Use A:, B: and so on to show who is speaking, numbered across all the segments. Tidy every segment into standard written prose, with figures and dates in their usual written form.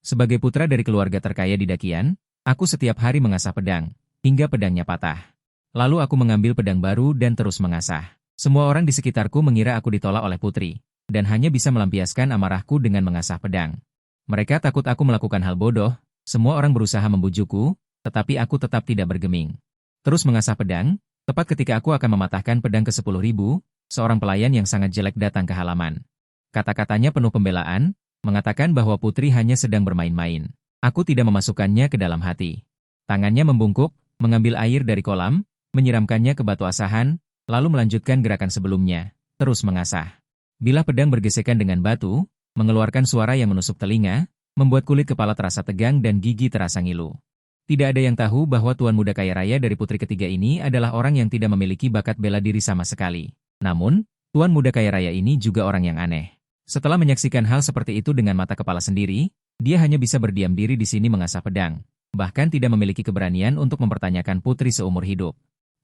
A: Sebagai putra dari keluarga terkaya di Dakian, aku setiap hari mengasah pedang, hingga pedangnya patah. Lalu aku mengambil pedang baru dan terus mengasah. Semua orang di sekitarku mengira aku ditolak oleh putri, dan hanya bisa melampiaskan amarahku dengan mengasah pedang. Mereka takut aku melakukan hal bodoh, semua orang berusaha membujukku, tetapi aku tetap tidak bergeming. Terus mengasah pedang, tepat ketika aku akan mematahkan pedang ke-10.000, seorang pelayan yang sangat jelek datang ke halaman. Kata-katanya penuh pembelaan, mengatakan bahwa putri hanya sedang bermain-main. Aku tidak memasukkannya ke dalam hati. Tangannya membungkuk, mengambil air dari kolam, menyiramkannya ke batu asahan, lalu melanjutkan gerakan sebelumnya, terus mengasah. Bilah pedang bergesekan dengan batu, mengeluarkan suara yang menusuk telinga, membuat kulit kepala terasa tegang dan gigi terasa ngilu. Tidak ada yang tahu bahwa tuan muda kaya raya dari putri ketiga ini adalah orang yang tidak memiliki bakat bela diri sama sekali. Namun, tuan muda kaya raya ini juga orang yang aneh. Setelah menyaksikan hal seperti itu dengan mata kepala sendiri, dia hanya bisa berdiam diri di sini mengasah pedang, bahkan tidak memiliki keberanian untuk mempertanyakan putri seumur hidup.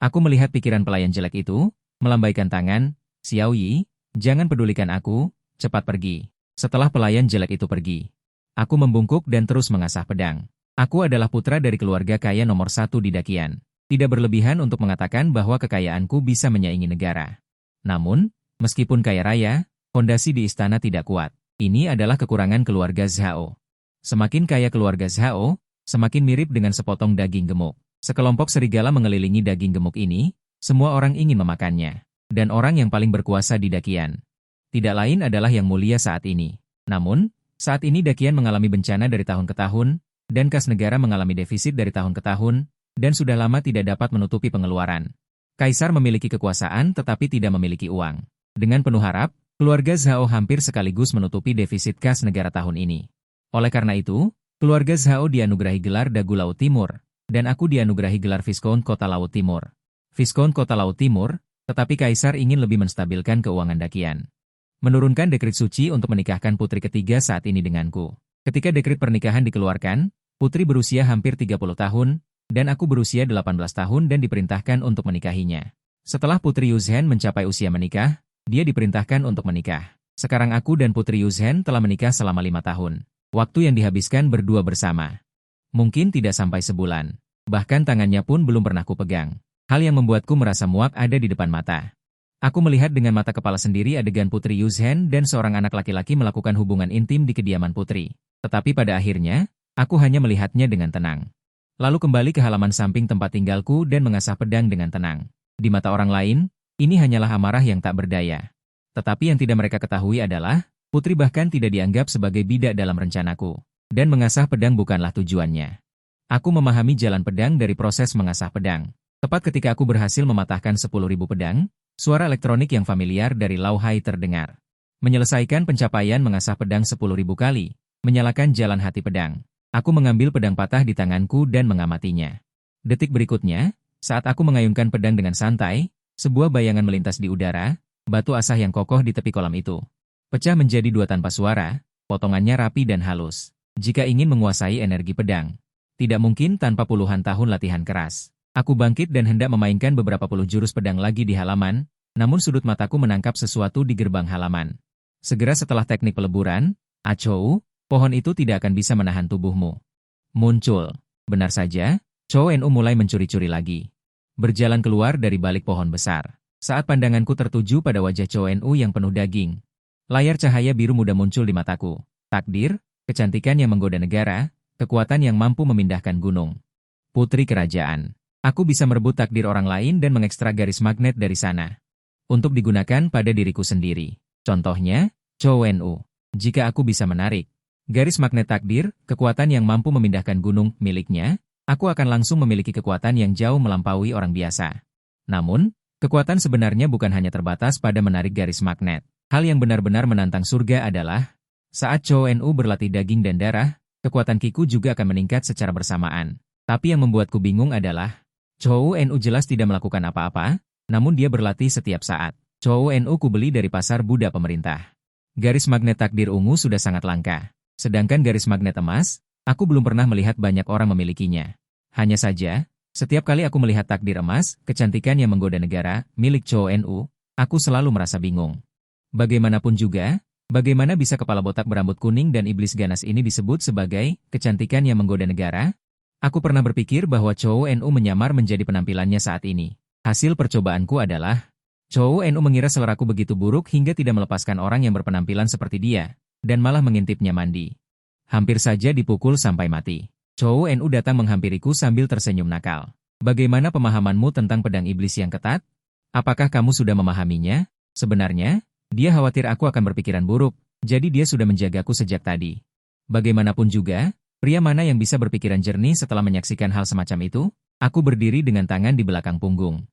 A: Aku melihat pikiran pelayan jelek itu, melambaikan tangan, "Xiao Yi, jangan pedulikan aku, cepat pergi." Setelah pelayan jelek itu pergi, aku membungkuk dan terus mengasah pedang. Aku adalah putra dari keluarga kaya nomor 1 di Dakian. Tidak berlebihan untuk mengatakan bahwa kekayaanku bisa menyaingi negara. Namun, meskipun kaya raya, fondasi di istana tidak kuat. Ini adalah kekurangan keluarga Zhao. Semakin kaya keluarga Zhao, semakin mirip dengan sepotong daging gemuk. Sekelompok serigala mengelilingi daging gemuk ini, semua orang ingin memakannya. Dan orang yang paling berkuasa di Dakian tidak lain adalah Yang Mulia saat ini. Namun, saat ini Dakian mengalami bencana dari tahun ke tahun, dan kas negara mengalami defisit dari tahun ke tahun, dan sudah lama tidak dapat menutupi pengeluaran. Kaisar memiliki kekuasaan tetapi tidak memiliki uang. Dengan penuh harap, keluarga Zhao hampir sekaligus menutupi defisit kas negara tahun ini. Oleh karena itu, keluarga Zhao dianugerahi gelar Dagu Laut Timur, dan aku dianugerahi gelar Viscount Kota Laut Timur. Viscount Kota Laut Timur, tetapi Kaisar ingin lebih menstabilkan keuangan Dakian. Menurunkan dekret suci untuk menikahkan putri ketiga saat ini denganku. Ketika dekret pernikahan dikeluarkan, putri berusia hampir 30 tahun, dan aku berusia 18 tahun dan diperintahkan untuk menikahinya. Setelah Putri Yuzhen mencapai usia menikah, dia diperintahkan untuk menikah. Sekarang aku dan Putri Yuzhen telah menikah selama 5 tahun. Waktu yang dihabiskan berdua bersama mungkin tidak sampai sebulan. Bahkan tangannya pun belum pernah kupegang. Hal yang membuatku merasa muak ada di depan mata. Aku melihat dengan mata kepala sendiri adegan Putri Yuzhen dan seorang anak laki-laki melakukan hubungan intim di kediaman putri. Tetapi pada akhirnya, aku hanya melihatnya dengan tenang. Lalu kembali ke halaman samping tempat tinggalku dan mengasah pedang dengan tenang. Di mata orang lain, ini hanyalah amarah yang tak berdaya. Tetapi yang tidak mereka ketahui adalah, putri bahkan tidak dianggap sebagai bidak dalam rencanaku. Dan mengasah pedang bukanlah tujuannya. Aku memahami jalan pedang dari proses mengasah pedang. Tepat ketika aku berhasil mematahkan 10.000 pedang, suara elektronik yang familiar dari Lao Hai terdengar. Menyelesaikan pencapaian mengasah pedang 10.000 kali, menyalakan jalan hati pedang. Aku mengambil pedang patah di tanganku dan mengamatinya. Detik berikutnya, saat aku mengayunkan pedang dengan santai, sebuah bayangan melintas di udara, batu asah yang kokoh di tepi kolam itu pecah menjadi 2 tanpa suara, potongannya rapi dan halus. Jika ingin menguasai energi pedang, tidak mungkin tanpa puluhan tahun latihan keras. Aku bangkit dan hendak memainkan beberapa puluh jurus pedang lagi di halaman, namun sudut mataku menangkap sesuatu di gerbang halaman. Segera setelah teknik peleburan, Achou, pohon itu tidak akan bisa menahan tubuhmu. Muncul. Benar saja, Chou Nu mulai mencuri-curi lagi. Berjalan keluar dari balik pohon besar. Saat pandanganku tertuju pada wajah Chou Nu yang penuh daging, layar cahaya biru muda muncul di mataku. Takdir, kecantikan yang menggoda negara, kekuatan yang mampu memindahkan gunung. Putri kerajaan. Aku bisa merebut takdir orang lain dan mengekstrak garis magnet dari sana untuk digunakan pada diriku sendiri. Contohnya, Chou Nu. Jika aku bisa menarik garis magnet takdir, kekuatan yang mampu memindahkan gunung miliknya, aku akan langsung memiliki kekuatan yang jauh melampaui orang biasa. Namun, kekuatan sebenarnya bukan hanya terbatas pada menarik garis magnet. Hal yang benar-benar menantang surga adalah saat Chou Nu berlatih daging dan darah, kekuatan Kiku juga akan meningkat secara bersamaan. Tapi yang membuatku bingung adalah, Chou Nu jelas tidak melakukan apa-apa, namun dia berlatih setiap saat. Chou Nu kubeli dari pasar Buddha pemerintah. Garis magnet takdir ungu sudah sangat langka. Sedangkan garis magnet emas, aku belum pernah melihat banyak orang memilikinya. Hanya saja, setiap kali aku melihat takdir emas, kecantikan yang menggoda negara, milik Chou Nu, aku selalu merasa bingung. Bagaimanapun juga, Bagaimana bisa kepala botak berambut kuning dan iblis ganas ini disebut sebagai kecantikan yang menggoda negara? Aku pernah berpikir bahwa Chou Nu menyamar menjadi penampilannya saat ini. Hasil percobaanku adalah, Chou Nu mengira seleraku begitu buruk hingga tidak melepaskan orang yang berpenampilan seperti dia, dan malah mengintipnya mandi. Hampir saja dipukul sampai mati. Chou Nu datang menghampiriku sambil tersenyum nakal. Bagaimana pemahamanmu tentang pedang iblis yang ketat? Apakah kamu sudah memahaminya? Sebenarnya, dia khawatir aku akan berpikiran buruk, jadi dia sudah menjagaku sejak tadi. Bagaimanapun juga, pria mana yang bisa berpikiran jernih setelah menyaksikan hal semacam itu? Aku berdiri dengan tangan di belakang punggung.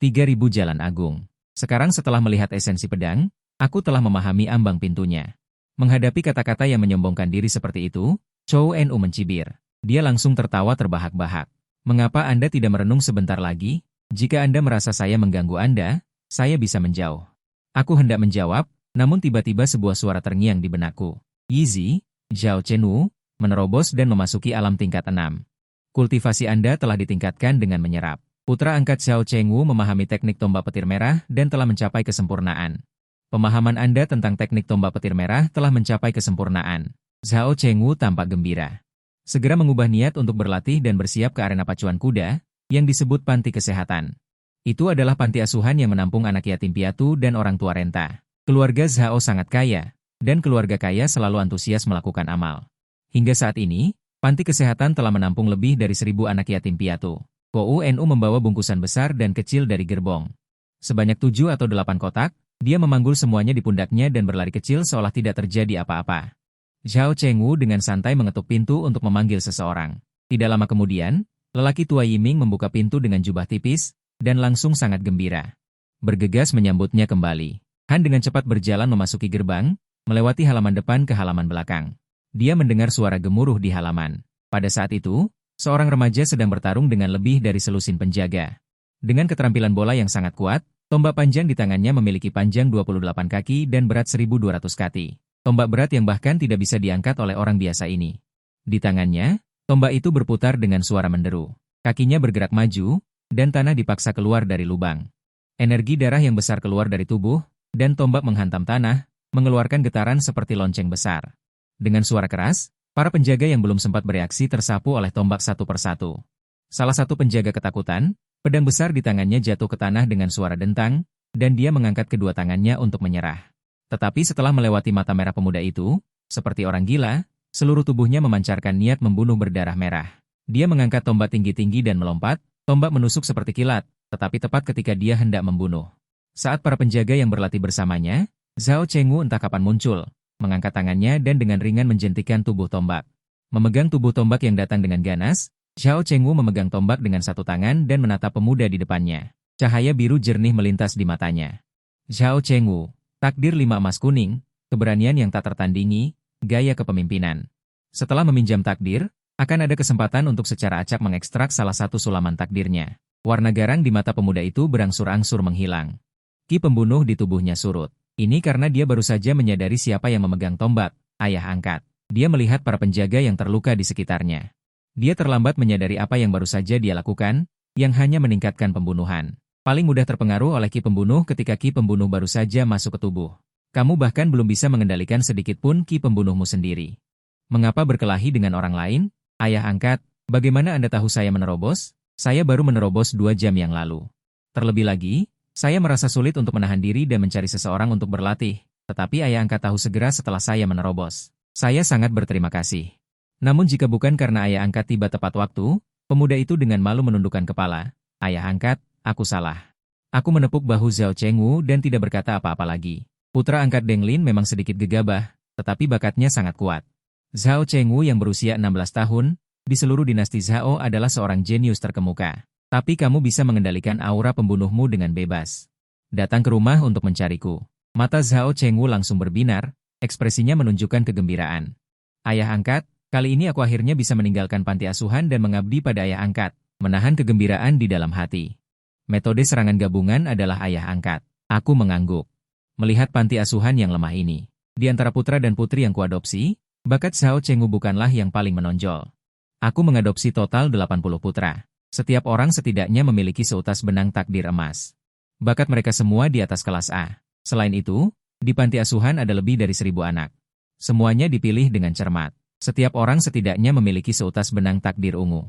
A: 3000 Jalan Agung. Sekarang setelah melihat esensi pedang, aku telah memahami ambang pintunya. Menghadapi kata-kata yang menyombongkan diri seperti itu, Chou Nu mencibir. Dia langsung tertawa terbahak-bahak. Mengapa Anda tidak merenung sebentar lagi? Jika Anda merasa saya mengganggu Anda, saya bisa menjauh. Aku hendak menjawab, namun tiba-tiba sebuah suara terngiang di benakku. Yizi, Zhao Chenwu, menerobos dan memasuki alam tingkat 6. Kultivasi Anda telah ditingkatkan dengan menyerap. Putra angkat Zhao Chengwu memahami teknik tombak petir merah dan telah mencapai kesempurnaan. Pemahaman Anda tentang teknik tombak petir merah telah mencapai kesempurnaan. Zhao Chengwu tampak gembira. Segera mengubah niat untuk berlatih dan bersiap ke arena pacuan kuda, yang disebut panti kesehatan. Itu adalah panti asuhan yang menampung anak yatim piatu dan orang tua renta. Keluarga Zhao sangat kaya, dan keluarga kaya selalu antusias melakukan amal. Hingga saat ini, panti kesehatan telah menampung lebih dari 1000 anak yatim piatu. Kou Nu membawa bungkusan besar dan kecil dari gerbong. Sebanyak 7 atau 8 kotak, dia memanggul semuanya di pundaknya dan berlari kecil seolah tidak terjadi apa-apa. Zhao Chengwu dengan santai mengetuk pintu untuk memanggil seseorang. Tidak lama kemudian, lelaki tua Yiming membuka pintu dengan jubah tipis, dan langsung sangat gembira. Bergegas menyambutnya kembali. Han dengan cepat berjalan memasuki gerbang, melewati halaman depan ke halaman belakang. Dia mendengar suara gemuruh di halaman. Pada saat itu, seorang remaja sedang bertarung dengan lebih dari selusin penjaga. Dengan keterampilan bola yang sangat kuat, tombak panjang di tangannya memiliki panjang 28 kaki dan berat 1200 kati. Tombak berat yang bahkan tidak bisa diangkat oleh orang biasa ini. Di tangannya, tombak itu berputar dengan suara menderu. Kakinya bergerak maju, dan tanah dipaksa keluar dari lubang. Energi darah yang besar keluar dari tubuh, dan tombak menghantam tanah, mengeluarkan getaran seperti lonceng besar. Dengan suara keras, para penjaga yang belum sempat bereaksi tersapu oleh tombak satu persatu. Salah satu penjaga ketakutan, pedang besar di tangannya jatuh ke tanah dengan suara dentang, dan dia mengangkat kedua tangannya untuk menyerah. Tetapi setelah melewati mata merah pemuda itu, seperti orang gila, seluruh tubuhnya memancarkan niat membunuh berdarah merah. Dia mengangkat tombak tinggi-tinggi dan melompat. Tombak menusuk seperti kilat, tetapi tepat ketika dia hendak membunuh. Saat para penjaga yang berlatih bersamanya, Zhao Chengwu entah kapan muncul, mengangkat tangannya dan dengan ringan menjentikan tubuh tombak. Memegang tubuh tombak yang datang dengan ganas, Zhao Chengwu memegang tombak dengan satu tangan dan menatap pemuda di depannya. Cahaya biru jernih melintas di matanya. Zhao Chengwu, takdir 5 emas kuning, keberanian yang tak tertandingi, gaya kepemimpinan. Setelah meminjam takdir, akan ada kesempatan untuk secara acak mengekstrak salah satu sulaman takdirnya. Warna garang di mata pemuda itu berangsur-angsur menghilang. Ki pembunuh di tubuhnya surut. Ini karena dia baru saja menyadari siapa yang memegang tombak, ayah angkat. Dia melihat para penjaga yang terluka di sekitarnya. Dia terlambat menyadari apa yang baru saja dia lakukan, yang hanya meningkatkan pembunuhan. Paling mudah terpengaruh oleh ki pembunuh ketika ki pembunuh baru saja masuk ke tubuh. Kamu bahkan belum bisa mengendalikan sedikit pun ki pembunuhmu sendiri. Mengapa berkelahi dengan orang lain? Ayah angkat, bagaimana Anda tahu saya menerobos? Saya baru menerobos 2 jam yang lalu. Terlebih lagi, saya merasa sulit untuk menahan diri dan mencari seseorang untuk berlatih, tetapi ayah angkat tahu segera setelah saya menerobos. Saya sangat berterima kasih. Namun jika bukan karena ayah angkat tiba tepat waktu, pemuda itu dengan malu menundukkan kepala. Ayah angkat, aku salah. Aku menepuk bahu Zhao Chengwu dan tidak berkata apa-apa lagi. Putra angkat Deng Lin memang sedikit gegabah, tetapi bakatnya sangat kuat. Zhao Chengwu yang berusia 16 tahun, di seluruh dinasti Zhao adalah seorang jenius terkemuka. Tapi kamu bisa mengendalikan aura pembunuhmu dengan bebas. Datang ke rumah untuk mencariku. Mata Zhao Chengwu langsung berbinar, ekspresinya menunjukkan kegembiraan. Ayah angkat, kali ini aku akhirnya bisa meninggalkan panti asuhan dan mengabdi pada ayah angkat, menahan kegembiraan di dalam hati. Metode serangan gabungan adalah ayah angkat. Aku mengangguk. Melihat panti asuhan yang lemah ini. Di antara putra dan putri yang kuadopsi, bakat Zhao Chengwu bukanlah yang paling menonjol. Aku mengadopsi total 80 putra. Setiap orang setidaknya memiliki seutas benang takdir emas. Bakat mereka semua di atas kelas A. Selain itu, Di panti asuhan ada lebih dari 1.000 anak. Semuanya dipilih dengan cermat. Setiap orang setidaknya memiliki seutas benang takdir ungu.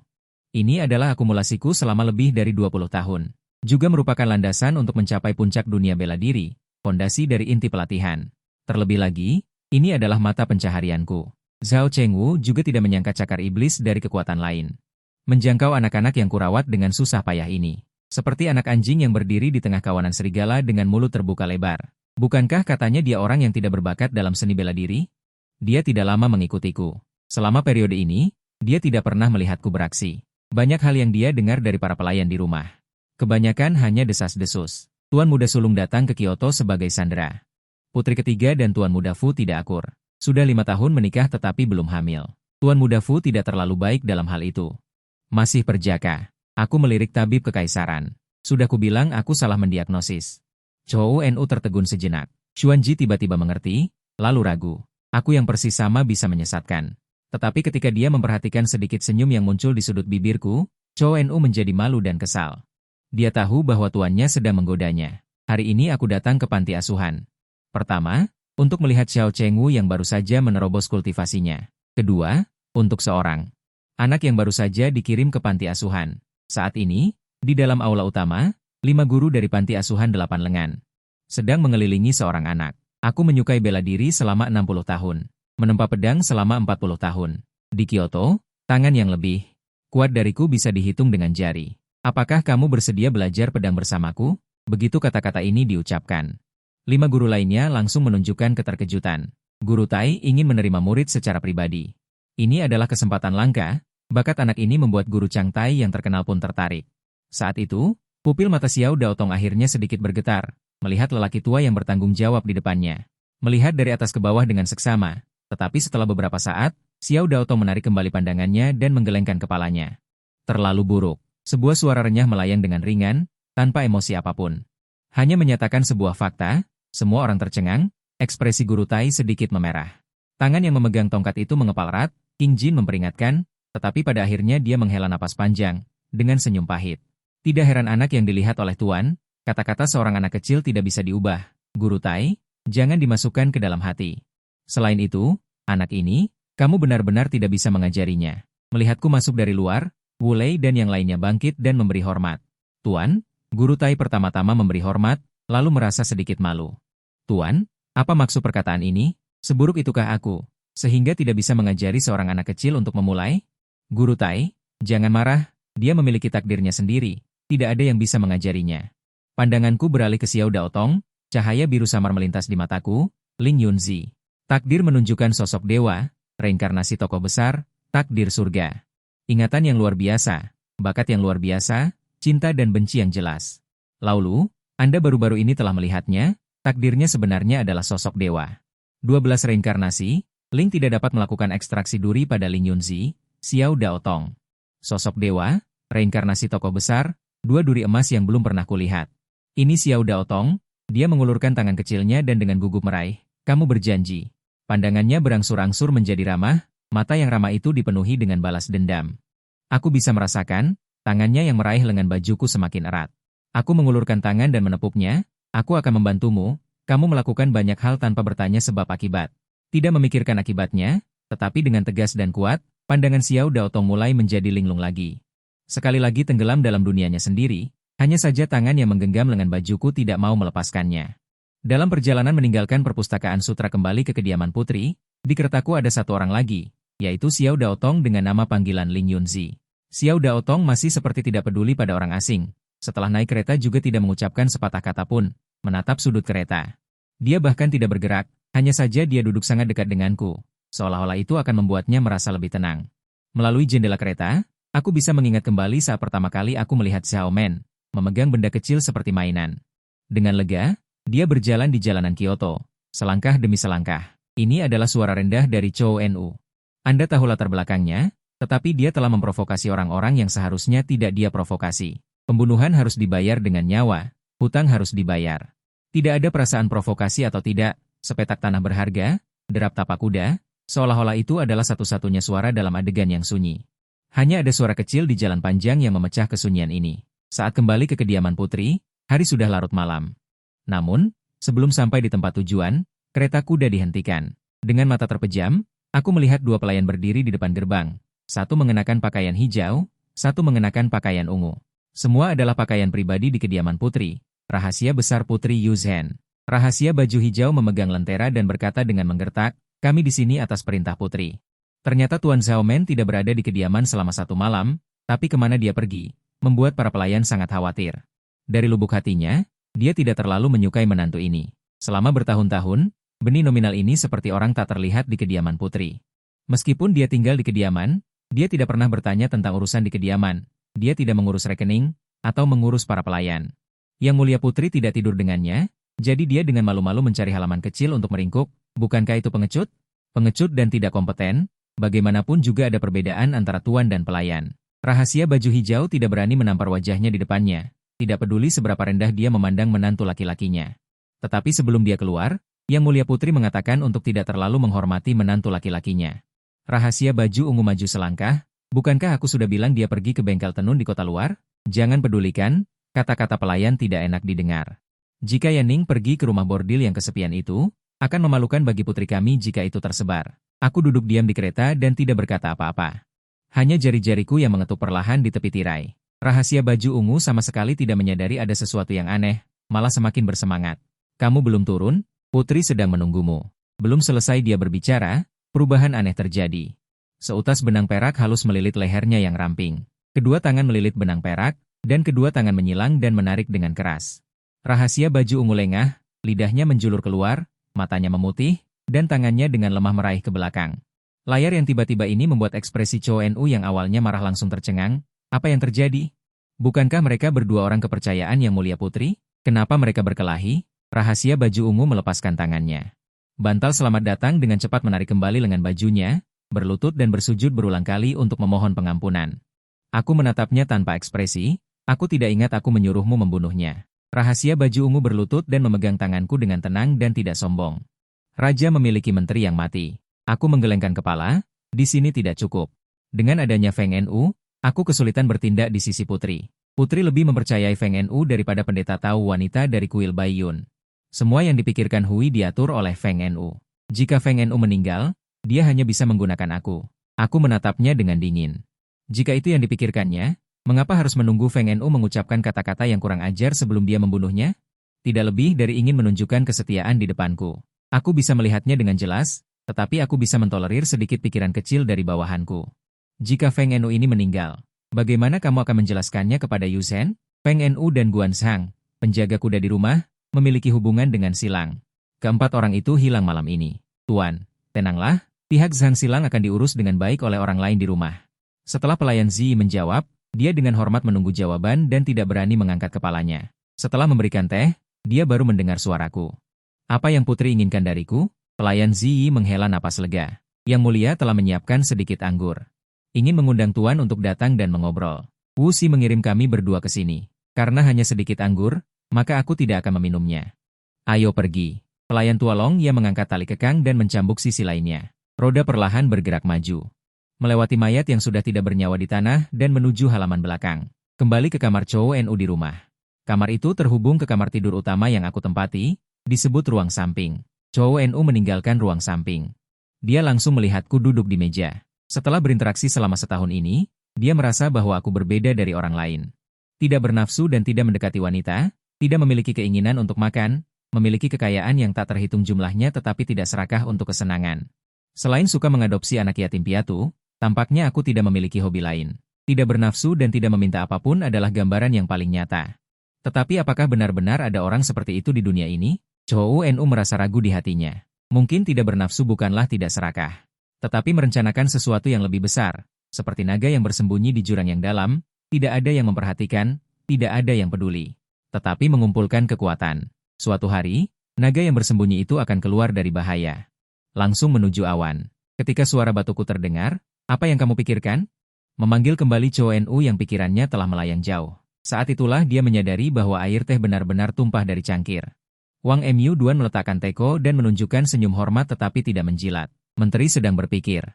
A: Ini adalah akumulasiku selama lebih dari 20 tahun. Juga merupakan landasan untuk mencapai puncak dunia bela diri, fondasi dari inti pelatihan. Terlebih lagi, ini adalah mata pencaharianku. Zhao Chengwu juga tidak menyangka cakar iblis dari kekuatan lain. Menjangkau anak-anak yang kurawat dengan susah payah ini. Seperti anak anjing yang berdiri di tengah kawanan serigala dengan mulut terbuka lebar. Bukankah katanya dia orang yang tidak berbakat dalam seni bela diri? Dia tidak lama mengikutiku. Selama periode ini, dia tidak pernah melihatku beraksi. Banyak hal yang dia dengar dari para pelayan di rumah. Kebanyakan hanya desas-desus. Tuan Muda Sulung datang ke Kyoto sebagai sandera. Putri ketiga dan Tuan Muda Fu tidak akur. Sudah 5 tahun menikah tetapi belum hamil. Tuan Muda Fu tidak terlalu baik dalam hal itu. Masih perjaka. Aku melirik tabib kekaisaran. Sudah kubilang aku salah mendiagnosis. Chou Nu tertegun sejenak. Xuanji tiba-tiba mengerti, lalu ragu. Aku yang persis sama bisa menyesatkan. Tetapi ketika dia memperhatikan sedikit senyum yang muncul di sudut bibirku, Chou Nu menjadi malu dan kesal. Dia tahu bahwa tuannya sedang menggodanya. Hari ini aku datang ke panti asuhan. Pertama, untuk melihat Xiao Chengwu yang baru saja menerobos kultivasinya. Kedua, untuk seorang anak yang baru saja dikirim ke panti asuhan. Saat ini, di dalam aula utama, 5 guru dari panti asuhan 8 lengan sedang mengelilingi seorang anak. Aku menyukai bela diri selama 60 tahun. Menempa pedang selama 40 tahun. Di Kyoto, tangan yang lebih kuat dariku bisa dihitung dengan jari. Apakah kamu bersedia belajar pedang bersamaku? Begitu kata-kata ini diucapkan. 5 guru lainnya langsung menunjukkan keterkejutan. Guru Tai ingin menerima murid secara pribadi. Ini adalah kesempatan langka, bakat anak ini membuat guru Chang Tai yang terkenal pun tertarik. Saat itu, pupil mata Xiao Daotong akhirnya sedikit bergetar, melihat lelaki tua yang bertanggung jawab di depannya. Melihat dari atas ke bawah dengan seksama, tetapi setelah beberapa saat, Xiao Daotong menarik kembali pandangannya dan menggelengkan kepalanya. Terlalu buruk. Sebuah suara renyah melayang dengan ringan, tanpa emosi apapun. Hanya menyatakan sebuah fakta, semua orang tercengang, ekspresi guru Tai sedikit memerah. Tangan yang memegang tongkat itu mengepal erat, King Jin memperingatkan, tetapi pada akhirnya dia menghela napas panjang, dengan senyum pahit. Tidak heran anak yang dilihat oleh Tuan, kata-kata seorang anak kecil tidak bisa diubah. Guru Tai, jangan dimasukkan ke dalam hati. Selain itu, anak ini, kamu benar-benar tidak bisa mengajarinya. Melihatku masuk dari luar, Wu Lei dan yang lainnya bangkit dan memberi hormat. Tuan, Guru Tai pertama-tama memberi hormat, lalu merasa sedikit malu. Tuan, apa maksud perkataan ini? Seburuk itukah aku, sehingga tidak bisa mengajari seorang anak kecil untuk memulai? Guru Tai, jangan marah, dia memiliki takdirnya sendiri, tidak ada yang bisa mengajarinya. Pandanganku beralih ke Xiao Daotong, cahaya biru samar melintas di mataku, Ling Yunzi. Takdir menunjukkan sosok dewa, reinkarnasi tokoh besar, takdir surga. Ingatan yang luar biasa, bakat yang luar biasa, cinta dan benci yang jelas. Laulu, Anda baru-baru ini telah melihatnya, takdirnya sebenarnya adalah sosok dewa. 12 reinkarnasi, Ling tidak dapat melakukan ekstraksi duri pada Ling Yunzi, Xiao Daotong. Sosok dewa, reinkarnasi tokoh besar, 2 duri emas yang belum pernah kulihat. Ini Xiao Daotong, dia mengulurkan tangan kecilnya dan dengan gugup meraih, kamu berjanji. Pandangannya berangsur-angsur menjadi ramah, mata yang ramah itu dipenuhi dengan balas dendam. Aku bisa merasakan, tangannya yang meraih lengan bajuku semakin erat. Aku mengulurkan tangan dan menepuknya, aku akan membantumu, kamu melakukan banyak hal tanpa bertanya sebab akibat. Tidak memikirkan akibatnya, tetapi dengan tegas dan kuat, pandangan Xiao Daotong mulai menjadi linglung lagi. Sekali lagi tenggelam dalam dunianya sendiri, hanya saja tangan yang menggenggam lengan bajuku tidak mau melepaskannya. Dalam perjalanan meninggalkan perpustakaan sutra kembali ke kediaman putri, di keretaku ada satu orang lagi, yaitu Xiao Daotong dengan nama panggilan Ling Yunzi. Xiao Daotong masih seperti tidak peduli pada orang asing. Setelah naik kereta juga tidak mengucapkan sepatah kata pun, menatap sudut kereta. Dia bahkan tidak bergerak, hanya saja dia duduk sangat dekat denganku, seolah-olah itu akan membuatnya merasa lebih tenang. Melalui jendela kereta, aku bisa mengingat kembali saat pertama kali aku melihat Xiao Men memegang benda kecil seperti mainan. Dengan lega, dia berjalan di jalanan Kyoto, selangkah demi selangkah. Ini adalah suara rendah dari Chou Nu. Anda tahu latar belakangnya, tetapi dia telah memprovokasi orang-orang yang seharusnya tidak dia provokasi. Pembunuhan harus dibayar dengan nyawa, hutang harus dibayar. Tidak ada perasaan provokasi atau tidak, sepetak tanah berharga, derap tapak kuda, seolah-olah itu adalah satu-satunya suara dalam adegan yang sunyi. Hanya ada suara kecil di jalan panjang yang memecah kesunyian ini. Saat kembali ke kediaman putri, hari sudah larut malam. Namun, Sebelum sampai di tempat tujuan, kereta kuda dihentikan. Dengan mata terpejam, aku melihat dua pelayan berdiri di depan gerbang. Satu mengenakan pakaian hijau, satu mengenakan pakaian ungu. Semua adalah pakaian pribadi di kediaman putri. Rahasia besar Putri Yuzhen. Rahasia baju hijau memegang lentera dan berkata dengan menggertak, kami di sini atas perintah putri. Ternyata Tuan Xiaomen tidak berada di kediaman selama 1 malam, tapi kemana dia pergi, membuat para pelayan sangat khawatir. Dari lubuk hatinya, dia tidak terlalu menyukai menantu ini. Selama bertahun-tahun, benih nominal ini seperti orang tak terlihat di kediaman putri. Meskipun dia tinggal di kediaman, dia tidak pernah bertanya tentang urusan di kediaman. Dia tidak mengurus rekening, atau mengurus para pelayan. Yang mulia putri tidak tidur dengannya, jadi dia dengan malu-malu mencari halaman kecil untuk meringkuk. Bukankah itu pengecut? Pengecut dan tidak kompeten, bagaimanapun juga ada perbedaan antara tuan dan pelayan. Rahasia baju hijau tidak berani menampar wajahnya di depannya, tidak peduli seberapa rendah dia memandang menantu laki-lakinya. Tetapi sebelum dia keluar, Yang Mulia Putri mengatakan untuk tidak terlalu menghormati menantu laki-lakinya. Rahasia baju ungu maju selangkah, bukankah aku sudah bilang dia pergi ke bengkel tenun di kota luar? Jangan pedulikan, kata-kata pelayan tidak enak didengar. Jika Yaning pergi ke rumah bordil yang kesepian itu, akan memalukan bagi putri kami jika itu tersebar. Aku duduk diam di kereta dan tidak berkata apa-apa. Hanya jari-jariku yang mengetuk perlahan di tepi tirai. Rahasia baju ungu sama sekali tidak menyadari ada sesuatu yang aneh, malah semakin bersemangat. Kamu belum turun? Putri sedang menunggumu. Belum selesai dia berbicara, perubahan aneh terjadi. Seutas benang perak halus melilit lehernya yang ramping. Kedua tangan melilit benang perak, dan kedua tangan menyilang dan menarik dengan keras. Rahasia baju ungu lengah, lidahnya menjulur keluar, matanya memutih, dan tangannya dengan lemah meraih ke belakang. Layar yang tiba-tiba ini membuat ekspresi Chow Nu yang awalnya marah langsung tercengang. Apa yang terjadi? Bukankah mereka berdua orang kepercayaan Yang Mulia Putri? Kenapa mereka berkelahi? Rahasia baju ungu melepaskan tangannya. Bantal selamat datang dengan cepat menarik kembali lengan bajunya, berlutut dan bersujud berulang kali untuk memohon pengampunan. Aku menatapnya tanpa ekspresi, aku tidak ingat aku menyuruhmu membunuhnya. Rahasia baju ungu berlutut dan memegang tanganku dengan tenang dan tidak sombong. Raja memiliki menteri yang mati. Aku menggelengkan kepala, di sini tidak cukup. Dengan adanya Feng Nu, aku kesulitan bertindak di sisi putri. Putri lebih mempercayai Feng Nu daripada pendeta tahu wanita dari kuil Baiyun. Semua yang dipikirkan Hui diatur oleh Feng Nu. Jika Feng Nu meninggal, dia hanya bisa menggunakan aku. Aku menatapnya dengan dingin. Jika itu yang dipikirkannya, mengapa harus menunggu Feng Nu mengucapkan kata-kata yang kurang ajar sebelum dia membunuhnya? Tidak lebih dari ingin menunjukkan kesetiaan di depanku. Aku bisa melihatnya dengan jelas, tetapi aku bisa mentolerir sedikit pikiran kecil dari bawahanku. Jika Feng Nu ini meninggal, bagaimana kamu akan menjelaskannya kepada Yuzhen? Feng Nu dan Guan Zhang, penjaga kuda di rumah, memiliki hubungan dengan Silang. Keempat orang itu hilang malam ini. Tuan, tenanglah, pihak Zhang Silang akan diurus dengan baik oleh orang lain di rumah. Setelah pelayan Zi menjawab, dia dengan hormat menunggu jawaban dan tidak berani mengangkat kepalanya. Setelah memberikan teh, dia baru mendengar suaraku. Apa yang putri inginkan dariku? Pelayan Zi menghela napas lega. Yang Mulia telah menyiapkan sedikit anggur. Ingin mengundang Tuan untuk datang dan mengobrol. Wu Xi mengirim kami berdua ke sini. Karena hanya sedikit anggur, maka aku tidak akan meminumnya. Ayo pergi. Pelayan Tualong yang mengangkat tali kekang dan mencambuk sisi lainnya. Roda perlahan bergerak maju. Melewati mayat yang sudah tidak bernyawa di tanah dan menuju halaman belakang. Kembali ke kamar Chow Nu di rumah. Kamar itu terhubung ke kamar tidur utama yang aku tempati, disebut ruang samping. Chow Nu meninggalkan ruang samping. Dia langsung melihatku duduk di meja. Setelah berinteraksi selama setahun ini, dia merasa bahwa aku berbeda dari orang lain. Tidak bernafsu dan tidak mendekati wanita, tidak memiliki keinginan untuk makan, memiliki kekayaan yang tak terhitung jumlahnya tetapi tidak serakah untuk kesenangan. Selain suka mengadopsi anak yatim piatu, tampaknya aku tidak memiliki hobi lain. Tidak bernafsu dan tidak meminta apapun adalah gambaran yang paling nyata. Tetapi apakah benar-benar ada orang seperti itu di dunia ini? Chow Nu merasa ragu di hatinya. Mungkin tidak bernafsu bukanlah tidak serakah. Tetapi merencanakan sesuatu yang lebih besar, seperti naga yang bersembunyi di jurang yang dalam, tidak ada yang memperhatikan, tidak ada yang peduli. Tetapi mengumpulkan kekuatan. Suatu hari, naga yang bersembunyi itu akan keluar dari bahaya. Langsung menuju awan. Ketika suara batuku terdengar, apa yang kamu pikirkan? Memanggil kembali Chow Nu yang pikirannya telah melayang jauh. Saat itulah dia menyadari bahwa air teh benar-benar tumpah dari cangkir. Wang Mu Duan meletakkan teko dan menunjukkan senyum hormat tetapi tidak menjilat. Menteri sedang berpikir.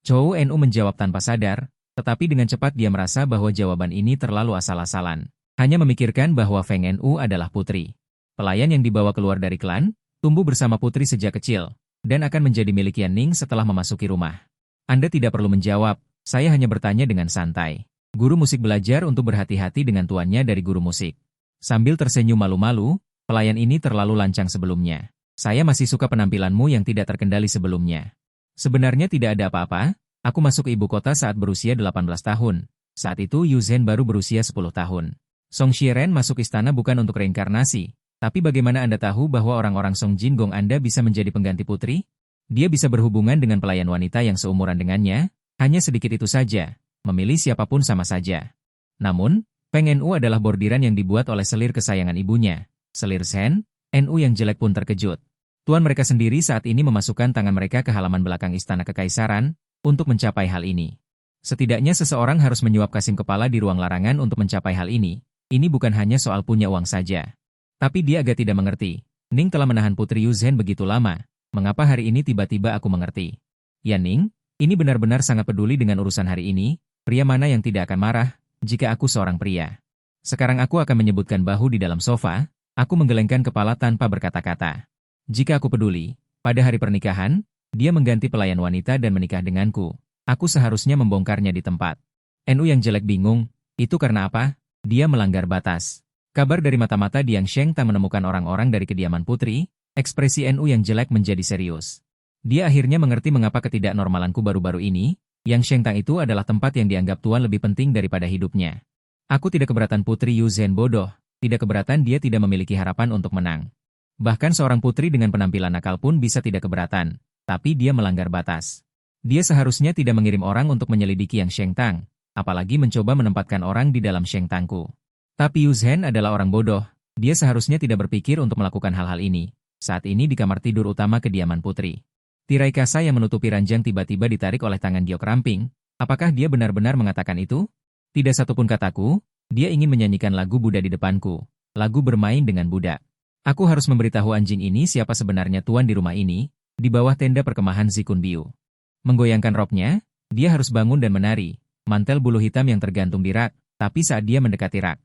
A: Chow Nu menjawab tanpa sadar, tetapi dengan cepat dia merasa bahwa jawaban ini terlalu asal-asalan. Hanya memikirkan bahwa Feng Nu adalah putri. Pelayan yang dibawa keluar dari klan, tumbuh bersama putri sejak kecil, dan akan menjadi milik Yan Ning setelah memasuki rumah. Anda tidak perlu menjawab, saya hanya bertanya dengan santai. Guru musik belajar untuk berhati-hati dengan tuannya dari guru musik. Sambil tersenyum malu-malu, pelayan ini terlalu lancang sebelumnya. Saya masih suka penampilanmu yang tidak terkendali sebelumnya. Sebenarnya tidak ada apa-apa, aku masuk ke ibu kota saat berusia 18 tahun. Saat itu Yu Zhen baru berusia 10 tahun. Song Xiren masuk istana bukan untuk reinkarnasi. Tapi bagaimana Anda tahu bahwa orang-orang Song Jinggong Anda bisa menjadi pengganti putri? Dia bisa berhubungan dengan pelayan wanita yang seumuran dengannya, hanya sedikit itu saja, memilih siapapun sama saja. Namun, Feng Nu adalah bordiran yang dibuat oleh selir kesayangan ibunya. Selir Shen, Nu yang jelek pun terkejut. Tuan mereka sendiri saat ini memasukkan tangan mereka ke halaman belakang istana kekaisaran, untuk mencapai hal ini. Setidaknya seseorang harus menyuap kasim kepala di ruang larangan untuk mencapai hal ini. Ini bukan hanya soal punya uang saja. Tapi dia agak tidak mengerti. Ning telah menahan Putri Yu Zhen begitu lama. Mengapa hari ini tiba-tiba aku mengerti? Ya Ning, ini benar-benar sangat peduli dengan urusan hari ini. Pria mana yang tidak akan marah, jika aku seorang pria? Sekarang aku akan menyebutkan bahu di dalam sofa. Aku menggelengkan kepala tanpa berkata-kata. Jika aku peduli, pada hari pernikahan, dia mengganti pelayan wanita dan menikah denganku. Aku seharusnya membongkarnya di tempat. Nu yang jelek bingung, itu karena apa? Dia melanggar batas. Kabar dari mata-mata Diang Sheng tak menemukan orang-orang dari kediaman putri, ekspresi Nu yang jelek menjadi serius. Dia akhirnya mengerti mengapa ketidaknormalanku baru-baru ini, Yang Sheng Tang itu adalah tempat yang dianggap tuan lebih penting daripada hidupnya. Aku tidak keberatan Putri Yu Zhen bodoh, tidak keberatan dia tidak memiliki harapan untuk menang. Bahkan seorang putri dengan penampilan nakal pun bisa tidak keberatan, tapi dia melanggar batas. Dia seharusnya tidak mengirim orang untuk menyelidiki Yang Sheng Tang, apalagi mencoba menempatkan orang di dalam Sheng Tangku. Tapi Yu Zhen adalah orang bodoh, dia seharusnya tidak berpikir untuk melakukan hal-hal ini. Saat ini di kamar tidur utama kediaman putri. Tirai kasa yang menutupi ranjang tiba-tiba ditarik oleh tangan Giok Ramping. Apakah dia benar-benar mengatakan itu? Tidak satupun kataku, dia ingin menyanyikan lagu Buddha di depanku. Lagu bermain dengan Buddha. Aku harus memberitahu anjing ini siapa sebenarnya tuan di rumah ini, di bawah tenda perkemahan Zikun Biu. Menggoyangkan roknya, dia harus bangun dan menari, mantel bulu hitam yang tergantung di rak, tapi saat dia mendekati rak.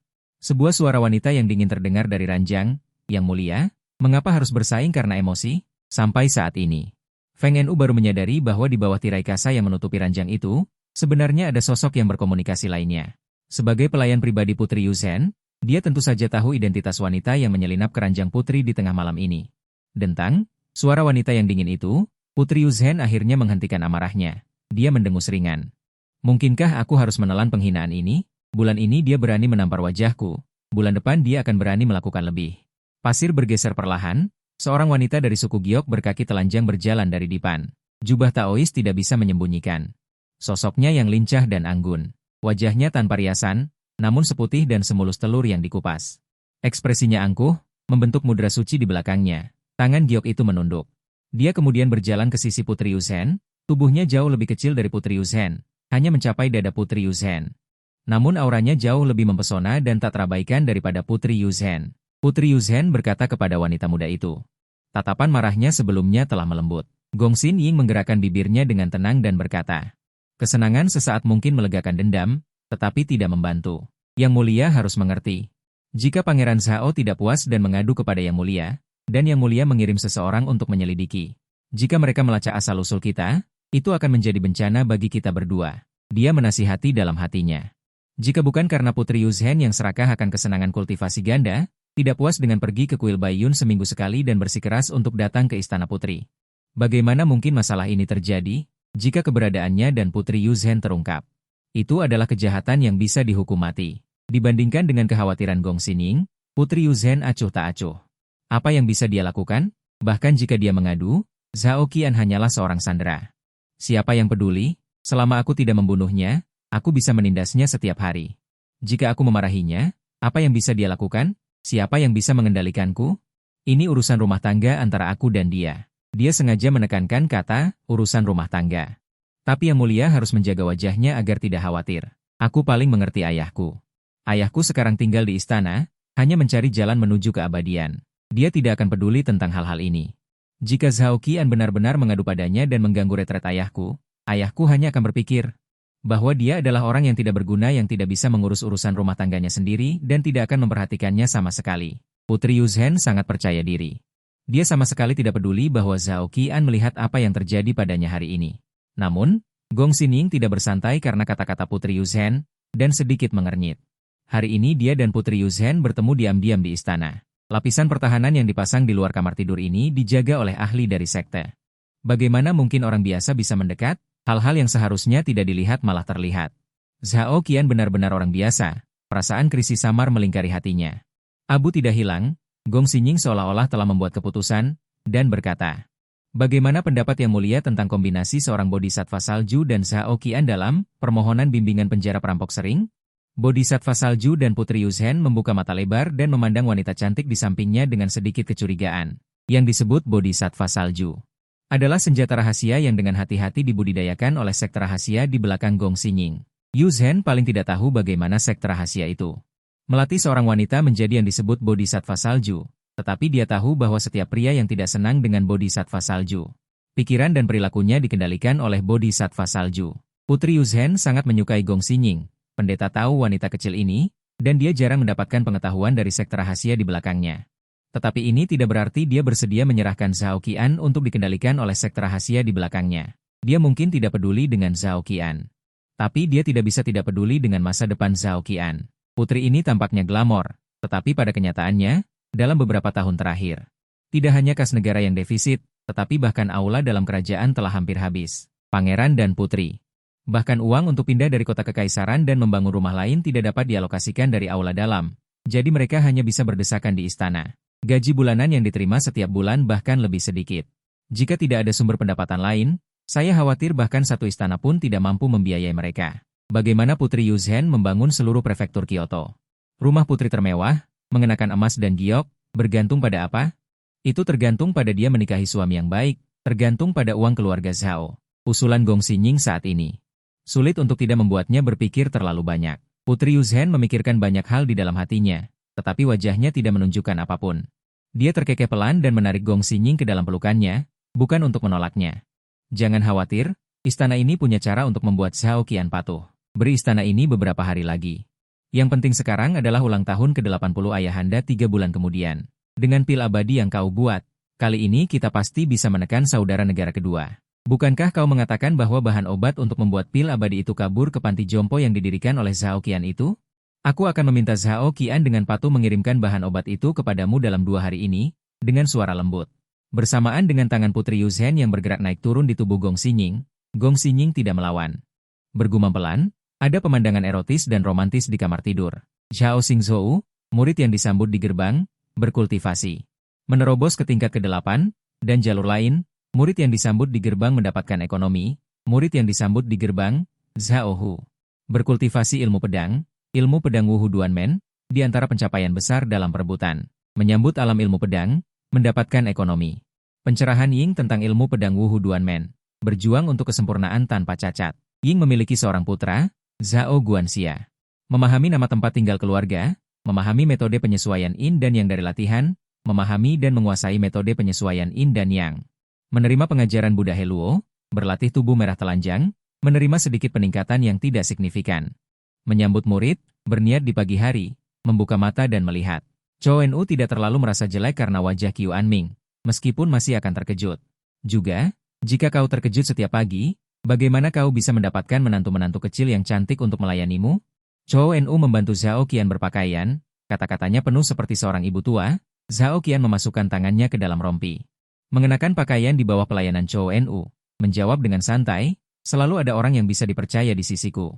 A: Sebuah suara wanita yang dingin terdengar dari ranjang. Yang mulia, mengapa harus bersaing karena emosi? Sampai saat ini, Feng Nu baru menyadari bahwa di bawah tirai kasa yang menutupi ranjang itu, sebenarnya ada sosok yang berkomunikasi lainnya. Sebagai pelayan pribadi Putri Yu Zhen, dia tentu saja tahu identitas wanita yang menyelinap ke ranjang putri di tengah malam ini. Dentang, suara wanita yang dingin itu, Putri Yu Zhen akhirnya menghentikan amarahnya. Dia mendengus ringan. Mungkinkah aku harus menelan penghinaan ini? Bulan ini dia berani menampar wajahku. Bulan depan dia akan berani melakukan lebih. Pasir bergeser perlahan, seorang wanita dari suku Giok berkaki telanjang berjalan dari dipan. Jubah Taois tidak bisa menyembunyikan. Sosoknya yang lincah dan anggun. Wajahnya tanpa riasan, namun seputih dan semulus telur yang dikupas. Ekspresinya angkuh, membentuk mudra suci di belakangnya. Tangan Giok itu menunduk. Dia kemudian berjalan ke sisi Putri Yu Zhen, tubuhnya jauh lebih kecil dari Putri Yu Zhen, hanya mencapai dada Putri Yu Zhen. Namun auranya jauh lebih mempesona dan tak terabaikan daripada Putri Yu Zhen. Putri Yu Zhen berkata kepada wanita muda itu. Tatapan marahnya sebelumnya telah melembut. Gong Xin Ying menggerakkan bibirnya dengan tenang dan berkata. Kesenangan sesaat mungkin melegakan dendam, tetapi tidak membantu. Yang mulia harus mengerti. Jika Pangeran Zhao tidak puas dan mengadu kepada Yang Mulia, dan Yang Mulia mengirim seseorang untuk menyelidiki. Jika mereka melacak asal-usul kita, itu akan menjadi bencana bagi kita berdua. Dia menasihati dalam hatinya. Jika bukan karena Putri Yu Zhen yang serakah akan kesenangan kultivasi ganda, tidak puas dengan pergi ke kuil Baiyun seminggu sekali dan bersikeras untuk datang ke istana putri. Bagaimana mungkin masalah ini terjadi, jika keberadaannya dan Putri Yu Zhen terungkap? Itu adalah kejahatan yang bisa dihukum mati. Dibandingkan dengan kekhawatiran Gong Xin Ying, Putri Yu Zhen acuh tak acuh. Apa yang bisa dia lakukan? Bahkan jika dia mengadu, Zhao Qian hanyalah seorang sandera. Siapa yang peduli? Selama aku tidak membunuhnya, aku bisa menindasnya setiap hari. Jika aku memarahinya, apa yang bisa dia lakukan? Siapa yang bisa mengendalikanku? Ini urusan rumah tangga antara aku dan dia. Dia sengaja menekankan kata, urusan rumah tangga. Tapi Yang Mulia harus menjaga wajahnya agar tidak khawatir. Aku paling mengerti ayahku. Ayahku sekarang tinggal di istana, hanya mencari jalan menuju keabadian. Dia tidak akan peduli tentang hal-hal ini. Jika Zhao Qian benar-benar mengadu padanya dan mengganggu retret ayahku hanya akan berpikir, Bahwa dia adalah orang yang tidak berguna yang tidak bisa mengurus urusan rumah tangganya sendiri dan tidak akan memperhatikannya sama sekali. Putri Yuzhen sangat percaya diri. Dia sama sekali tidak peduli bahwa Zhao Qian melihat apa yang terjadi padanya hari ini. Namun, Gong Xining tidak bersantai karena kata-kata Putri Yuzhen, dan sedikit mengernyit. Hari ini dia dan Putri Yuzhen bertemu diam-diam di istana. Lapisan pertahanan yang dipasang di luar kamar tidur ini dijaga oleh ahli dari sekte. Bagaimana mungkin orang biasa bisa mendekat? Hal-hal yang seharusnya tidak dilihat malah terlihat. Zhao Qian benar-benar orang biasa. Perasaan krisis samar melingkari hatinya. Abu tidak hilang. Gong Xining seolah-olah telah membuat keputusan, dan berkata, bagaimana pendapat yang mulia tentang kombinasi seorang bodhisattva salju dan Zhao Qian dalam permohonan bimbingan penjara perampok sering? Bodhisattva salju dan Putri Yuzhen membuka mata lebar dan memandang wanita cantik di sampingnya dengan sedikit kecurigaan. Yang disebut bodhisattva salju adalah senjata rahasia yang dengan hati-hati dibudidayakan oleh sekte rahasia di belakang Gong Xining. Yuzhen paling tidak tahu bagaimana sekte rahasia itu melatih seorang wanita menjadi yang disebut bodhisattva salju, tetapi dia tahu bahwa setiap pria yang tidak senang dengan bodhisattva salju, pikiran dan perilakunya dikendalikan oleh bodhisattva salju. Putri Yuzhen sangat menyukai Gong Xining. Pendeta tahu wanita kecil ini, dan dia jarang mendapatkan pengetahuan dari sekte rahasia di belakangnya. Tetapi ini tidak berarti dia bersedia menyerahkan Zhao Qian untuk dikendalikan oleh sekte rahasia di belakangnya. Dia mungkin tidak peduli dengan Zhao Qian. Tapi dia tidak bisa tidak peduli dengan masa depan Zhao Qian. Putri ini tampaknya glamor, tetapi pada kenyataannya, dalam beberapa tahun terakhir, tidak hanya kas negara yang defisit, tetapi bahkan aula dalam kerajaan telah hampir habis. Pangeran dan putri. Bahkan uang untuk pindah dari kota kekaisaran dan membangun rumah lain tidak dapat dialokasikan dari aula dalam. Jadi mereka hanya bisa berdesakan di istana. Gaji bulanan yang diterima setiap bulan bahkan lebih sedikit. Jika tidak ada sumber pendapatan lain, saya khawatir bahkan satu istana pun tidak mampu membiayai mereka. Bagaimana Putri Yuzhen membangun seluruh prefektur Kyoto? Rumah putri termewah, mengenakan emas dan giok, bergantung pada apa? Itu tergantung pada dia menikahi suami yang baik, tergantung pada uang keluarga Zhao. Usulan Gong Xining saat ini sulit untuk tidak membuatnya berpikir terlalu banyak. Putri Yuzhen memikirkan banyak hal di dalam hatinya, tetapi wajahnya tidak menunjukkan apapun. Dia terkekeh pelan dan menarik Gong Xining ke dalam pelukannya, bukan untuk menolaknya. Jangan khawatir, istana ini punya cara untuk membuat Zhao Qian patuh. Beri istana ini beberapa hari lagi. Yang penting sekarang adalah ulang tahun ke-80 ayahanda 3 bulan kemudian. Dengan pil abadi yang kau buat, kali ini kita pasti bisa menekan saudara negara kedua. Bukankah kau mengatakan bahwa bahan obat untuk membuat pil abadi itu kabur ke panti jompo yang didirikan oleh Zhao Qian itu? Aku akan meminta Zhao Qian dengan patuh mengirimkan bahan obat itu kepadamu dalam 2 hari ini, dengan suara lembut. Bersamaan dengan tangan Putri Yuzhen yang bergerak naik turun di tubuh Gong Xining tidak melawan. Bergumam pelan, ada pemandangan erotis dan romantis di kamar tidur. Zhao Xingzhou, murid yang disambut di gerbang, berkultivasi. Menerobos ke tingkat ke-8, dan jalur lain, murid yang disambut di gerbang mendapatkan ekonomi, murid yang disambut di gerbang, Zhao Hu. Berkultivasi ilmu pedang Wuhu Duanmen, di antara pencapaian besar dalam perebutan. Menyambut alam ilmu pedang, mendapatkan ekonomi. Pencerahan Ying tentang ilmu pedang Wuhu Duanmen. Berjuang untuk kesempurnaan tanpa cacat. Ying memiliki seorang putra, Zhao Guanxia. Memahami nama tempat tinggal keluarga, memahami metode penyesuaian Yin dan Yang dari latihan, memahami dan menguasai metode penyesuaian Yin dan Yang. Menerima pengajaran Buddha Heluo, berlatih tubuh merah telanjang, menerima sedikit peningkatan yang tidak signifikan. Menyambut murid, berniat di pagi hari, membuka mata dan melihat. Chou Nu tidak terlalu merasa jelek karena wajah Qiu Anming, meskipun masih akan terkejut. Juga, jika kau terkejut setiap pagi, bagaimana kau bisa mendapatkan menantu-menantu kecil yang cantik untuk melayanimu? Chou Nu membantu Zhao Qian berpakaian, kata-katanya penuh seperti seorang ibu tua. Zhao Qian memasukkan tangannya ke dalam rompi. Mengenakan pakaian di bawah pelayanan Chou Nu, menjawab dengan santai, selalu ada orang yang bisa dipercaya di sisiku.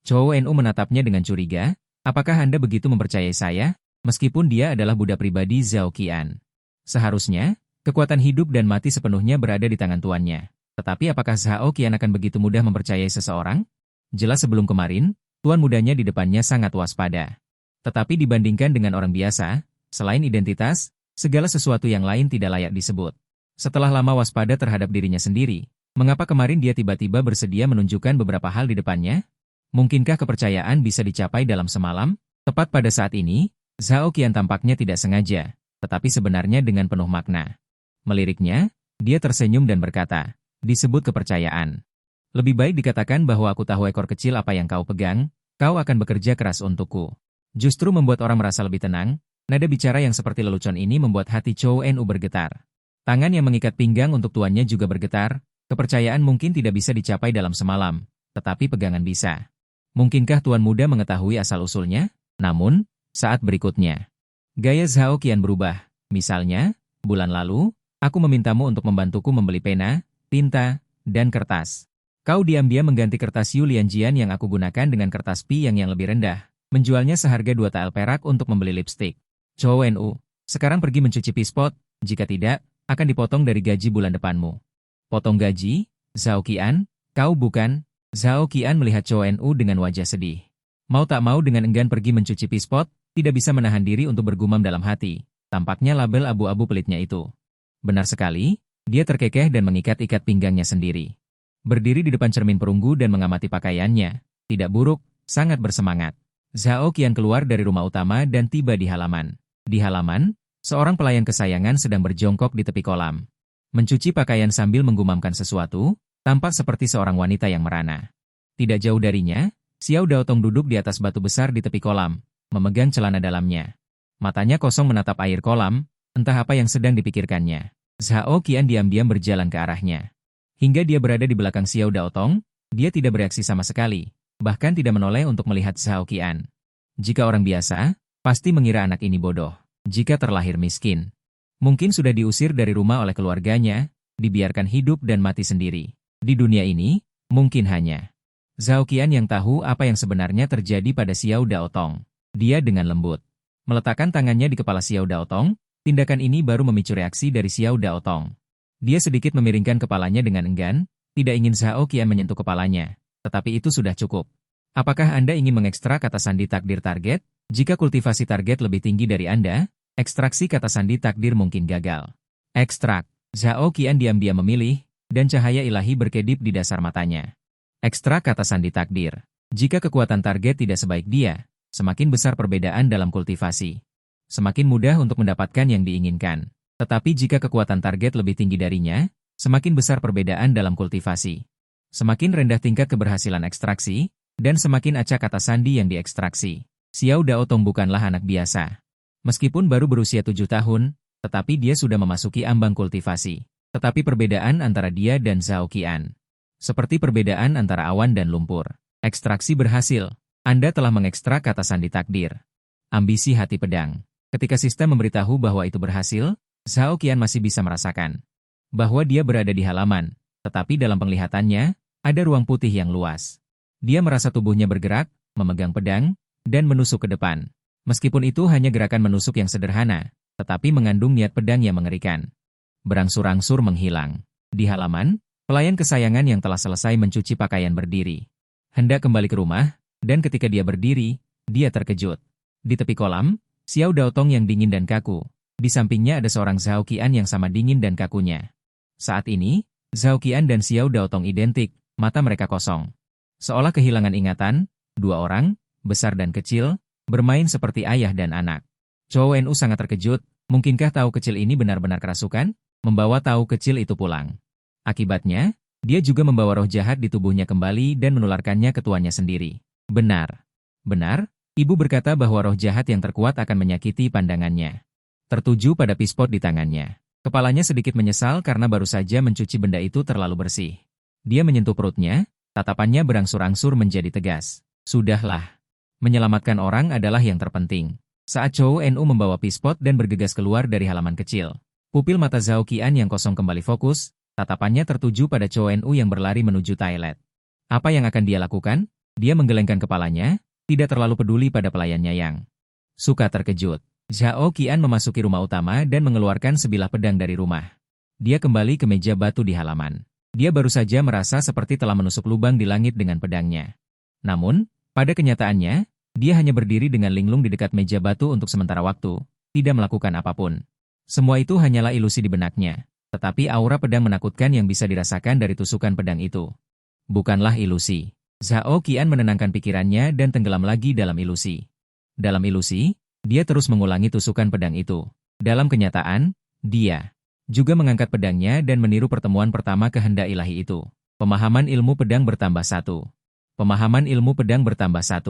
A: Chou Nu menatapnya dengan curiga, apakah Anda begitu mempercayai saya? Meskipun dia adalah budak pribadi Zhao Qian. Seharusnya, kekuatan hidup dan mati sepenuhnya berada di tangan tuannya. Tetapi apakah Zhao Qian akan begitu mudah mempercayai seseorang? Jelas sebelum kemarin, tuan mudanya di depannya sangat waspada. Tetapi dibandingkan dengan orang biasa, selain identitas, segala sesuatu yang lain tidak layak disebut. Setelah lama waspada terhadap dirinya sendiri, mengapa kemarin dia tiba-tiba bersedia menunjukkan beberapa hal di depannya? Mungkinkah kepercayaan bisa dicapai dalam semalam? Tepat pada saat ini, Zhao Qian tampaknya tidak sengaja, tetapi sebenarnya dengan penuh makna. Meliriknya, dia tersenyum dan berkata, disebut kepercayaan. Lebih baik dikatakan bahwa aku tahu ekor kecil apa yang kau pegang, kau akan bekerja keras untukku. Justru membuat orang merasa lebih tenang, nada bicara yang seperti lelucon ini membuat hati Chow Nu bergetar. Tangan yang mengikat pinggang untuk tuannya juga bergetar, kepercayaan mungkin tidak bisa dicapai dalam semalam, tetapi pegangan bisa. Mungkinkah tuan muda mengetahui asal-usulnya? Namun, saat berikutnya, gaya Zhao Qian berubah. Misalnya, bulan lalu, aku memintamu untuk membantuku membeli pena, tinta, dan kertas. Kau diam-diam mengganti kertas Yu Lianjian yang aku gunakan dengan kertas Pi yang lebih rendah, menjualnya seharga 2 tael perak untuk membeli lipstik. Chow Nu, sekarang pergi mencuci pispot, jika tidak, akan dipotong dari gaji bulan depanmu. Potong gaji? Zhao Qian, kau bukan? Zhao Qian melihat Chow Nu dengan wajah sedih. Mau tak mau dengan enggan pergi mencuci pispot, tidak bisa menahan diri untuk bergumam dalam hati. Tampaknya label abu-abu pelitnya itu. Benar sekali, dia terkekeh dan mengikat-ikat pinggangnya sendiri. Berdiri di depan cermin perunggu dan mengamati pakaiannya. Tidak buruk, sangat bersemangat. Zhao Qian keluar dari rumah utama dan tiba di halaman. Di halaman, seorang pelayan kesayangan sedang berjongkok di tepi kolam. Mencuci pakaian sambil menggumamkan sesuatu, tampak seperti seorang wanita yang merana. Tidak jauh darinya, Xiao Daotong duduk di atas batu besar di tepi kolam, memegang celana dalamnya. Matanya kosong menatap air kolam, entah apa yang sedang dipikirkannya. Zhao Qian diam-diam berjalan ke arahnya. Hingga dia berada di belakang Xiao Daotong, dia tidak bereaksi sama sekali, bahkan tidak menoleh untuk melihat Zhao Qian. Jika orang biasa, pasti mengira anak ini bodoh. Jika terlahir miskin, mungkin sudah diusir dari rumah oleh keluarganya, dibiarkan hidup dan mati sendiri. Di dunia ini, mungkin hanya Zhao Qian yang tahu apa yang sebenarnya terjadi pada Xiao Daotong. Dia dengan lembut meletakkan tangannya di kepala Xiao Daotong, tindakan ini baru memicu reaksi dari Xiao Daotong. Dia sedikit memiringkan kepalanya dengan enggan, tidak ingin Zhao Qian menyentuh kepalanya, tetapi itu sudah cukup. Apakah Anda ingin mengekstrak kata sandi takdir target? Jika kultivasi target lebih tinggi dari Anda, ekstraksi kata sandi takdir mungkin gagal. Ekstrak. Zhao Qian diam-diam memilih, dan cahaya ilahi berkedip di dasar matanya. Ekstrak kata sandi takdir. Jika kekuatan target tidak sebaik dia, semakin besar perbedaan dalam kultivasi. Semakin mudah untuk mendapatkan yang diinginkan. Tetapi jika kekuatan target lebih tinggi darinya, semakin besar perbedaan dalam kultivasi. Semakin rendah tingkat keberhasilan ekstraksi, dan semakin acak kata sandi yang diekstraksi. Xiao Daotong bukanlah anak biasa. Meskipun baru berusia 7 tahun, tetapi dia sudah memasuki ambang kultivasi. Tetapi perbedaan antara dia dan Zhao Qian seperti perbedaan antara awan dan lumpur. Ekstraksi berhasil. Anda telah mengekstrak kata sandi takdir. Ambisi hati pedang. Ketika sistem memberitahu bahwa itu berhasil, Zhao Qian masih bisa merasakan bahwa dia berada di halaman, tetapi dalam penglihatannya, ada ruang putih yang luas. Dia merasa tubuhnya bergerak, memegang pedang, dan menusuk ke depan. Meskipun itu hanya gerakan menusuk yang sederhana, tetapi mengandung niat pedang yang mengerikan. Berangsur-angsur menghilang. Di halaman, pelayan kesayangan yang telah selesai mencuci pakaian berdiri. Hendak kembali ke rumah, dan ketika dia berdiri, dia terkejut. Di tepi kolam, Xiao Daotong yang dingin dan kaku. Di sampingnya ada seorang Zhao Qian yang sama dingin dan kakunya. Saat ini, Zhao Qian dan Xiao Daotong identik, mata mereka kosong. Seolah kehilangan ingatan, dua orang, besar dan kecil, bermain seperti ayah dan anak. Chow Nu sangat terkejut, mungkinkah tahu kecil ini benar-benar kerasukan? Membawa tahu kecil itu pulang. Akibatnya, dia juga membawa roh jahat di tubuhnya kembali dan menularkannya ke tuannya sendiri. Benar. Benar, ibu berkata bahwa roh jahat yang terkuat akan menyakiti pandangannya. Tertuju pada pispot di tangannya. Kepalanya sedikit menyesal karena baru saja mencuci benda itu terlalu bersih. Dia menyentuh perutnya, tatapannya berangsur-angsur menjadi tegas. Sudahlah. Menyelamatkan orang adalah yang terpenting. Saat Chow Nu membawa pispot dan bergegas keluar dari halaman kecil, pupil mata Zhao Qian yang kosong kembali fokus, tatapannya tertuju pada Chow Nu yang berlari menuju toilet. Apa yang akan dia lakukan? Dia menggelengkan kepalanya, tidak terlalu peduli pada pelayannya yang suka terkejut. Zhao Qian memasuki rumah utama dan mengeluarkan sebilah pedang dari rumah. Dia kembali ke meja batu di halaman. Dia baru saja merasa seperti telah menusuk lubang di langit dengan pedangnya. Namun, pada kenyataannya, dia hanya berdiri dengan linglung di dekat meja batu untuk sementara waktu, tidak melakukan apapun. Semua itu hanyalah ilusi di benaknya, tetapi aura pedang menakutkan yang bisa dirasakan dari tusukan pedang itu. Bukanlah ilusi. Zhao Qian menenangkan pikirannya dan tenggelam lagi dalam ilusi. Dalam ilusi, dia terus mengulangi tusukan pedang itu. Dalam kenyataan, dia juga mengangkat pedangnya dan meniru pertemuan pertama kehendak ilahi itu. Pemahaman ilmu pedang bertambah 1. Pemahaman ilmu pedang bertambah 1.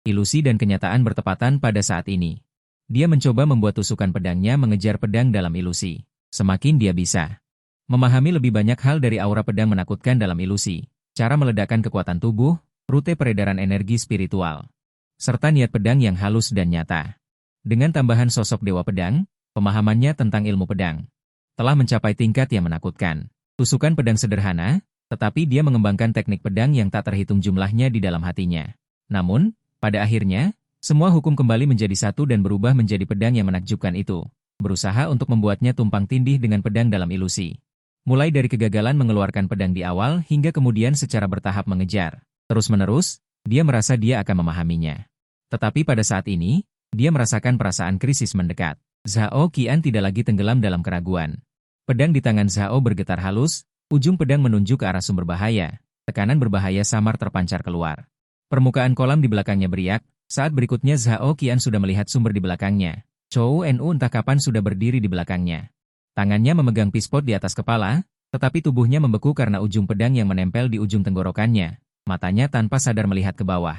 A: Ilusi dan kenyataan bertepatan pada saat ini. Dia mencoba membuat tusukan pedangnya mengejar pedang dalam ilusi. Semakin dia bisa memahami lebih banyak hal dari aura pedang menakutkan dalam ilusi, cara meledakkan kekuatan tubuh, rute peredaran energi spiritual, serta niat pedang yang halus dan nyata. Dengan tambahan sosok dewa pedang, pemahamannya tentang ilmu pedang telah mencapai tingkat yang menakutkan. Tusukan pedang sederhana, tetapi dia mengembangkan teknik pedang yang tak terhitung jumlahnya di dalam hatinya. Namun, pada akhirnya, semua hukum kembali menjadi satu dan berubah menjadi pedang yang menakjubkan itu, berusaha untuk membuatnya tumpang tindih dengan pedang dalam ilusi. Mulai dari kegagalan mengeluarkan pedang di awal hingga kemudian secara bertahap mengejar. Terus-menerus, dia merasa dia akan memahaminya. Tetapi pada saat ini, dia merasakan perasaan krisis mendekat. Zhao Qian tidak lagi tenggelam dalam keraguan. Pedang di tangan Zhao bergetar halus, ujung pedang menunjuk ke arah sumber bahaya. Tekanan berbahaya samar terpancar keluar. Permukaan kolam di belakangnya beriak. Saat berikutnya Zhao Qian sudah melihat sumber di belakangnya. Chou Nu entah kapan sudah berdiri di belakangnya. Tangannya memegang pispot di atas kepala, tetapi tubuhnya membeku karena ujung pedang yang menempel di ujung tenggorokannya. Matanya tanpa sadar melihat ke bawah.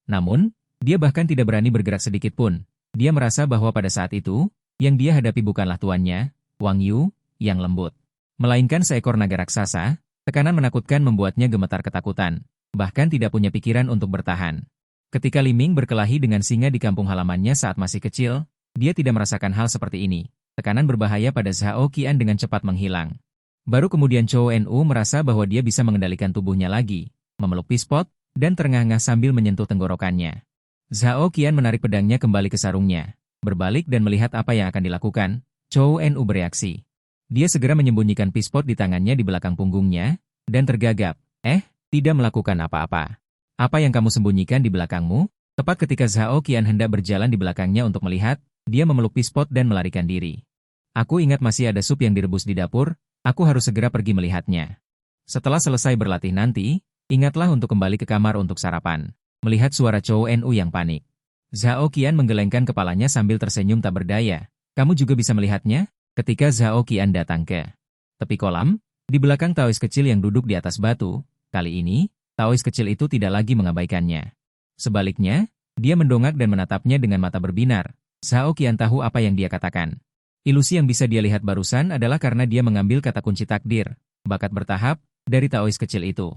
A: Namun, dia bahkan tidak berani bergerak sedikit pun. Dia merasa bahwa pada saat itu, yang dia hadapi bukanlah tuannya, Wang Yu, yang lembut, melainkan seekor naga raksasa. Tekanan menakutkan membuatnya gemetar ketakutan, bahkan tidak punya pikiran untuk bertahan. Ketika Li Ming berkelahi dengan singa di kampung halamannya saat masih kecil, dia tidak merasakan hal seperti ini. Tekanan berbahaya pada Zhao Qian dengan cepat menghilang. Baru kemudian Chou Nu merasa bahwa dia bisa mengendalikan tubuhnya lagi, memeluk pispot, dan terengah-engah sambil menyentuh tenggorokannya. Zhao Qian menarik pedangnya kembali ke sarungnya. Berbalik dan melihat apa yang akan dilakukan, Chou Nu bereaksi. Dia segera menyembunyikan pispot di tangannya di belakang punggungnya, dan tergagap. Tidak melakukan apa-apa. Apa yang kamu sembunyikan di belakangmu? Tepat ketika Zhao Qian hendak berjalan di belakangnya untuk melihat, dia memeluk pispot dan melarikan diri. Aku ingat masih ada sup yang direbus di dapur, aku harus segera pergi melihatnya. Setelah selesai berlatih nanti, ingatlah untuk kembali ke kamar untuk sarapan. Melihat suara Chou Nu yang panik, Zhao Qian menggelengkan kepalanya sambil tersenyum tak berdaya. Kamu juga bisa melihatnya? Ketika Zhao Qian datang ke tepi kolam, di belakang Taois kecil yang duduk di atas batu, kali ini, Taois kecil itu tidak lagi mengabaikannya. Sebaliknya, dia mendongak dan menatapnya dengan mata berbinar. Zhao Qian tahu apa yang dia katakan. Ilusi yang bisa dia lihat barusan adalah karena dia mengambil kata kunci takdir, bakat bertahap, dari Taois kecil itu.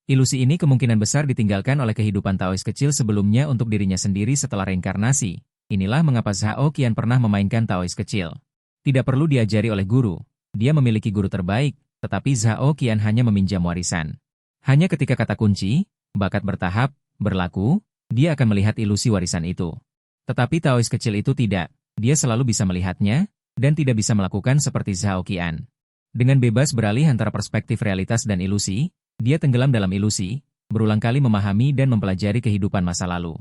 A: Ilusi ini kemungkinan besar ditinggalkan oleh kehidupan Taois kecil sebelumnya untuk dirinya sendiri setelah reinkarnasi. Inilah mengapa Zhao Qian pernah memainkan Taois kecil. Tidak perlu diajari oleh guru. Dia memiliki guru terbaik, tetapi Zhao Qian hanya meminjam warisan. Hanya ketika kata kunci, bakat bertahap, berlaku, dia akan melihat ilusi warisan itu. Tetapi Taois kecil itu tidak, dia selalu bisa melihatnya, dan tidak bisa melakukan seperti Zhao Qian. Dengan bebas beralih antara perspektif realitas dan ilusi, dia tenggelam dalam ilusi, berulang kali memahami dan mempelajari kehidupan masa lalu.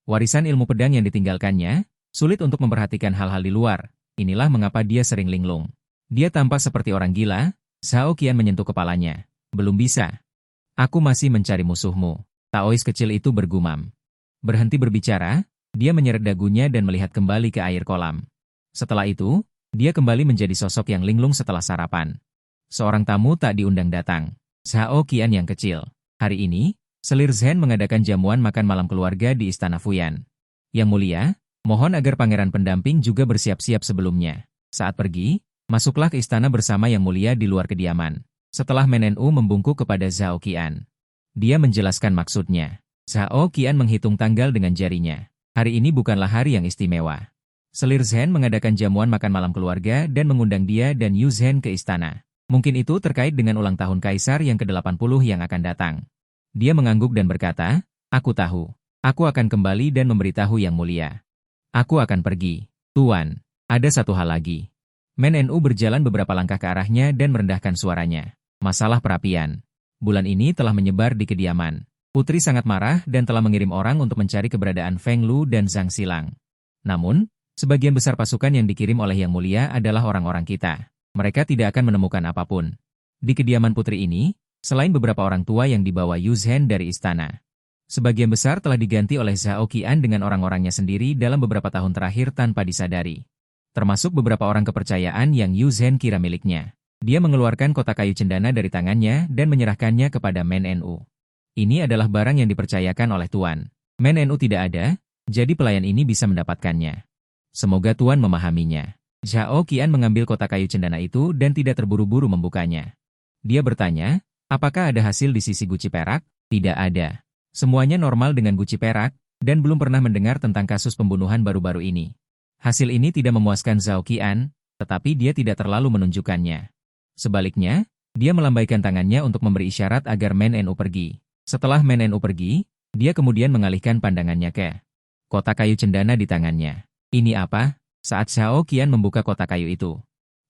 A: Warisan ilmu pedang yang ditinggalkannya, sulit untuk memperhatikan hal-hal di luar, inilah mengapa dia sering linglung. Dia tampak seperti orang gila. Zhao Qian menyentuh kepalanya. Belum bisa. Aku masih mencari musuhmu. Taois kecil itu bergumam. Berhenti berbicara, dia menyeret dagunya dan melihat kembali ke air kolam. Setelah itu, dia kembali menjadi sosok yang linglung setelah sarapan. Seorang tamu tak diundang datang. Zhao Qian yang kecil. Hari ini, selir Zhen mengadakan jamuan makan malam keluarga di Istana Fuyan. Yang mulia, mohon agar pangeran pendamping juga bersiap-siap sebelumnya. Saat pergi, masuklah ke istana bersama yang mulia di luar kediaman. Setelah Menenu membungkuk kepada Zhao Qian. Dia menjelaskan maksudnya. Zhao Qian menghitung tanggal dengan jarinya. Hari ini bukanlah hari yang istimewa. Selir Zhen mengadakan jamuan makan malam keluarga dan mengundang dia dan Yu Zhen ke istana. Mungkin itu terkait dengan ulang tahun Kaisar yang ke-80 yang akan datang. Dia mengangguk dan berkata, aku tahu. Aku akan kembali dan memberitahu yang mulia. Aku akan pergi. Tuan, ada satu hal lagi. Menenu berjalan beberapa langkah ke arahnya dan merendahkan suaranya. Masalah perapian. Bulan ini telah menyebar di kediaman. Putri sangat marah dan telah mengirim orang untuk mencari keberadaan Feng Lu dan Zhang Xilang. Namun, sebagian besar pasukan yang dikirim oleh Yang Mulia adalah orang-orang kita. Mereka tidak akan menemukan apapun. Di kediaman putri ini, selain beberapa orang tua yang dibawa Yu Zhen dari istana, sebagian besar telah diganti oleh Zhao Qian dengan orang-orangnya sendiri dalam beberapa tahun terakhir tanpa disadari. Termasuk beberapa orang kepercayaan yang Yu Zhen kira miliknya. Dia mengeluarkan kotak kayu cendana dari tangannya dan menyerahkannya kepada Men Nu. Ini adalah barang yang dipercayakan oleh Tuan. Men Nu tidak ada, jadi pelayan ini bisa mendapatkannya. Semoga Tuan memahaminya. Zhao Qian mengambil kotak kayu cendana itu dan tidak terburu-buru membukanya. Dia bertanya, apakah ada hasil di sisi guci perak? Tidak ada. Semuanya normal dengan guci perak, dan belum pernah mendengar tentang kasus pembunuhan baru-baru ini. Hasil ini tidak memuaskan Zhao Qian, tetapi dia tidak terlalu menunjukkannya. Sebaliknya, dia melambaikan tangannya untuk memberi isyarat agar Men Nu pergi. Setelah Men Nu pergi, dia kemudian mengalihkan pandangannya ke kotak kayu cendana di tangannya. Ini apa? Saat Zhao Qian membuka kotak kayu itu,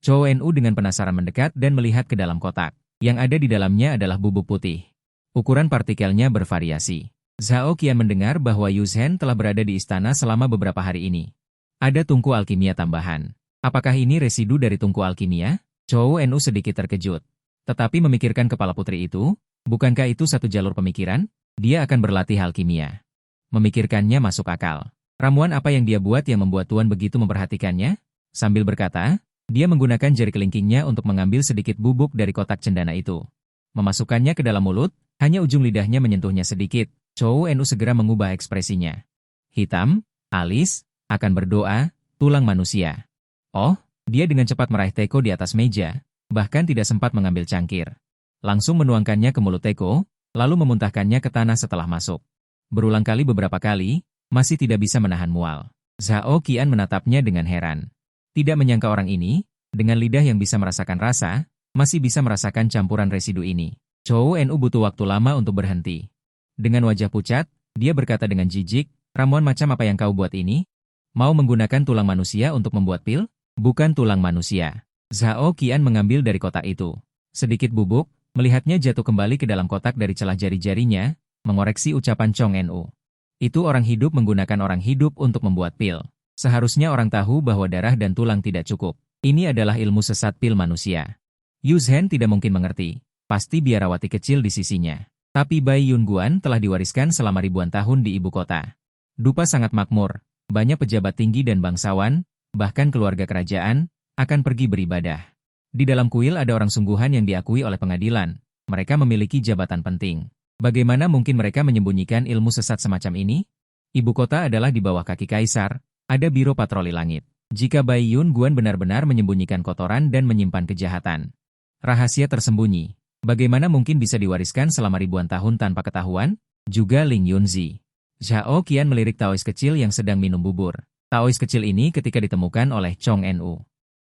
A: Zhou Nu dengan penasaran mendekat dan melihat ke dalam kotak. Yang ada di dalamnya adalah bubuk putih. Ukuran partikelnya bervariasi. Zhao Qian mendengar bahwa Yu Zhen telah berada di istana selama beberapa hari ini. Ada tungku alkimia tambahan. Apakah ini residu dari tungku alkimia? Zhou Nu sedikit terkejut. Tetapi memikirkan kepala putri itu, bukankah itu satu jalur pemikiran? Dia akan berlatih alkimia. Memikirkannya masuk akal. Ramuan apa yang dia buat yang membuat Tuan begitu memperhatikannya? Sambil berkata, dia menggunakan jari kelingkingnya untuk mengambil sedikit bubuk dari kotak cendana itu. Memasukkannya ke dalam mulut, hanya ujung lidahnya menyentuhnya sedikit. Zhou Nu segera mengubah ekspresinya. Hitam, alis, akan berdoa, tulang manusia. Oh, dia dengan cepat meraih teko di atas meja, bahkan tidak sempat mengambil cangkir. Langsung menuangkannya ke mulut teko, lalu memuntahkannya ke tanah setelah masuk. Berulang kali beberapa kali, masih tidak bisa menahan mual. Zhao Qian menatapnya dengan heran. Tidak menyangka orang ini, dengan lidah yang bisa merasakan rasa, masih bisa merasakan campuran residu ini. Zhou Nu butuh waktu lama untuk berhenti. Dengan wajah pucat, dia berkata dengan jijik, ramuan macam apa yang kau buat ini? Mau menggunakan tulang manusia untuk membuat pil? Bukan tulang manusia. Zhao Qian mengambil dari kotak itu sedikit bubuk, melihatnya jatuh kembali ke dalam kotak dari celah jari-jarinya, mengoreksi ucapan Chong Nu. Itu orang hidup menggunakan orang hidup untuk membuat pil. Seharusnya orang tahu bahwa darah dan tulang tidak cukup. Ini adalah ilmu sesat pil manusia. Yu Zhen tidak mungkin mengerti. Pasti biarawati kecil di sisinya. Tapi Bai Yunguan telah diwariskan selama ribuan tahun di ibu kota. Dupa sangat makmur. Banyak pejabat tinggi dan bangsawan, bahkan keluarga kerajaan, akan pergi beribadah. Di dalam kuil ada orang sungguhan yang diakui oleh pengadilan. Mereka memiliki jabatan penting. Bagaimana mungkin mereka menyembunyikan ilmu sesat semacam ini? Ibu kota adalah di bawah kaki kaisar, ada biro patroli langit. Jika Bai Yunguan benar-benar menyembunyikan kotoran dan menyimpan kejahatan, rahasia tersembunyi, bagaimana mungkin bisa diwariskan selama ribuan tahun tanpa ketahuan? Juga Ling Yunzi. Zhao Qian melirik Taois kecil yang sedang minum bubur. Taois kecil ini ketika ditemukan oleh Chong Nu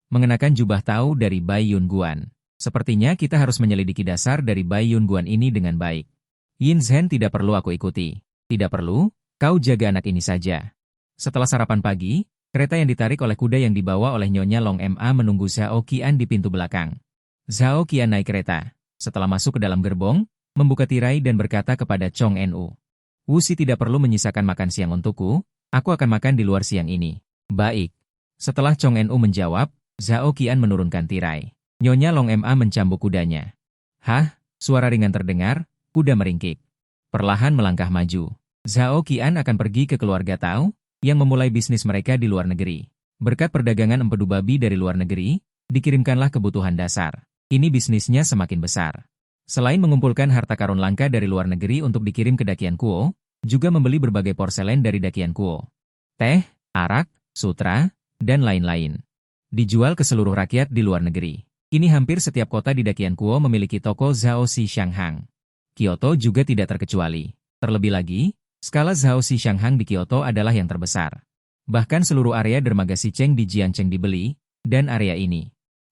A: mengenakan jubah Tao dari Bai Yunguan. Sepertinya kita harus menyelidiki dasar dari Bai Yunguan ini dengan baik. Yin Zhen tidak perlu aku ikuti. Tidak perlu, kau jaga anak ini saja. Setelah sarapan pagi, kereta yang ditarik oleh kuda yang dibawa oleh Nyonya Long Ma menunggu Zhao Qian di pintu belakang. Zhao Qian naik kereta. Setelah masuk ke dalam gerbong, membuka tirai dan berkata kepada Chong Nu. Wusi tidak perlu menyisakan makan siang untukku, aku akan makan di luar siang ini. Baik. Setelah Chong Nu menjawab, Zhao Qian menurunkan tirai. Nyonya Long Ma mencambuk kudanya. Hah? Suara ringan terdengar, kuda meringkik. Perlahan melangkah maju. Zhao Qian akan pergi ke keluarga Tao, yang memulai bisnis mereka di luar negeri. Berkat perdagangan empedu babi dari luar negeri, dikirimkanlah kebutuhan dasar. Ini bisnisnya semakin besar. Selain mengumpulkan harta karun langka dari luar negeri untuk dikirim ke Dakian Kuo, juga membeli berbagai porselen dari Dakian Kuo. Teh, arak, sutra, dan lain-lain. Dijual ke seluruh rakyat di luar negeri. Kini hampir setiap kota di Dakian Kuo memiliki toko Zhao Si Shanghang. Kyoto juga tidak terkecuali. Terlebih lagi, skala Zhao Si Shanghang di Kyoto adalah yang terbesar. Bahkan seluruh area dermaga Xicheng di Jiangcheng dibeli, dan area ini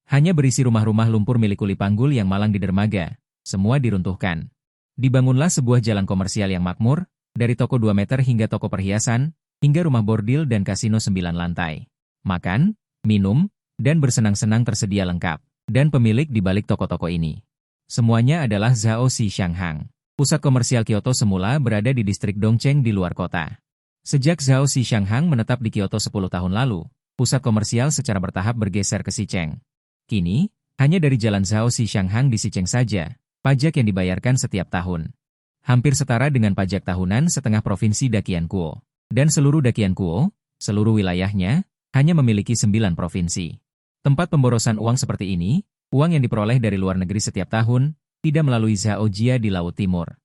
A: hanya berisi rumah-rumah lumpur milik kuli panggul yang malang di dermaga. Semua diruntuhkan. Dibangunlah sebuah jalan komersial yang makmur, dari toko 2 meter hingga toko perhiasan, hingga rumah bordil dan kasino 9 lantai. Makan, minum, dan bersenang-senang tersedia lengkap. Dan pemilik di balik toko-toko ini semuanya adalah Zhao Si Shanghang. Pusat komersial Kyoto semula berada di distrik Dongcheng di luar kota. Sejak Zhao Si Shanghang menetap di Kyoto 10 tahun lalu, pusat komersial secara bertahap bergeser ke Xicheng. Kini, hanya dari jalan Zhao Si Shanghang di Xicheng saja, pajak yang dibayarkan setiap tahun hampir setara dengan pajak tahunan setengah provinsi Dakian Kuo. Dan seluruh Dakian Kuo, seluruh wilayahnya, hanya memiliki 9 provinsi. Tempat pemborosan uang seperti ini, Uang yang diperoleh dari luar negeri setiap tahun, tidak melalui Zhao Jia di Laut Timur.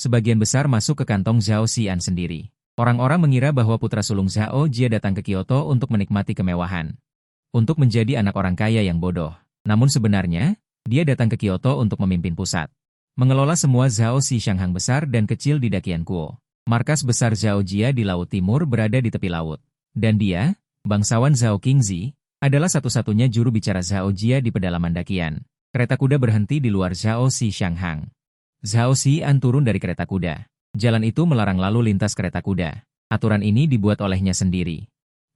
A: Sebagian besar masuk ke kantong Zhao Xian sendiri. Orang-orang mengira bahwa putra sulung Zhao Jia datang ke Kyoto untuk menikmati kemewahan. Untuk menjadi anak orang kaya yang bodoh. Namun sebenarnya, dia datang ke Kyoto untuk memimpin pusat. Mengelola semua Zhao Xi Shanghang besar dan kecil di Dakian Kuo. Markas besar Zhao Jia di Laut Timur berada di tepi laut. Dan dia, bangsawan Zhao Qingzi, adalah satu-satunya juru bicara Zhao Jia di pedalaman Dakian. Kereta kuda berhenti di luar Zhao Xi Shanghang. Zhao Xian turun dari kereta kuda. Jalan itu melarang lalu lintas kereta kuda. Aturan ini dibuat olehnya sendiri.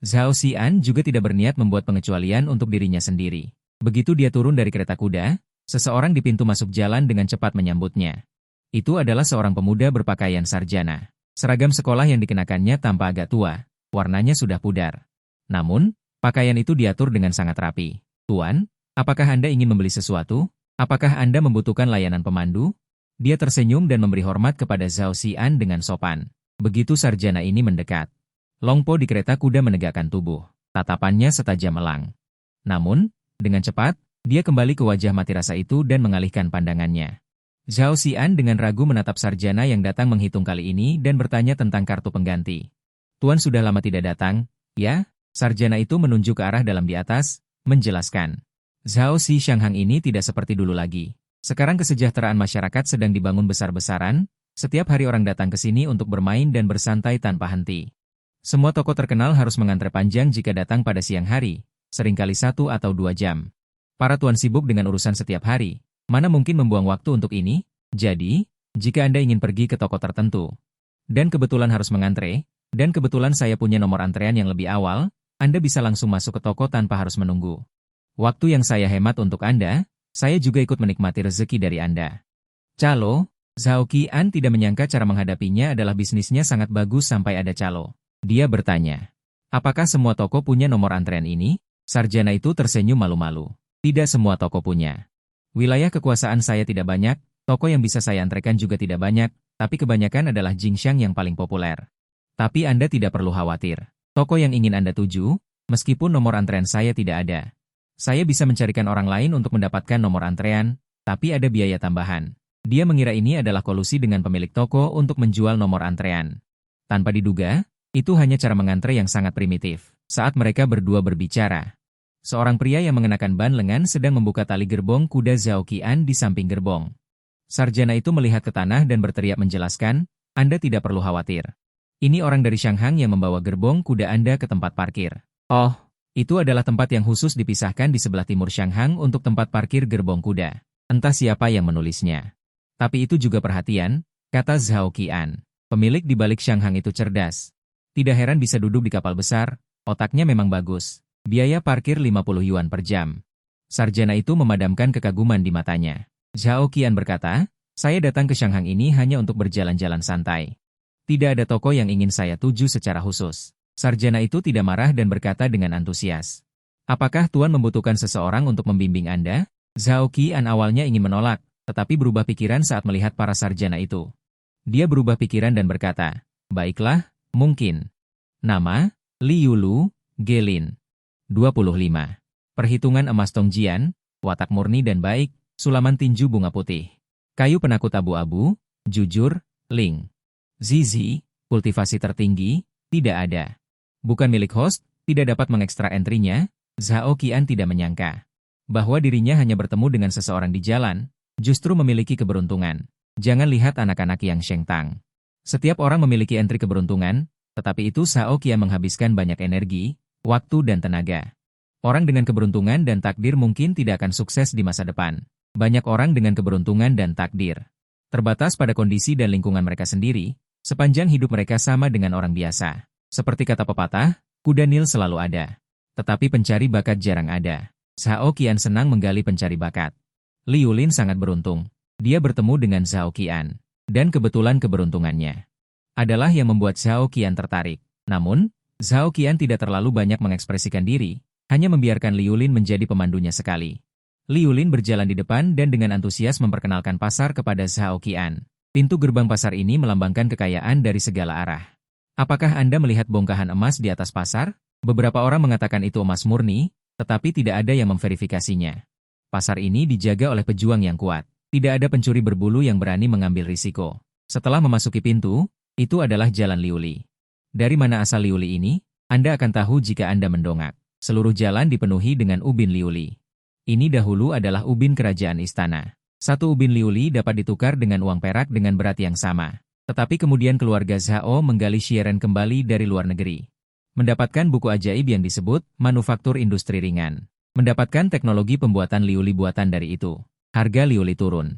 A: Zhao Xian juga tidak berniat membuat pengecualian untuk dirinya sendiri. Begitu dia turun dari kereta kuda, seseorang di pintu masuk jalan dengan cepat menyambutnya. Itu adalah seorang pemuda berpakaian sarjana. Seragam sekolah yang dikenakannya tampak agak tua, warnanya sudah pudar. Namun, pakaian itu diatur dengan sangat rapi. Tuan, apakah Anda ingin membeli sesuatu? Apakah Anda membutuhkan layanan pemandu? Dia tersenyum dan memberi hormat kepada Zhao Xian dengan sopan. Begitu sarjana ini mendekat. Longpo di kereta kuda menegakkan tubuh. Tatapannya setajam elang. Namun, dengan cepat, dia kembali ke wajah mati rasa itu dan mengalihkan pandangannya. Zhao Xian dengan ragu menatap sarjana yang datang menghitung kali ini dan bertanya tentang kartu pengganti. Tuan sudah lama tidak datang, ya? Sarjana itu menunjuk ke arah dalam di atas, menjelaskan. Zhao Xi Shanghang ini tidak seperti dulu lagi. Sekarang kesejahteraan masyarakat sedang dibangun besar-besaran, setiap hari orang datang ke sini untuk bermain dan bersantai tanpa henti. Semua toko terkenal harus mengantre panjang jika datang pada siang hari, seringkali 1 atau 2 jam. Para tuan sibuk dengan urusan setiap hari, mana mungkin membuang waktu untuk ini? Jadi, jika Anda ingin pergi ke toko tertentu, dan kebetulan harus mengantre, dan kebetulan saya punya nomor antrean yang lebih awal, Anda bisa langsung masuk ke toko tanpa harus menunggu. Waktu yang saya hemat untuk Anda, saya juga ikut menikmati rezeki dari Anda. Calo, Zhao Qian tidak menyangka cara menghadapinya adalah bisnisnya sangat bagus sampai ada calo. Dia bertanya, apakah semua toko punya nomor antrean ini? Sarjana itu tersenyum malu-malu. Tidak semua toko punya. Wilayah kekuasaan saya tidak banyak, toko yang bisa saya antrekan juga tidak banyak, tapi kebanyakan adalah Jingxiang yang paling populer. Tapi Anda tidak perlu khawatir. Toko yang ingin Anda tuju, meskipun nomor antrean saya tidak ada. Saya bisa mencarikan orang lain untuk mendapatkan nomor antrean, tapi ada biaya tambahan. Dia mengira ini adalah kolusi dengan pemilik toko untuk menjual nomor antrean. Tanpa diduga, itu hanya cara mengantre yang sangat primitif. Saat mereka berdua berbicara, seorang pria yang mengenakan ban lengan sedang membuka tali gerbong kuda Zhao Qian di samping gerbong. Sarjana itu melihat ke tanah dan berteriak menjelaskan, Anda tidak perlu khawatir. Ini orang dari Shanghang yang membawa gerbong kuda Anda ke tempat parkir. Oh, itu adalah tempat yang khusus dipisahkan di sebelah timur Shanghang untuk tempat parkir gerbong kuda. Entah siapa yang menulisnya. Tapi itu juga perhatian, kata Zhao Qian. Pemilik di balik Shanghang itu cerdas. Tidak heran bisa duduk di kapal besar, otaknya memang bagus. Biaya parkir 50 yuan per jam. Sarjana itu memadamkan kekaguman di matanya. Zhao Qian berkata, saya datang ke Shanghang ini hanya untuk berjalan-jalan santai. Tidak ada toko yang ingin saya tuju secara khusus. Sarjana itu tidak marah dan berkata dengan antusias. Apakah Tuan membutuhkan seseorang untuk membimbing Anda? Zhao Qian awalnya ingin menolak, tetapi berubah pikiran saat melihat para sarjana itu. Dia berubah pikiran dan berkata, baiklah, mungkin. Nama, Li Yulu, Gelin. 25. Perhitungan emas Tongjian, watak murni dan baik, sulaman tinju bunga putih. Kayu penakut abu-abu, jujur, Ling. Zizi, kultivasi tertinggi, tidak ada. Bukan milik host, tidak dapat mengekstrak entry-nya, Zhao Qian tidak menyangka bahwa dirinya hanya bertemu dengan seseorang di jalan, justru memiliki keberuntungan. Jangan lihat anak-anak yang Sheng Tang. Setiap orang memiliki entry keberuntungan, tetapi itu Zhao Qian menghabiskan banyak energi, waktu dan tenaga. Orang dengan keberuntungan dan takdir mungkin tidak akan sukses di masa depan. Banyak orang dengan keberuntungan dan takdir terbatas pada kondisi dan lingkungan mereka sendiri, sepanjang hidup mereka sama dengan orang biasa. Seperti kata pepatah, kuda Nil selalu ada. Tetapi pencari bakat jarang ada. Zhao Qian senang menggali pencari bakat. Li Yulin sangat beruntung. Dia bertemu dengan Zhao Qian. Dan kebetulan keberuntungannya adalah yang membuat Zhao Qian tertarik. Namun, Zhao Qian tidak terlalu banyak mengekspresikan diri, hanya membiarkan Li Yulin menjadi pemandunya sekali. Li Yulin berjalan di depan dan dengan antusias memperkenalkan pasar kepada Zhao Qian. Pintu gerbang pasar ini melambangkan kekayaan dari segala arah. Apakah Anda melihat bongkahan emas di atas pasar? Beberapa orang mengatakan itu emas murni, tetapi tidak ada yang memverifikasinya. Pasar ini dijaga oleh pejuang yang kuat. Tidak ada pencuri berbulu yang berani mengambil risiko. Setelah memasuki pintu, itu adalah Jalan Liuli. Dari mana asal liuli ini? Anda akan tahu jika Anda mendongak. Seluruh jalan dipenuhi dengan ubin liuli. Ini dahulu adalah ubin kerajaan istana. Satu ubin liuli dapat ditukar dengan uang perak dengan berat yang sama. Tetapi kemudian keluarga Zhao menggali Shiren kembali dari luar negeri. Mendapatkan buku ajaib yang disebut manufaktur industri ringan. Mendapatkan teknologi pembuatan liuli buatan dari itu. Harga liuli turun.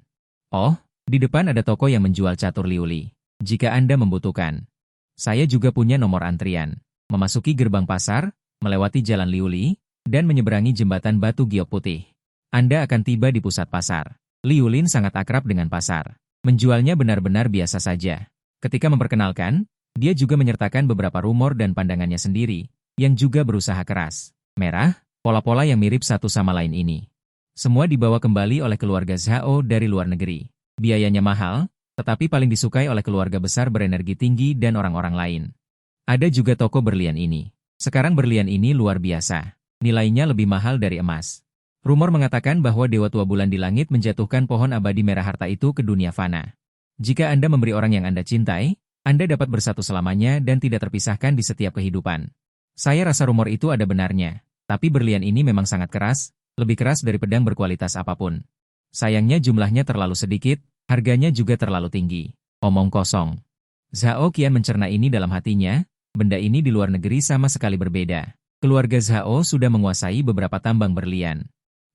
A: Oh, di depan ada toko yang menjual catur liuli. Jika Anda membutuhkan. Saya juga punya nomor antrian. Memasuki gerbang pasar, melewati jalan liuli, dan menyeberangi jembatan batu giok putih. Anda akan tiba di pusat pasar. Liulin sangat akrab dengan pasar. Menjualnya benar-benar biasa saja. Ketika memperkenalkan, dia juga menyertakan beberapa rumor dan pandangannya sendiri, yang juga berusaha keras. Merah, pola-pola yang mirip satu sama lain ini. Semua dibawa kembali oleh keluarga Zhao dari luar negeri. Biayanya mahal, tetapi paling disukai oleh keluarga besar berenergi tinggi dan orang-orang lain. Ada juga toko berlian ini. Sekarang berlian ini luar biasa. Nilainya lebih mahal dari emas. Rumor mengatakan bahwa Dewa Tua Bulan di langit menjatuhkan pohon abadi merah harta itu ke dunia fana. Jika Anda memberi orang yang Anda cintai, Anda dapat bersatu selamanya dan tidak terpisahkan di setiap kehidupan. Saya rasa rumor itu ada benarnya, tapi berlian ini memang sangat keras, lebih keras dari pedang berkualitas apapun. Sayangnya jumlahnya terlalu sedikit, harganya juga terlalu tinggi. Omong kosong. Zhao kian mencerna ini dalam hatinya, benda ini di luar negeri sama sekali berbeda. Keluarga Zhao sudah menguasai beberapa tambang berlian.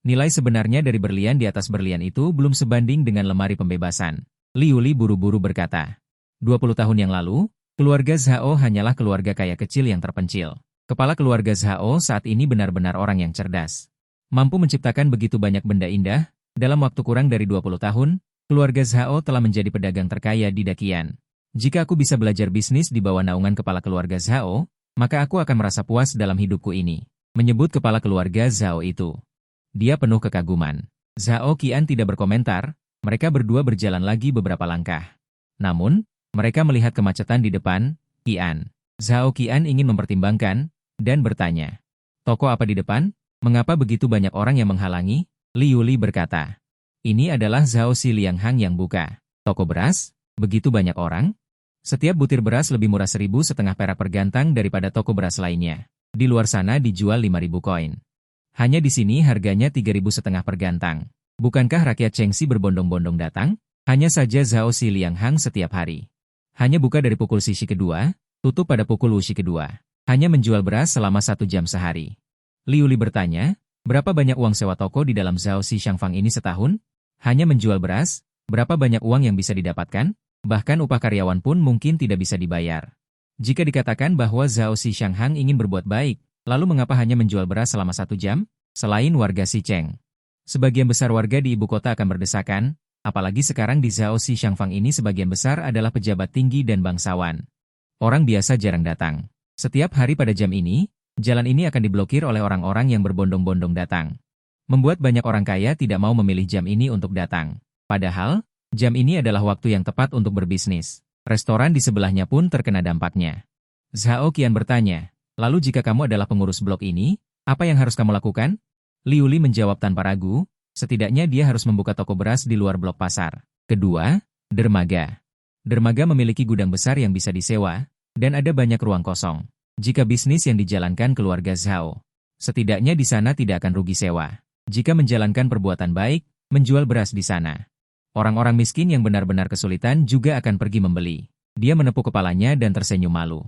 A: Nilai sebenarnya dari berlian di atas berlian itu belum sebanding dengan lemari pembebasan. Liuli buru-buru berkata. 20 tahun yang lalu, keluarga Zhao hanyalah keluarga kaya kecil yang terpencil. Kepala keluarga Zhao saat ini benar-benar orang yang cerdas. Mampu menciptakan begitu banyak benda indah, dalam waktu kurang dari 20 tahun, keluarga Zhao telah menjadi pedagang terkaya di Dakian. Jika aku bisa belajar bisnis di bawah naungan kepala keluarga Zhao, maka aku akan merasa puas dalam hidupku ini. Menyebut kepala keluarga Zhao itu. Dia penuh kekaguman. Zhao Qian tidak berkomentar, mereka berdua berjalan lagi beberapa langkah. Namun, mereka melihat kemacetan di depan, Qian. Zhao Qian ingin mempertimbangkan, dan bertanya. Toko apa di depan? Mengapa begitu banyak orang yang menghalangi? Liu Li berkata. Ini adalah Zhao Si Lianghang yang buka. Toko beras? Begitu banyak orang? Setiap butir beras lebih murah 1.500 perak per gantang daripada toko beras lainnya. Di luar sana dijual 5.000 koin. Hanya di sini harganya 3.500 per gantang. Bukankah rakyat Chengxi berbondong-bondong datang? Hanya saja Zhao Si Lianghang setiap hari. Hanya buka dari pukul Shishi kedua, tutup pada pukul Wuxi kedua. Hanya menjual beras selama 1 jam sehari. Liu Li bertanya, berapa banyak uang sewa toko di dalam Zhao Si Shangfang ini setahun? Hanya menjual beras, berapa banyak uang yang bisa didapatkan? Bahkan upah karyawan pun mungkin tidak bisa dibayar. Jika dikatakan bahwa Zhao Si Shanghang ingin berbuat baik, lalu mengapa hanya menjual beras selama 1 jam? Selain warga Xicheng. Sebagian besar warga di ibu kota akan berdesakan, apalagi sekarang di Zhao Si Shangfang ini sebagian besar adalah pejabat tinggi dan bangsawan. Orang biasa jarang datang. Setiap hari pada jam ini, jalan ini akan diblokir oleh orang-orang yang berbondong-bondong datang. Membuat banyak orang kaya tidak mau memilih jam ini untuk datang. Padahal, jam ini adalah waktu yang tepat untuk berbisnis. Restoran di sebelahnya pun terkena dampaknya. Zhao Qian bertanya, lalu jika kamu adalah pengurus blok ini, apa yang harus kamu lakukan? Liu Li menjawab tanpa ragu, setidaknya dia harus membuka toko beras di luar blok pasar. Kedua, dermaga. Dermaga memiliki gudang besar yang bisa disewa, dan ada banyak ruang kosong. Jika bisnis yang dijalankan keluarga Zhao, setidaknya di sana tidak akan rugi sewa. Jika menjalankan perbuatan baik, menjual beras di sana. Orang-orang miskin yang benar-benar kesulitan juga akan pergi membeli. Dia menepuk kepalanya dan tersenyum malu.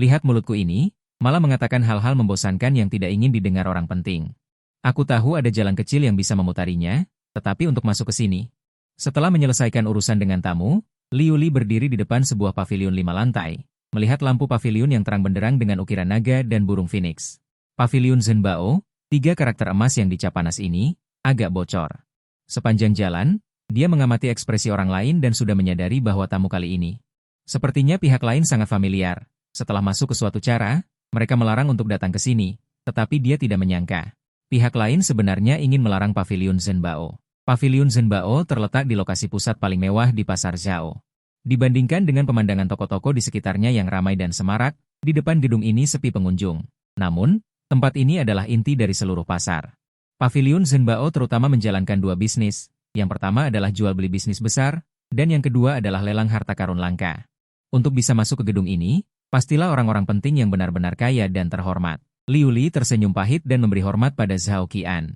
A: Lihat mulutku ini, malah mengatakan hal-hal membosankan yang tidak ingin didengar orang penting. Aku tahu ada jalan kecil yang bisa memutarinya, tetapi untuk masuk ke sini. Setelah menyelesaikan urusan dengan tamu, Liu Li berdiri di depan sebuah paviliun 5 lantai, melihat lampu paviliun yang terang benderang dengan ukiran naga dan burung phoenix. Paviliun Zhenbao, 3 karakter emas yang dicap panas ini, agak bocor. Sepanjang jalan, dia mengamati ekspresi orang lain dan sudah menyadari bahwa tamu kali ini. Sepertinya pihak lain sangat familiar. Setelah masuk ke suatu cara, mereka melarang untuk datang ke sini, tetapi dia tidak menyangka. Pihak lain sebenarnya ingin melarang paviliun Zhenbao. Paviliun Zhenbao terletak di lokasi pusat paling mewah di pasar Zhao. Dibandingkan dengan pemandangan toko-toko di sekitarnya yang ramai dan semarak, di depan gedung ini sepi pengunjung. Namun, tempat ini adalah inti dari seluruh pasar. Paviliun Zhenbao terutama menjalankan dua bisnis. Yang pertama adalah jual beli bisnis besar, dan yang kedua adalah lelang harta karun langka. Untuk bisa masuk ke gedung ini, pastilah orang-orang penting yang benar-benar kaya dan terhormat. Liu Li tersenyum pahit dan memberi hormat pada Zhao Qian.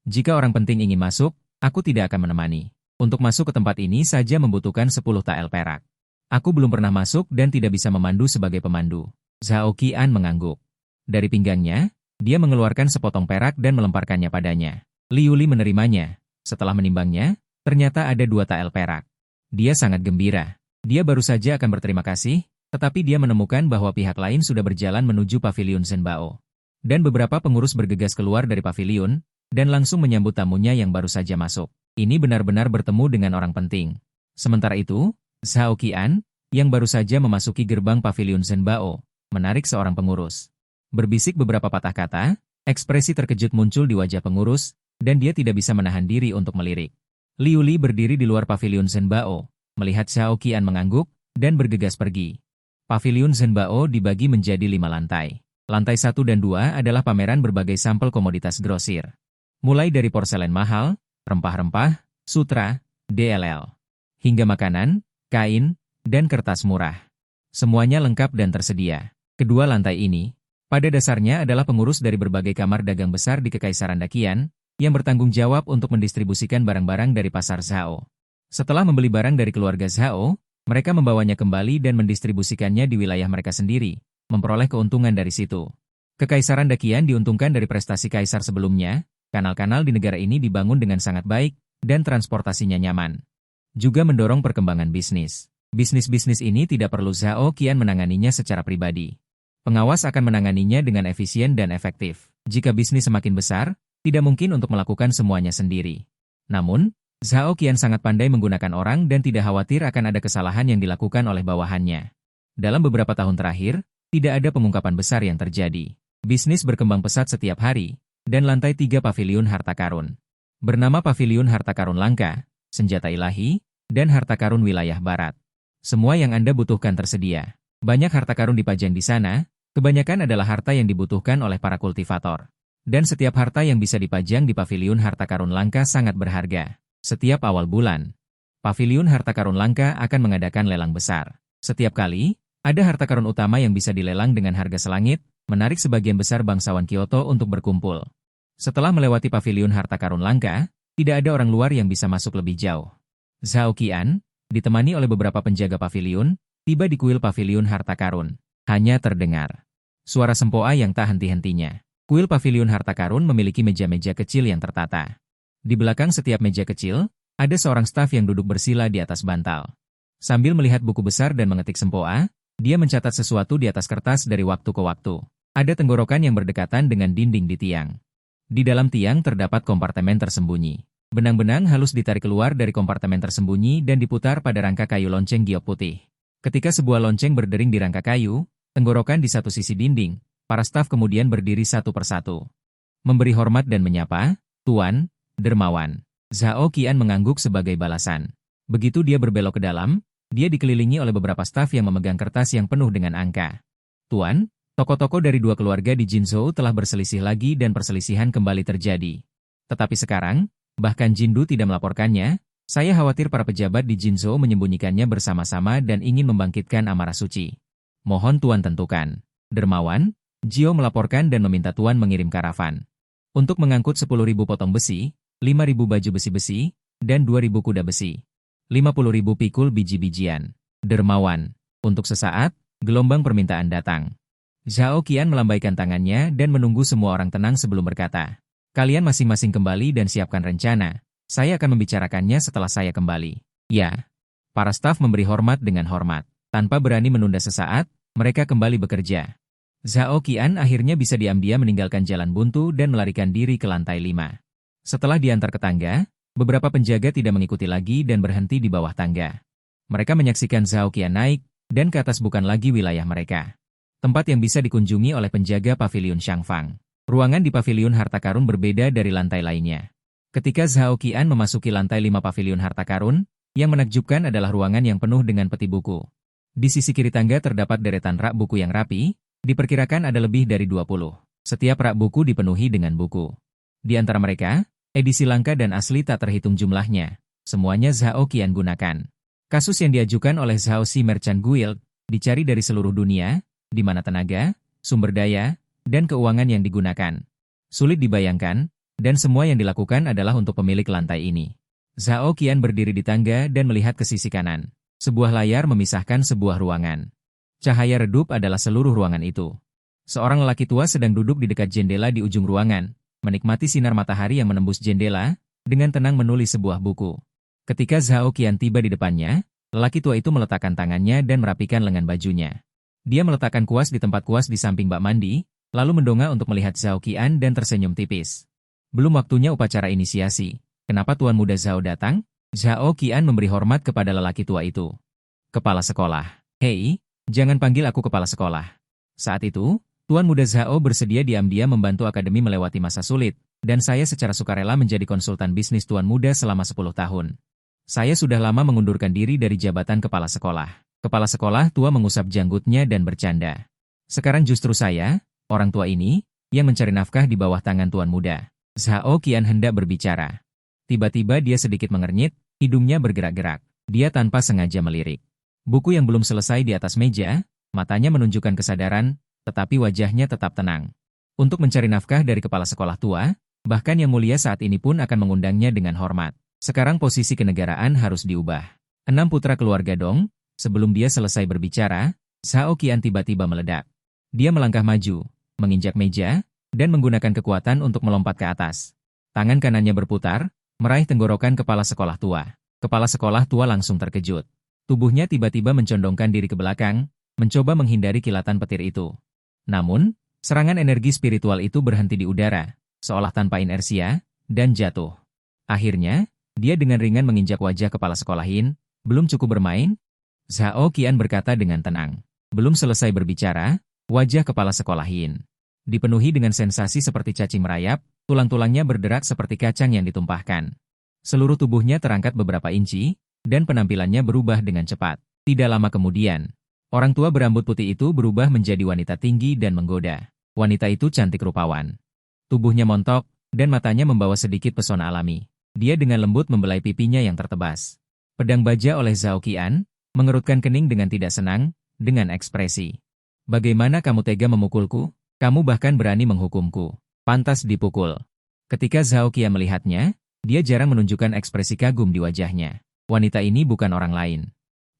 A: Jika orang penting ingin masuk, aku tidak akan menemani. Untuk masuk ke tempat ini saja membutuhkan 10 tael perak. Aku belum pernah masuk dan tidak bisa memandu sebagai pemandu. Zhao Qian mengangguk. Dari pinggangnya, dia mengeluarkan sepotong perak dan melemparkannya padanya. Liu Li menerimanya. Setelah menimbangnya, ternyata ada 2 tael perak. Dia sangat gembira. Dia baru saja akan berterima kasih, tetapi dia menemukan bahwa pihak lain sudah berjalan menuju paviliun Zhenbao. Dan beberapa pengurus bergegas keluar dari paviliun, dan langsung menyambut tamunya yang baru saja masuk. Ini benar-benar bertemu dengan orang penting. Sementara itu, Zhao Qian, yang baru saja memasuki gerbang paviliun Zhenbao, menarik seorang pengurus. Berbisik beberapa patah kata, ekspresi terkejut muncul di wajah pengurus, dan dia tidak bisa menahan diri untuk melirik. Liu Li berdiri di luar paviliun Zhenbao, melihat Zhao Qian mengangguk, dan bergegas pergi. Paviliun Zhenbao dibagi menjadi 5 lantai. Lantai 1 dan 2 adalah pameran berbagai sampel komoditas grosir. Mulai dari porselen mahal, rempah-rempah, sutra, DLL, hingga makanan, kain, dan kertas murah. Semuanya lengkap dan tersedia. Kedua lantai ini, pada dasarnya adalah pengurus dari berbagai kamar dagang besar di Kekaisaran Dakian, yang bertanggung jawab untuk mendistribusikan barang-barang dari pasar Zhao. Setelah membeli barang dari keluarga Zhao, mereka membawanya kembali dan mendistribusikannya di wilayah mereka sendiri, memperoleh keuntungan dari situ. Kekaisaran Dakian diuntungkan dari prestasi kaisar sebelumnya, kanal-kanal di negara ini dibangun dengan sangat baik, dan transportasinya nyaman. Juga mendorong perkembangan bisnis. Bisnis-bisnis ini tidak perlu Zhao Qian menanganinya secara pribadi. Pengawas akan menanganinya dengan efisien dan efektif. Jika bisnis semakin besar, tidak mungkin untuk melakukan semuanya sendiri. Namun, Zhao Qian sangat pandai menggunakan orang dan tidak khawatir akan ada kesalahan yang dilakukan oleh bawahannya. Dalam beberapa tahun terakhir, tidak ada pengungkapan besar yang terjadi. Bisnis berkembang pesat setiap hari, dan lantai 3 paviliun harta karun. Bernama Paviliun Harta Karun Langka, Senjata Ilahi, dan Harta Karun Wilayah Barat. Semua yang Anda butuhkan tersedia. Banyak harta karun dipajang di sana, kebanyakan adalah harta yang dibutuhkan oleh para kultivator. Dan setiap harta yang bisa dipajang di Paviliun Harta Karun Langka sangat berharga. Setiap awal bulan, Paviliun Harta Karun Langka akan mengadakan lelang besar. Setiap kali, ada harta karun utama yang bisa dilelang dengan harga selangit, menarik sebagian besar bangsawan Kyoto untuk berkumpul. Setelah melewati Paviliun Harta Karun Langka, tidak ada orang luar yang bisa masuk lebih jauh. Zhao Qian, ditemani oleh beberapa penjaga paviliun, tiba di kuil Paviliun Harta Karun. Hanya terdengar suara sempoa yang tak henti-hentinya. Kuil Paviliun Harta Karun memiliki meja-meja kecil yang tertata. Di belakang setiap meja kecil, ada seorang staf yang duduk bersila di atas bantal. Sambil melihat buku besar dan mengetik sempoa, dia mencatat sesuatu di atas kertas dari waktu ke waktu. Ada tenggorokan yang berdekatan dengan dinding di tiang. Di dalam tiang terdapat kompartemen tersembunyi. Benang-benang halus ditarik keluar dari kompartemen tersembunyi dan diputar pada rangka kayu lonceng giok putih. Ketika sebuah lonceng berdering di rangka kayu, tenggorokan di satu sisi dinding, para staf kemudian berdiri satu persatu. Memberi hormat dan menyapa, "Tuan, dermawan." Zhao Qian mengangguk sebagai balasan. Begitu dia berbelok ke dalam, dia dikelilingi oleh beberapa staf yang memegang kertas yang penuh dengan angka. "Tuan, tokoh-tokoh dari 2 keluarga di Jinzhou telah berselisih lagi dan perselisihan kembali terjadi. Tetapi sekarang, bahkan Jindu tidak melaporkannya, saya khawatir para pejabat di Jinzhou menyembunyikannya bersama-sama dan ingin membangkitkan amarah suci. Mohon Tuan tentukan." Dermawan, Jio melaporkan dan meminta Tuan mengirim karavan. Untuk mengangkut 10.000 potong besi, 5.000 baju besi-besi, dan 2.000 kuda besi. 50.000 pikul biji-bijian. Dermawan, untuk sesaat, gelombang permintaan datang. Zhao Qian melambaikan tangannya dan menunggu semua orang tenang sebelum berkata, "Kalian masing-masing kembali dan siapkan rencana. Saya akan membicarakannya setelah saya kembali." "Ya." Para staf memberi hormat dengan hormat. Tanpa berani menunda sesaat, mereka kembali bekerja. Zhao Qian akhirnya bisa diam-diam meninggalkan jalan buntu dan melarikan diri ke lantai 5. Setelah diantar ke tangga, beberapa penjaga tidak mengikuti lagi dan berhenti di bawah tangga. Mereka menyaksikan Zhao Qian naik, dan ke atas bukan lagi wilayah mereka. Tempat yang bisa dikunjungi oleh penjaga Paviliun Shangfang. Ruangan di Paviliun Harta Karun berbeda dari lantai lainnya. Ketika Zhao Qian memasuki lantai 5 Paviliun Harta Karun, yang menakjubkan adalah ruangan yang penuh dengan peti buku. Di sisi kiri tangga terdapat deretan rak buku yang rapi, diperkirakan ada lebih dari 20. Setiap rak buku dipenuhi dengan buku. Di antara mereka, edisi langka dan asli tak terhitung jumlahnya. Semuanya Zhao Qian gunakan. Kasus yang diajukan oleh Zhao Xi Merchant Guild dicari dari seluruh dunia, di mana tenaga, sumber daya, dan keuangan yang digunakan. Sulit dibayangkan, dan semua yang dilakukan adalah untuk pemilik lantai ini. Zhao Qian berdiri di tangga dan melihat ke sisi kanan. Sebuah layar memisahkan sebuah ruangan. Cahaya redup adalah seluruh ruangan itu. Seorang lelaki tua sedang duduk di dekat jendela di ujung ruangan, menikmati sinar matahari yang menembus jendela, dengan tenang menulis sebuah buku. Ketika Zhao Qian tiba di depannya, lelaki tua itu meletakkan tangannya dan merapikan lengan bajunya. Dia meletakkan kuas di tempat kuas di samping bak mandi, lalu mendongak untuk melihat Zhao Qian dan tersenyum tipis. Belum waktunya upacara inisiasi. Kenapa Tuan Muda Zhao datang? Zhao Qian memberi hormat kepada lelaki tua itu. Kepala sekolah. Hei, jangan panggil aku kepala sekolah. Saat itu, Tuan Muda Zhao bersedia diam-diam membantu akademi melewati masa sulit, dan saya secara sukarela menjadi konsultan bisnis Tuan Muda selama 10 tahun. Saya sudah lama mengundurkan diri dari jabatan kepala sekolah. Kepala sekolah tua mengusap janggutnya dan bercanda. Sekarang justru saya, orang tua ini, yang mencari nafkah di bawah tangan Tuan Muda. Zhao Qian hendak berbicara. Tiba-tiba dia sedikit mengernyit, hidungnya bergerak-gerak. Dia tanpa sengaja melirik. Buku yang belum selesai di atas meja, matanya menunjukkan kesadaran, tetapi wajahnya tetap tenang. Untuk mencari nafkah dari kepala sekolah tua, bahkan yang mulia saat ini pun akan mengundangnya dengan hormat. Sekarang posisi kenegaraan harus diubah. 6 putra keluarga Dong, sebelum dia selesai berbicara, Zhao Qian tiba-tiba meledak. Dia melangkah maju, menginjak meja, dan menggunakan kekuatan untuk melompat ke atas. Tangan kanannya berputar, meraih tenggorokan kepala sekolah tua. Kepala sekolah tua langsung terkejut. Tubuhnya tiba-tiba mencondongkan diri ke belakang, mencoba menghindari kilatan petir itu. Namun, serangan energi spiritual itu berhenti di udara, seolah tanpa inersia, dan jatuh. Akhirnya, dia dengan ringan menginjak wajah kepala sekolah Hin. Belum cukup bermain? Zhao Qian berkata dengan tenang. Belum selesai berbicara, wajah kepala sekolah Hin dipenuhi dengan sensasi seperti cacing merayap, tulang-tulangnya berderak seperti kacang yang ditumpahkan. Seluruh tubuhnya terangkat beberapa inci, dan penampilannya berubah dengan cepat. Tidak lama kemudian, orang tua berambut putih itu berubah menjadi wanita tinggi dan menggoda. Wanita itu cantik rupawan. Tubuhnya montok, dan matanya membawa sedikit pesona alami. Dia dengan lembut membelai pipinya yang tertebas. Pedang baja oleh Zhao Qian, mengerutkan kening dengan tidak senang, dengan ekspresi. Bagaimana kamu tega memukulku? Kamu bahkan berani menghukumku. Pantas dipukul. Ketika Zhao Qian melihatnya, dia jarang menunjukkan ekspresi kagum di wajahnya. Wanita ini bukan orang lain.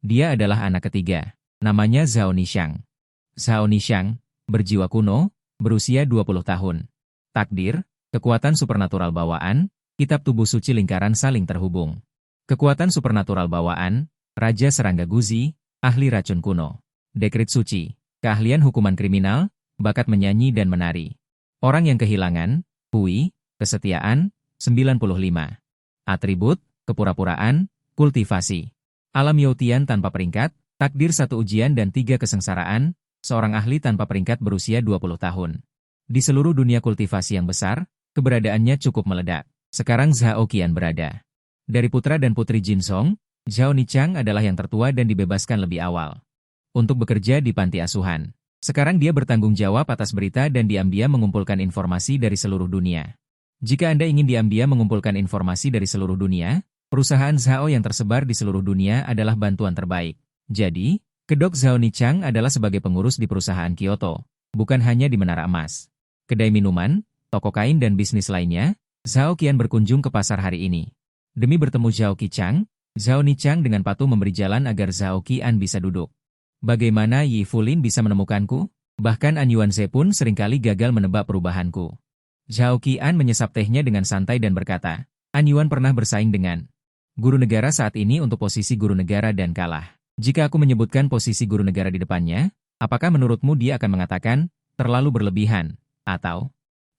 A: Dia adalah anak ketiga. Namanya Zhao Nishang. Zhao Nishang, berjiwa kuno, berusia 20 tahun. Takdir, kekuatan supernatural bawaan, kitab tubuh suci lingkaran saling terhubung. Kekuatan supernatural bawaan, Raja Serangga Guzi, ahli racun kuno. Dekrit suci, keahlian hukuman kriminal, bakat menyanyi dan menari. Orang yang kehilangan, Hui, kesetiaan, 95. Atribut, kepura-puraan, kultivasi. Alam Youtian tanpa peringkat, takdir 1 ujian dan 3 kesengsaraan, seorang ahli tanpa peringkat berusia 20 tahun. Di seluruh dunia kultivasi yang besar, keberadaannya cukup meledak. Sekarang Zhao Qian berada. Dari putra dan putri Jinsong, Zhao Nichang adalah yang tertua dan dibebaskan lebih awal. Untuk bekerja di panti asuhan. Sekarang dia bertanggung jawab atas berita dan diam-diam mengumpulkan informasi dari seluruh dunia. Jika Anda ingin diam-diam mengumpulkan informasi dari seluruh dunia, perusahaan Zhao yang tersebar di seluruh dunia adalah bantuan terbaik. Jadi, kedok Zhao Nichang adalah sebagai pengurus di perusahaan Kyoto, bukan hanya di Menara Emas. Kedai minuman, toko kain dan bisnis lainnya, Zhao Qian berkunjung ke pasar hari ini. Demi bertemu Zhao Qichang, Zhao Nichang dengan patuh memberi jalan agar Zhao Qian bisa duduk. Bagaimana Yi Fulin bisa menemukanku? Bahkan An Yuanze pun seringkali gagal menebak perubahanku. Zhao Qian menyesap tehnya dengan santai dan berkata, An Yuan pernah bersaing dengan guru negara saat ini untuk posisi guru negara dan kalah. Jika aku menyebutkan posisi guru negara di depannya, apakah menurutmu dia akan mengatakan, terlalu berlebihan, atau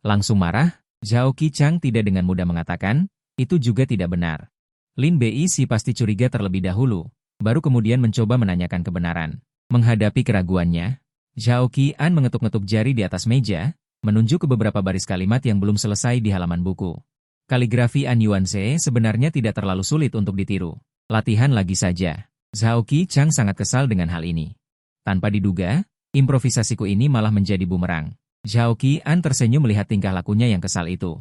A: langsung marah? Zhao Qichang tidak dengan mudah mengatakan, itu juga tidak benar. Lin Bei si pasti curiga terlebih dahulu, baru kemudian mencoba menanyakan kebenaran. Menghadapi keraguannya, Zhao Qian mengetuk-ngetuk jari di atas meja, menunjuk ke beberapa baris kalimat yang belum selesai di halaman buku. Kaligrafi An Yuanze sebenarnya tidak terlalu sulit untuk ditiru. Latihan lagi saja. Zhao Qichang sangat kesal dengan hal ini. Tanpa diduga, improvisasiku ini malah menjadi bumerang. Zhao Qian tersenyum melihat tingkah lakunya yang kesal itu.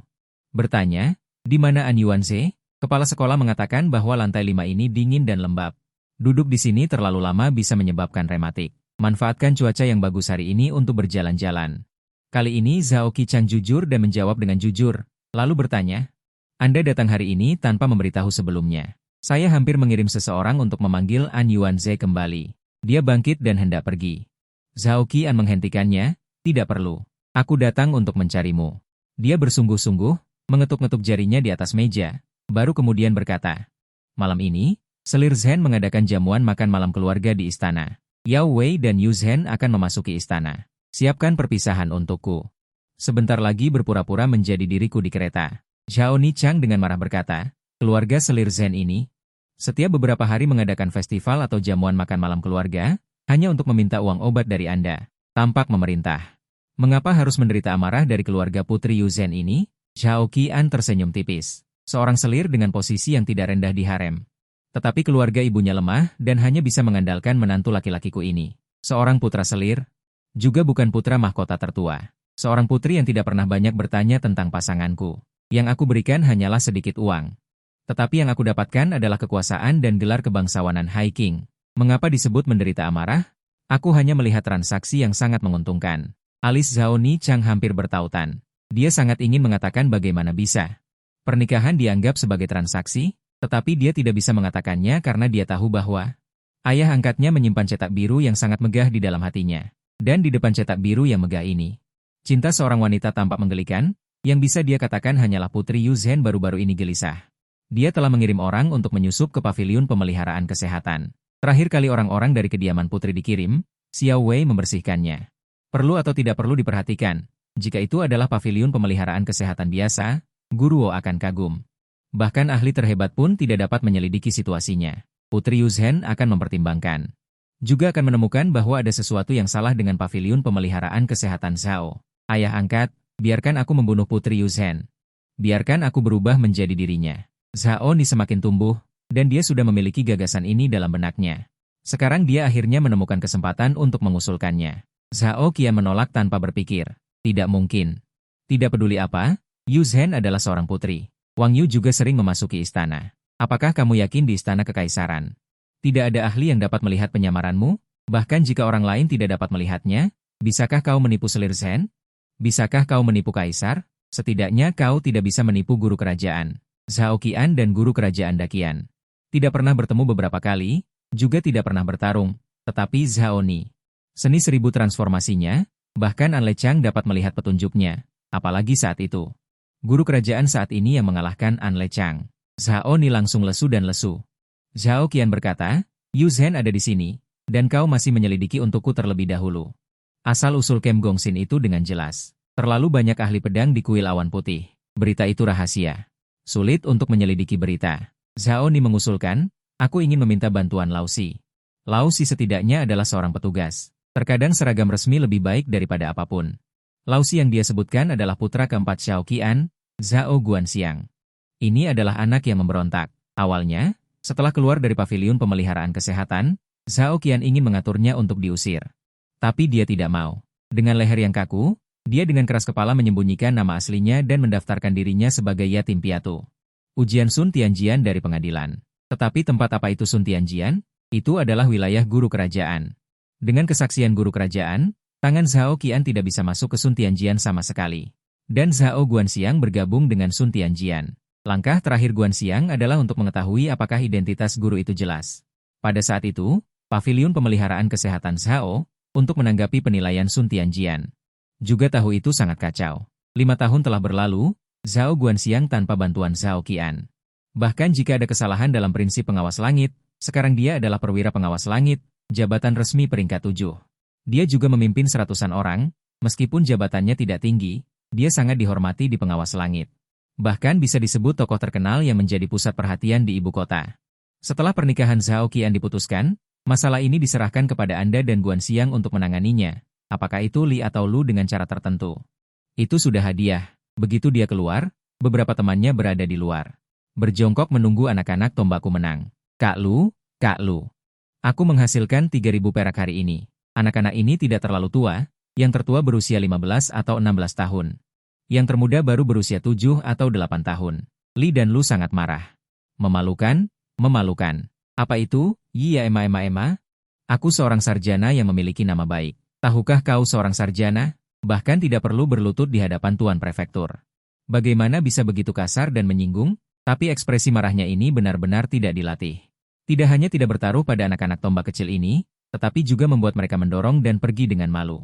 A: Bertanya, di mana An Yuanze? Kepala sekolah mengatakan bahwa lantai 5 ini dingin dan lembab. Duduk di sini terlalu lama bisa menyebabkan rematik. Manfaatkan cuaca yang bagus hari ini untuk berjalan-jalan. Kali ini Zhao Qichang jujur dan menjawab dengan jujur, lalu bertanya, Anda datang hari ini tanpa memberitahu sebelumnya. Saya hampir mengirim seseorang untuk memanggil An Yuanze kembali. Dia bangkit dan hendak pergi. Zhao Qian menghentikannya, tidak perlu. Aku datang untuk mencarimu. Dia bersungguh-sungguh, mengetuk-ngetuk jarinya di atas meja, baru kemudian berkata, malam ini, Selir Zhen mengadakan jamuan makan malam keluarga di istana. Yao Wei dan Yu Zhen akan memasuki istana. Siapkan perpisahan untukku. Sebentar lagi berpura-pura menjadi diriku di kereta. Zhao Nichang dengan marah berkata, keluarga Selir Zhen ini, setiap beberapa hari mengadakan festival atau jamuan makan malam keluarga, hanya untuk meminta uang obat dari Anda. Tampak memerintah. Mengapa harus menderita amarah dari keluarga putri Yu Zhen ini? Zhao Qian tersenyum tipis. Seorang selir dengan posisi yang tidak rendah di harem. Tetapi keluarga ibunya lemah dan hanya bisa mengandalkan menantu laki-lakiku ini. Seorang putra selir, juga bukan putra mahkota tertua. Seorang putri yang tidak pernah banyak bertanya tentang pasanganku. Yang aku berikan hanyalah sedikit uang. Tetapi yang aku dapatkan adalah kekuasaan dan gelar kebangsawanan High King. Mengapa disebut menderita amarah? Aku hanya melihat transaksi yang sangat menguntungkan. Alis Zhao Nichang hampir bertautan. Dia sangat ingin mengatakan bagaimana bisa. Pernikahan dianggap sebagai transaksi, tetapi dia tidak bisa mengatakannya karena dia tahu bahwa ayah angkatnya menyimpan cetak biru yang sangat megah di dalam hatinya. Dan di depan cetak biru yang megah ini, cinta seorang wanita tampak menggelikan, yang bisa dia katakan hanyalah putri Yu Zhen baru-baru ini gelisah. Dia telah mengirim orang untuk menyusup ke paviliun pemeliharaan kesehatan. Terakhir kali orang-orang dari kediaman putri dikirim, Xiao Wei membersihkannya. Perlu atau tidak perlu diperhatikan. Jika itu adalah paviliun pemeliharaan kesehatan biasa, Guruo akan kagum. Bahkan ahli terhebat pun tidak dapat menyelidiki situasinya. Putri Yu Zhen akan mempertimbangkan. Juga akan menemukan bahwa ada sesuatu yang salah dengan paviliun pemeliharaan kesehatan Zhao. Ayah angkat, biarkan aku membunuh Putri Yu Zhen. Biarkan aku berubah menjadi dirinya. Zhao Ni semakin tumbuh, dan dia sudah memiliki gagasan ini dalam benaknya. Sekarang dia akhirnya menemukan kesempatan untuk mengusulkannya. Zhao Qian menolak tanpa berpikir. Tidak mungkin. Tidak peduli apa, Yu Zhen adalah seorang putri. Wang Yu juga sering memasuki istana. Apakah kamu yakin di istana kekaisaran? Tidak ada ahli yang dapat melihat penyamaranmu? Bahkan jika orang lain tidak dapat melihatnya, bisakah kau menipu Selir Zhen? Bisakah kau menipu kaisar? Setidaknya kau tidak bisa menipu guru kerajaan. Zhao Qian dan guru kerajaan Daqian. Tidak pernah bertemu beberapa kali, juga tidak pernah bertarung, tetapi Zhao Ni. Seni 1000 transformasinya, bahkan An Lechang dapat melihat petunjuknya, apalagi saat itu. Guru kerajaan saat ini yang mengalahkan An Lechang. Zhao Ni langsung lesu dan lesu. Zhao Qian berkata, Yu Zhen ada di sini, dan kau masih menyelidiki untukku terlebih dahulu. Asal-usul Kem Gongxin itu dengan jelas. Terlalu banyak ahli pedang di kuil awan putih. Berita itu rahasia. Sulit untuk menyelidiki berita. Zhao Ni mengusulkan, aku ingin meminta bantuan Lao Si. Lao Si setidaknya adalah seorang petugas. Terkadang seragam resmi lebih baik daripada apapun. Lao Si yang dia sebutkan adalah putra keempat Xiao Qian, Zhao Guanxiang. Ini adalah anak yang memberontak. Awalnya, setelah keluar dari paviliun pemeliharaan kesehatan, Zhao Qian ingin mengaturnya untuk diusir. Tapi dia tidak mau. Dengan leher yang kaku, dia dengan keras kepala menyembunyikan nama aslinya dan mendaftarkan dirinya sebagai yatim piatu. Ujian Sun Tianjian dari pengadilan. Tetapi tempat apa itu Sun Tianjian? Itu adalah wilayah guru kerajaan. Dengan kesaksian guru kerajaan, tangan Zhao Qian tidak bisa masuk ke Sun Tianjian sama sekali. Dan Zhao Guanxiang bergabung dengan Sun Tianjian. Langkah terakhir Guanxiang adalah untuk mengetahui apakah identitas guru itu jelas. Pada saat itu, paviliun pemeliharaan kesehatan Zhao, untuk menanggapi penilaian Sun Tianjian. Juga tahu itu sangat kacau. 5 tahun telah berlalu, Zhao Guanxiang tanpa bantuan Zhao Qian. Bahkan jika ada kesalahan dalam prinsip pengawas langit, sekarang dia adalah perwira pengawas langit, jabatan resmi peringkat 7. Dia juga memimpin seratusan orang, meskipun jabatannya tidak tinggi, dia sangat dihormati di pengawas langit. Bahkan bisa disebut tokoh terkenal yang menjadi pusat perhatian di ibu kota. Setelah pernikahan Zhao Qian diputuskan, masalah ini diserahkan kepada Anda dan Guanxiang untuk menanganinya. Apakah itu Li atau Lu dengan cara tertentu? Itu sudah hadiah. Begitu dia keluar, beberapa temannya berada di luar. Berjongkok menunggu anak-anak Tombaku menang. Kak Lu, aku menghasilkan 3.000 perak hari ini. Anak-anak ini tidak terlalu tua, yang tertua berusia 15 atau 16 tahun. Yang termuda baru berusia 7 atau 8 tahun. Li dan Lu sangat marah. Memalukan, memalukan. Apa itu? Iya ema. Aku seorang sarjana yang memiliki nama baik. Tahukah kau seorang sarjana? Bahkan tidak perlu berlutut di hadapan Tuan Prefektur. Bagaimana bisa begitu kasar dan menyinggung? Tapi ekspresi marahnya ini benar-benar tidak dilatih. Tidak hanya tidak bertaruh pada anak-anak tombak kecil ini, tetapi juga membuat mereka mendorong dan pergi dengan malu.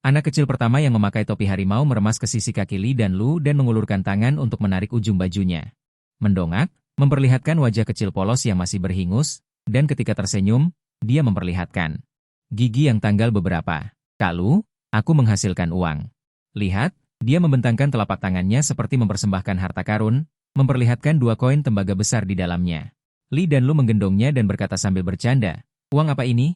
A: Anak kecil pertama yang memakai topi harimau meremas ke sisi kaki Li dan Lu dan mengulurkan tangan untuk menarik ujung bajunya. Mendongak, memperlihatkan wajah kecil polos yang masih berhingus, dan ketika tersenyum, dia memperlihatkan gigi yang tanggal beberapa. Kak Lu, aku menghasilkan uang. Lihat, dia membentangkan telapak tangannya seperti mempersembahkan harta karun, memperlihatkan 2 koin tembaga besar di dalamnya. Li dan Lu menggendongnya dan berkata sambil bercanda, "Uang apa ini?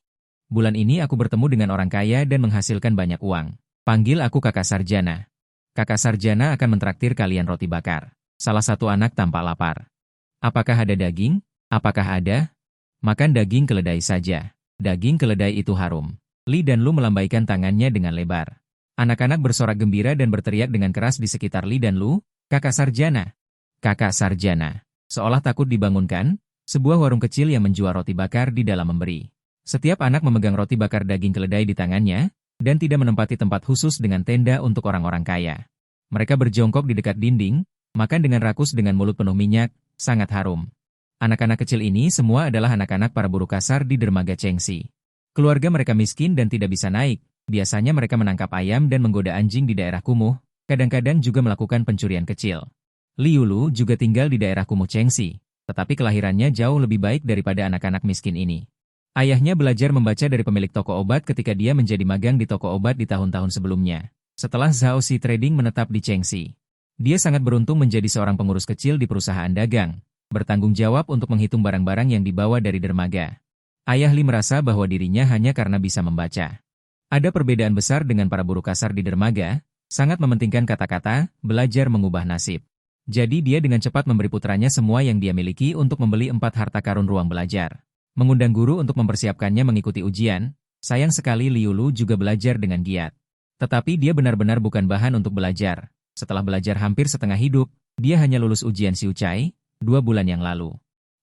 A: Bulan ini aku bertemu dengan orang kaya dan menghasilkan banyak uang. Panggil aku kakak sarjana. Kakak sarjana akan mentraktir kalian roti bakar." Salah satu anak tampak lapar. "Apakah ada daging? Apakah ada?" "Makan daging keledai saja. Daging keledai itu harum." Li dan Lu melambaikan tangannya dengan lebar. Anak-anak bersorak gembira dan berteriak dengan keras di sekitar Li dan Lu, "Kakak sarjana! Kakak sarjana!" Seolah takut dibangunkan, sebuah warung kecil yang menjual roti bakar di dalam memberi. Setiap anak memegang roti bakar daging keledai di tangannya, dan tidak menempati tempat khusus dengan tenda untuk orang-orang kaya. Mereka berjongkok di dekat dinding, makan dengan rakus dengan mulut penuh minyak, sangat harum. Anak-anak kecil ini semua adalah anak-anak para buruh kasar di dermaga Chengxi. Keluarga mereka miskin dan tidak bisa naik, biasanya mereka menangkap ayam dan menggoda anjing di daerah kumuh, kadang-kadang juga melakukan pencurian kecil. Liu Lu juga tinggal di daerah kumuh Chengxi, tetapi kelahirannya jauh lebih baik daripada anak-anak miskin ini. Ayahnya belajar membaca dari pemilik toko obat ketika dia menjadi magang di toko obat di tahun-tahun sebelumnya, setelah Zhao Xi Trading menetap di Chengxi. Dia sangat beruntung menjadi seorang pengurus kecil di perusahaan dagang, bertanggung jawab untuk menghitung barang-barang yang dibawa dari dermaga. Ayah Li merasa bahwa dirinya hanya karena bisa membaca. Ada perbedaan besar dengan para buruh kasar di dermaga, sangat mementingkan kata-kata, belajar mengubah nasib. Jadi dia dengan cepat memberi putranya semua yang dia miliki untuk membeli 4 harta karun ruang belajar. Mengundang guru untuk mempersiapkannya mengikuti ujian, sayang sekali Liu Lu juga belajar dengan giat. Tetapi dia benar-benar bukan bahan untuk belajar. Setelah belajar hampir setengah hidup, dia hanya lulus ujian Xiucai, 2 bulan yang lalu.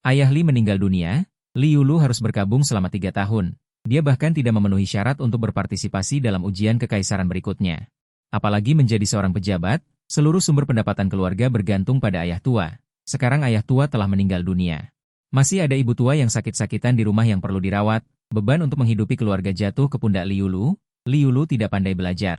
A: Ayah Li meninggal dunia, Liu Lu harus berkabung selama 3 tahun. Dia bahkan tidak memenuhi syarat untuk berpartisipasi dalam ujian kekaisaran berikutnya. Apalagi menjadi seorang pejabat, seluruh sumber pendapatan keluarga bergantung pada ayah tua. Sekarang ayah tua telah meninggal dunia. Masih ada ibu tua yang sakit-sakitan di rumah yang perlu dirawat, beban untuk menghidupi keluarga jatuh ke pundak Liu Lu. Liu Lu tidak pandai belajar.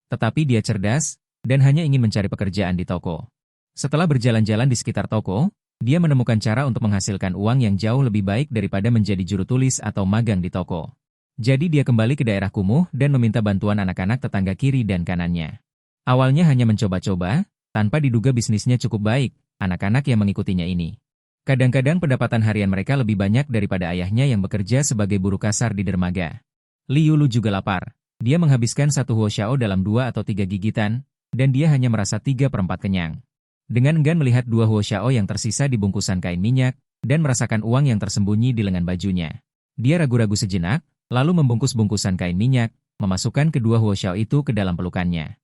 A: Tetapi dia cerdas, dan hanya ingin mencari pekerjaan di toko. Setelah berjalan-jalan di sekitar toko, dia menemukan cara untuk menghasilkan uang yang jauh lebih baik daripada menjadi juru tulis atau magang di toko. Jadi dia kembali ke daerah kumuh dan meminta bantuan anak-anak tetangga kiri dan kanannya. Awalnya hanya mencoba-coba, tanpa diduga bisnisnya cukup baik, anak-anak yang mengikutinya ini. Kadang-kadang pendapatan harian mereka lebih banyak daripada ayahnya yang bekerja sebagai buruh kasar di dermaga. Liu Lu juga lapar. Dia menghabiskan 1 huo xiao dalam 2 atau 3 gigitan, dan dia hanya merasa 3/4 kenyang. Dengan enggan melihat 2 huo xiao yang tersisa di bungkusan kain minyak, dan merasakan uang yang tersembunyi di lengan bajunya. Dia ragu-ragu sejenak, lalu membungkus bungkusan kain minyak, memasukkan kedua huo xiao itu ke dalam pelukannya.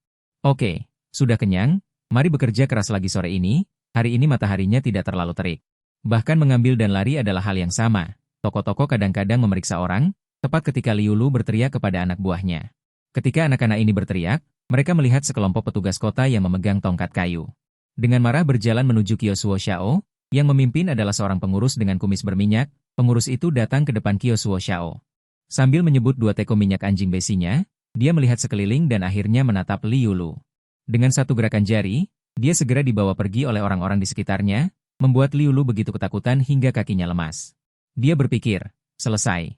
A: Oke, sudah kenyang, mari bekerja keras lagi sore ini, hari ini mataharinya tidak terlalu terik. Bahkan mengambil dan lari adalah hal yang sama. Toko-toko kadang-kadang memeriksa orang, tepat ketika Liu Lu berteriak kepada anak buahnya. Ketika anak-anak ini berteriak, mereka melihat sekelompok petugas kota yang memegang tongkat kayu. Dengan marah berjalan menuju kios Huo Xiao, yang memimpin adalah seorang pengurus dengan kumis berminyak. Pengurus itu datang ke depan kios Huo Xiao. Sambil menyebut 2 teko minyak anjing besinya, dia melihat sekeliling dan akhirnya menatap Liu Lu. Dengan satu gerakan jari, dia segera dibawa pergi oleh orang-orang di sekitarnya, membuat Liu Lu begitu ketakutan hingga kakinya lemas. Dia berpikir, selesai.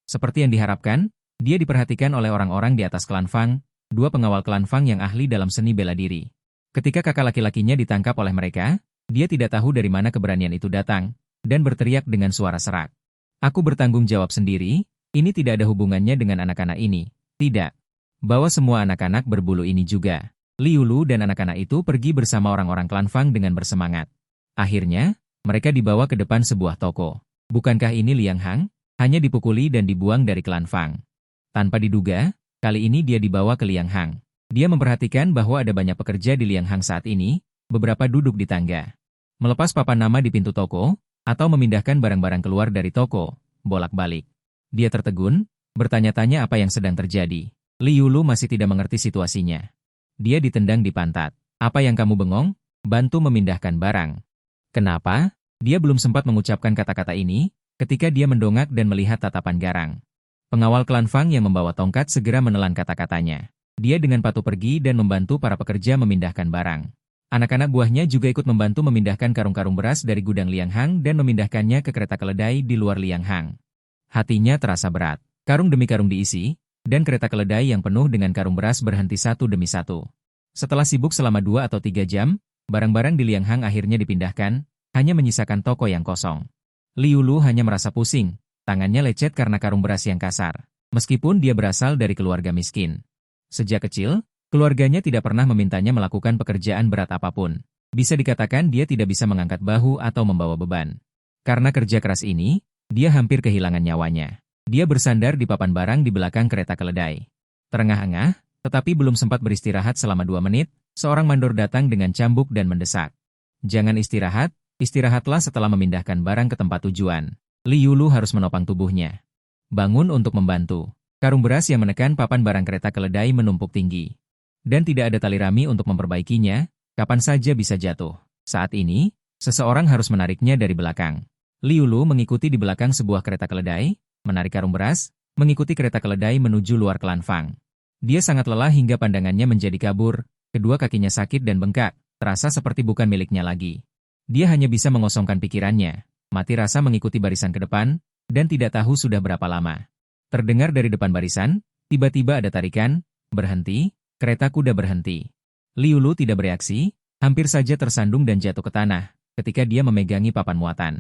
A: Seperti yang diharapkan, dia diperhatikan oleh orang-orang di atas klan Fang, 2 pengawal klan Fang yang ahli dalam seni bela diri. Ketika kakak laki-lakinya ditangkap oleh mereka, dia tidak tahu dari mana keberanian itu datang, dan berteriak dengan suara serak. "Aku bertanggung jawab sendiri, ini tidak ada hubungannya dengan anak-anak ini. Tidak. Bawa semua anak-anak berbulu ini juga." Liu Lu dan anak-anak itu pergi bersama orang-orang klan Fang dengan bersemangat. Akhirnya, mereka dibawa ke depan sebuah toko. Bukankah ini Liang Hang? Hanya dipukuli dan dibuang dari klan Fang. Tanpa diduga, kali ini dia dibawa ke Liang Hang. Dia memperhatikan bahwa ada banyak pekerja di Lianghang saat ini, beberapa duduk di tangga. Melepas papan nama di pintu toko, atau memindahkan barang-barang keluar dari toko, bolak-balik. Dia tertegun, bertanya-tanya apa yang sedang terjadi. Li Yulu masih tidak mengerti situasinya. Dia ditendang di pantat. Apa yang kamu bengong? Bantu memindahkan barang. Kenapa? Dia belum sempat mengucapkan kata-kata ini, ketika dia mendongak dan melihat tatapan garang. Pengawal klan Fang yang membawa tongkat segera menelan kata-katanya. Dia dengan patuh pergi dan membantu para pekerja memindahkan barang. Anak-anak buahnya juga ikut membantu memindahkan karung-karung beras dari gudang Lianghang dan memindahkannya ke kereta keledai di luar Lianghang. Hatinya terasa berat. Karung demi karung diisi, dan kereta keledai yang penuh dengan karung beras berhenti satu demi satu. Setelah sibuk selama 2 atau 3 jam, barang-barang di Lianghang akhirnya dipindahkan, hanya menyisakan toko yang kosong. Li Yulu hanya merasa pusing, tangannya lecet karena karung beras yang kasar, meskipun dia berasal dari keluarga miskin. Sejak kecil, keluarganya tidak pernah memintanya melakukan pekerjaan berat apapun. Bisa dikatakan dia tidak bisa mengangkat bahu atau membawa beban. Karena kerja keras ini, dia hampir kehilangan nyawanya. Dia bersandar di papan barang di belakang kereta keledai. Terengah-engah, tetapi belum sempat beristirahat selama 2 menit, seorang mandor datang dengan cambuk dan mendesak. Jangan istirahat, istirahatlah setelah memindahkan barang ke tempat tujuan. Li Yulu harus menopang tubuhnya. Bangun untuk membantu. Karung beras yang menekan papan barang kereta keledai menumpuk tinggi. Dan tidak ada tali rami untuk memperbaikinya, kapan saja bisa jatuh. Saat ini, seseorang harus menariknya dari belakang. Li Yulu mengikuti di belakang sebuah kereta keledai, menarik karung beras, mengikuti kereta keledai menuju luar klan Fang. Dia sangat lelah hingga pandangannya menjadi kabur, kedua kakinya sakit dan bengkak, terasa seperti bukan miliknya lagi. Dia hanya bisa mengosongkan pikirannya, mati rasa mengikuti barisan ke depan, dan tidak tahu sudah berapa lama. Terdengar dari depan barisan, tiba-tiba ada tarikan, berhenti, kereta kuda berhenti. Li Yulu tidak bereaksi, hampir saja tersandung dan jatuh ke tanah, ketika dia memegangi papan muatan.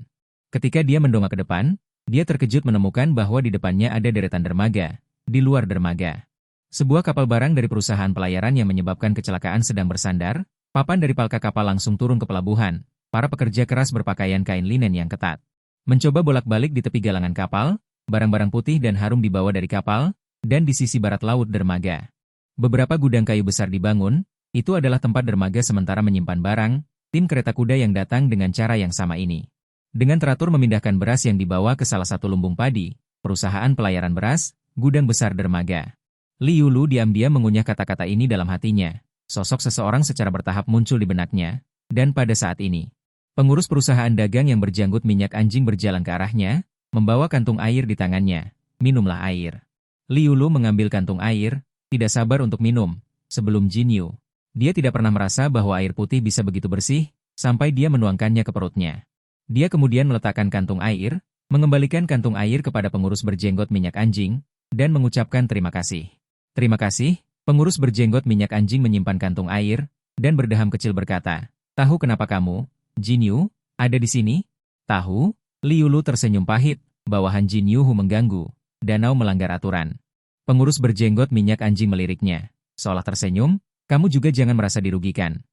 A: Ketika dia mendongak ke depan, dia terkejut menemukan bahwa di depannya ada deretan dermaga, di luar dermaga. Sebuah kapal barang dari perusahaan pelayaran yang menyebabkan kecelakaan sedang bersandar, papan dari palka kapal langsung turun ke pelabuhan, para pekerja keras berpakaian kain linen yang ketat. Mencoba bolak-balik di tepi galangan kapal, barang-barang putih dan harum dibawa dari kapal, dan di sisi barat laut dermaga. Beberapa gudang kayu besar dibangun, itu adalah tempat dermaga sementara menyimpan barang, tim kereta kuda yang datang dengan cara yang sama ini. Dengan teratur memindahkan beras yang dibawa ke salah satu lumbung padi, perusahaan pelayaran beras, gudang besar dermaga. Li Yulu diam-diam mengunyah kata-kata ini dalam hatinya. Sosok seseorang secara bertahap muncul di benaknya, dan pada saat ini, pengurus perusahaan dagang yang berjanggut minyak anjing berjalan ke arahnya, membawa kantung air di tangannya. Minumlah air. Li Yulu mengambil kantung air, tidak sabar untuk minum. Sebelum Jin Yu, dia tidak pernah merasa bahwa air putih bisa begitu bersih, sampai dia menuangkannya ke perutnya. Dia kemudian meletakkan kantung air, mengembalikan kantung air kepada pengurus berjenggot minyak anjing, dan mengucapkan terima kasih. Terima kasih, pengurus berjenggot minyak anjing menyimpan kantung air, dan berdeham kecil berkata, tahu kenapa kamu, Jin Yu, ada di sini? Tahu? Li Yulu tersenyum pahit, bawahan Jin Yu mengganggu, danau melanggar aturan. Pengurus berjenggot minyak anjing meliriknya, seolah tersenyum, kamu juga jangan merasa dirugikan.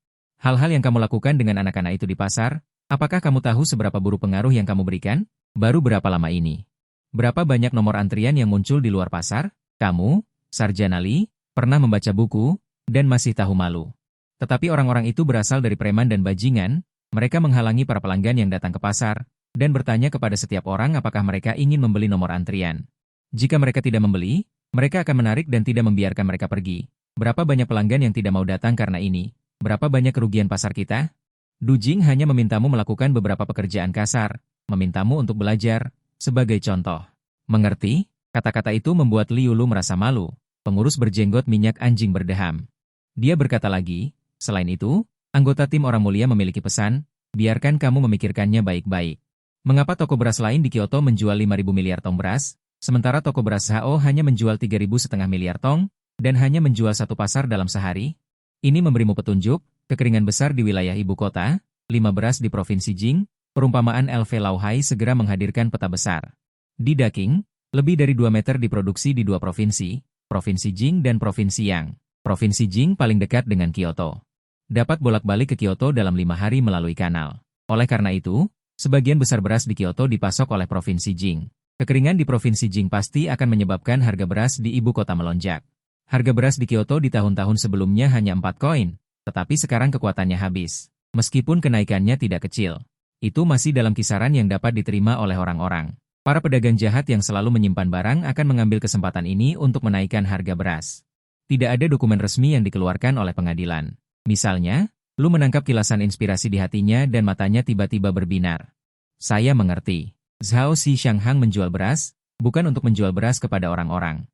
A: Hal-hal yang kamu lakukan dengan anak-anak itu di pasar, apakah kamu tahu seberapa buruk pengaruh yang kamu berikan? Baru berapa lama ini? Berapa banyak nomor antrian yang muncul di luar pasar? Kamu, Sarjana Li, pernah membaca buku, dan masih tahu malu. Tetapi orang-orang itu berasal dari preman dan bajingan, mereka menghalangi para pelanggan yang datang ke pasar, dan bertanya kepada setiap orang apakah mereka ingin membeli nomor antrian. Jika mereka tidak membeli, mereka akan menarik dan tidak membiarkan mereka pergi. Berapa banyak pelanggan yang tidak mau datang karena ini? Berapa banyak kerugian pasar kita? Du Jing hanya memintamu melakukan beberapa pekerjaan kasar, memintamu untuk belajar, sebagai contoh. Mengerti? Kata-kata itu membuat Li Yulu merasa malu. Pengurus berjenggot minyak anjing berdeham. Dia berkata lagi, selain itu, anggota tim orang mulia memiliki pesan, biarkan kamu memikirkannya baik-baik. Mengapa toko beras lain di Kyoto menjual 5.000 miliar tong beras, sementara toko beras HO hanya menjual 3.500 miliar tong, dan hanya menjual satu pasar dalam sehari? Ini memberimu petunjuk, kekeringan besar di wilayah ibu kota, 5 beras di Provinsi Jing, perumpamaan LV Lauhai segera menghadirkan peta besar. Di Daking, lebih dari 2 meter diproduksi di 2 provinsi, Provinsi Jing dan Provinsi Yang. Provinsi Jing paling dekat dengan Kyoto. Dapat bolak-balik ke Kyoto dalam 5 hari melalui kanal. Oleh karena itu, sebagian besar beras di Kyoto dipasok oleh Provinsi Jing. Kekeringan di Provinsi Jing pasti akan menyebabkan harga beras di ibu kota melonjak. Harga beras di Kyoto di tahun-tahun sebelumnya hanya 4 koin, tetapi sekarang kekuatannya habis. Meskipun kenaikannya tidak kecil, itu masih dalam kisaran yang dapat diterima oleh orang-orang. Para pedagang jahat yang selalu menyimpan barang akan mengambil kesempatan ini untuk menaikkan harga beras. Tidak ada dokumen resmi yang dikeluarkan oleh pengadilan. Misalnya, Lu menangkap kilasan inspirasi di hatinya dan matanya tiba-tiba berbinar. Saya mengerti. Zhao Si Shanghang menjual beras, bukan untuk menjual beras kepada orang-orang,